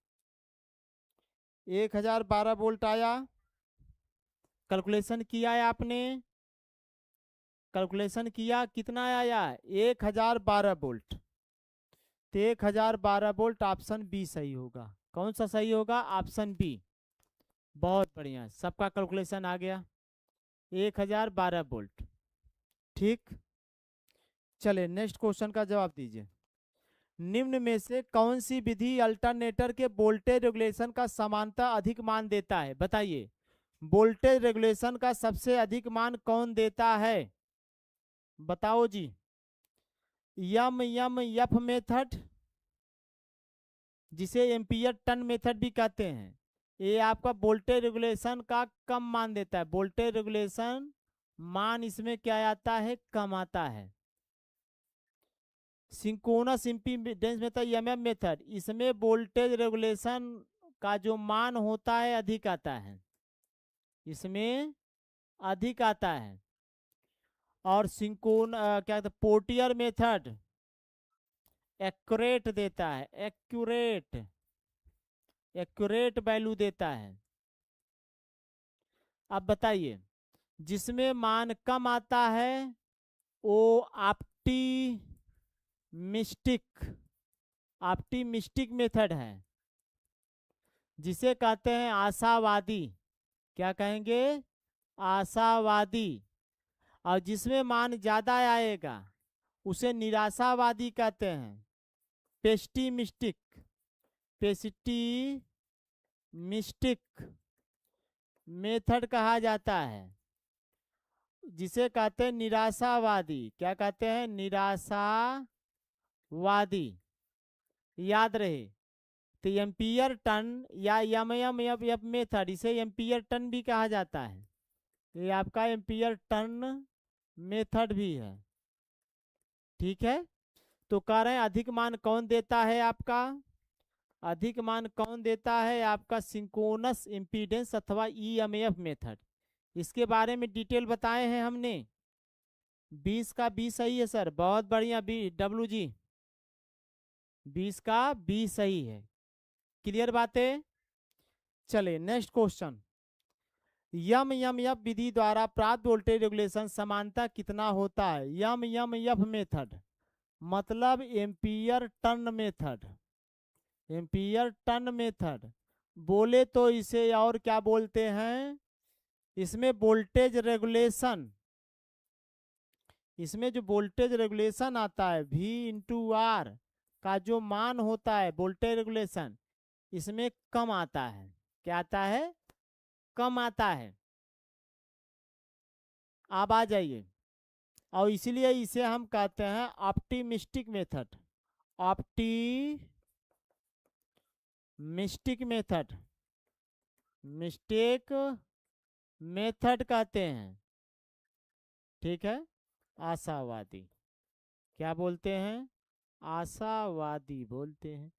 1012 वोल्ट आया, कैलकुलेशन किया है आपने, कैलकुलेशन किया कितना आया 1012 वोल्ट, तो 1012 वोल्ट ऑप्शन बी सही होगा, कौन सा सही होगा ऑप्शन बी, बहुत बढ़िया सबका कैलकुलेशन आ गया 1012 वोल्ट, ठीक। चले नेक्स्ट क्वेश्चन का जवाब दीजिए। निम्न में से कौन सी विधि अल्टरनेटर के वोल्टेज रेगुलेशन का समानता अधिक मान देता है, बताइए वोल्टेज रेगुलेशन का सबसे अधिक मान कौन देता है, बताओ जी, यम एफ मेथड, जिसे एम्पियर टन मेथड भी कहते हैं, ये आपका वोल्टेज रेगुलेशन का कम मान देता है, वोल्टेज रेगुलेशन मान इसमें क्या आता है कम आता है, synchronous impedance method EMF method, इसमें वोल्टेज रेगुलेशन का जो मान होता है अधिक आता है, इसमें अधिक आता है। और क्या कहते हैं, पोर्टियर मेथड एक्यूरेट देता है, एक्यूरेट वैल्यू देता है। अब बताइए, जिसमें मान कम आता है वो ऑप्टिमिस्टिक मेथड है, जिसे कहते हैं आशावादी। क्या कहेंगे? आशावादी। और जिसमें मान ज्यादा आएगा उसे निराशावादी कहते हैं, पेस्टिमिस्टिक मेथड कहा जाता है, जिसे कहते हैं निराशावादी। क्या कहते हैं? निराशावादी। याद रहे। तो एम्पियर टन या एमएमएफ मेथड, इसे एम्पियर टन भी कहा जाता है। ये आपका एम्पियर टन मेथड भी है। ठीक है, तो कह रहे हैं अधिक मान कौन देता है आपका? अधिक मान कौन देता है आपका? सिंक्रोनस इम्पीडेंस अथवा ईएमएफ मेथड। इसके बारे में डिटेल बताए हैं हमने। 20 का 20 सही है सर, बहुत बढ़िया। डब्लू जी 20 का 20 सही है। क्लियर बातें? चले नेक्स्ट क्वेश्चन। एफ विधि द्वारा प्राप्त वोल्टेज रेगुलेशन समानता कितना होता है? एफ मेथड मतलब ampere turn method. Ampere turn method बोले तो इसे और क्या बोलते हैं? इसमें वोल्टेज रेगुलेशन, इसमें जो वोल्टेज रेगुलेशन आता है V इंटू आर का जो मान होता है वोल्टेज रेगुलेशन, इसमें कम आता है। क्या आता है? कम आता है। आप आ जाइए। और इसलिए इसे हम कहते हैं optimistic method. Optimistic method, mistake method कहते हैं। ठीक है, आशावादी। क्या बोलते हैं? आशावादी बोलते हैं।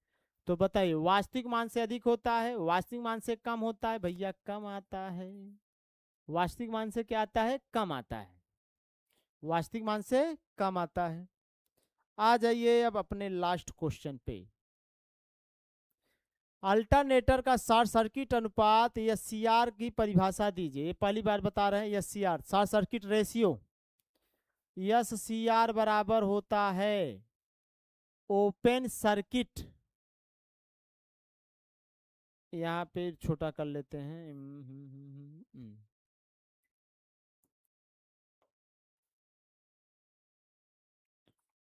तो बताइए, वास्तविक मान से अधिक होता है, वास्तविक मान से कम होता है? भैया कम आता है। वास्तविक मान से क्या आता है? कम आता है। वास्तविक मान से कम आता है। आ जाइए अब अपने लास्ट क्वेश्चन पे। अल्टरनेटर का शॉर्ट सर्किट अनुपात SCR की परिभाषा दीजिए। ये पहली बार बता रहे हैं। SCR short circuit ratio, SCR बराबर होता है ओपन सर्किट, यहाँ पे छोटा कर लेते हैं,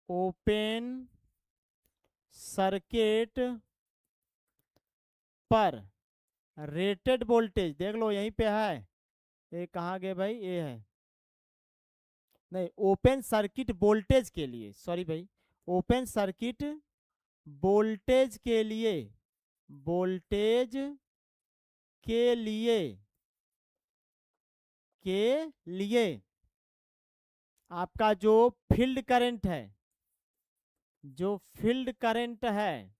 ओपन सर्किट पर रेटेड वोल्टेज, देख लो यहीं पे है। ये कहाँ गए भाई? ये है नहीं, ओपन सर्किट वोल्टेज के लिए, सॉरी भाई, ओपन सर्किट वोल्टेज के लिए, वोल्टेज के लिए आपका जो फील्ड करंट है, जो फील्ड करंट है,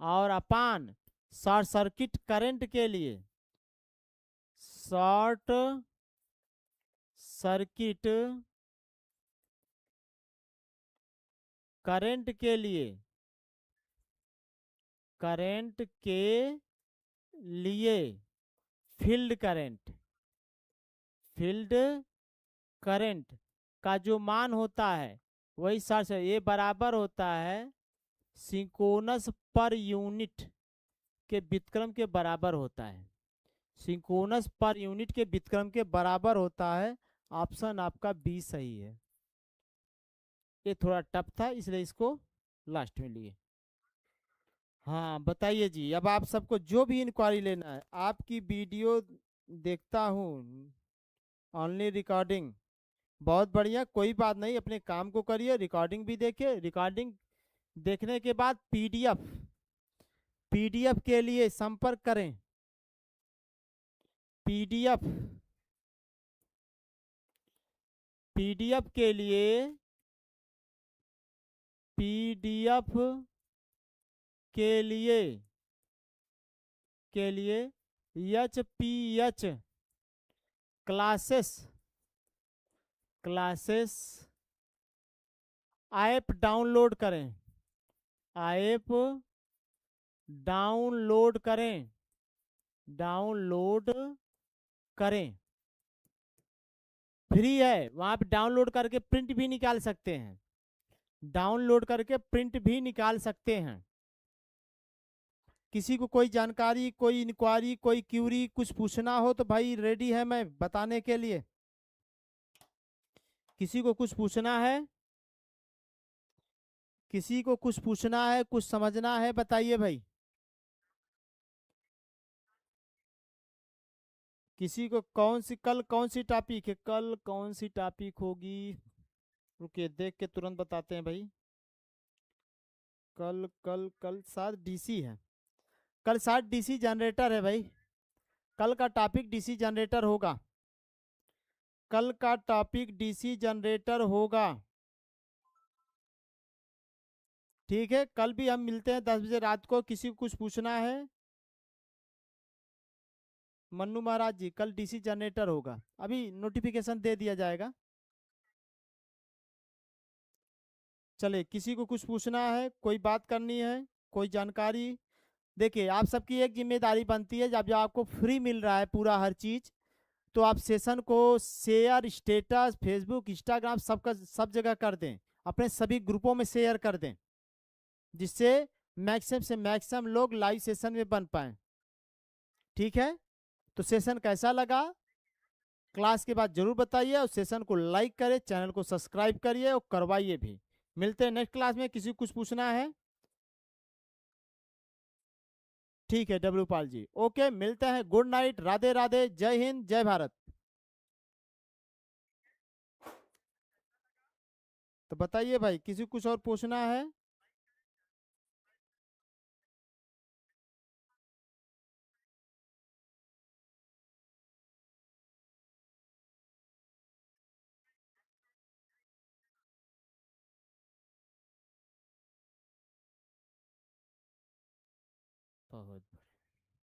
और अपान शॉर्ट सर्किट करंट के लिए, शॉर्ट सर्किट करंट के लिए, करंट के लिए फील्ड करंट का जो मान होता है वही शॉर्ट, ये बराबर होता है सिंक्रोनस पर यूनिट के व्युत्क्रम के बराबर होता है। सिंक्रोनस पर यूनिट के व्युत्क्रम के बराबर होता है। ऑप्शन आपका बी सही है। ये थोड़ा टफ था इसलिए इसको लास्ट में लिए। हाँ बताइए जी, अब आप सबको जो भी इंक्वायरी लेना है, आपकी वीडियो देखता हूँ, ऑनली रिकॉर्डिंग, बहुत बढ़िया, कोई बात नहीं, अपने काम को करिए, रिकॉर्डिंग भी देखिए। रिकॉर्डिंग देखने के बाद पीडीएफ के लिए संपर्क करें। पीडीएफ के लिए पीडीएफ के लिए एचपीएच क्लासेस ऐप डाउनलोड करें। ऐप डाउनलोड करें। फ्री है, वहां पे डाउनलोड करके प्रिंट भी निकाल सकते हैं। किसी को कोई जानकारी, कोई इंक्वायरी, कोई क्यूरी, कुछ पूछना हो तो भाई रेडी है मैं बताने के लिए। किसी को कुछ पूछना है, कुछ समझना है, बताइए भाई। किसी को कल कौन सी टॉपिक है, कल कौन सी टॉपिक होगी, रुकिए देख के तुरंत बताते हैं भाई। कल कल कल शायद डीसी है, कल शायद डीसी जनरेटर है भाई। कल का टॉपिक डीसी जनरेटर होगा। ठीक है, कल भी हम मिलते हैं 10 बजे रात को। किसी को कुछ पूछना है, मन्नू महाराज जी कल डीसी जनरेटर होगा, अभी नोटिफिकेशन दे दिया जाएगा। चले, किसी को कुछ पूछना है, कोई बात करनी है, कोई जानकारी। देखिए आप सबकी एक जिम्मेदारी बनती है, जब आपको फ्री मिल रहा है पूरा हर चीज, तो आप सेशन को शेयर, स्टेटस, फेसबुक, इंस्टाग्राम सब जगह कर दें। अपने सभी ग्रुपों में शेयर कर दें, जिससे मैक्सिमम से मैक्सिमम लोग लाइव सेशन में बन पाए। ठीक है, तो सेशन कैसा लगा क्लास के बाद जरूर बताइए, और सेशन को लाइक करें, चैनल को सब्सक्राइब करिए और करवाइए भी। मिलते हैं नेक्स्ट क्लास में। किसी को कुछ पूछना है? ठीक है डब्ल्यू पाल जी, ओके, मिलते हैं। गुड नाइट, राधे राधे, जय हिंद, जय भारत। तो बताइए भाई, किसी को कुछ और पूछना है? बहुत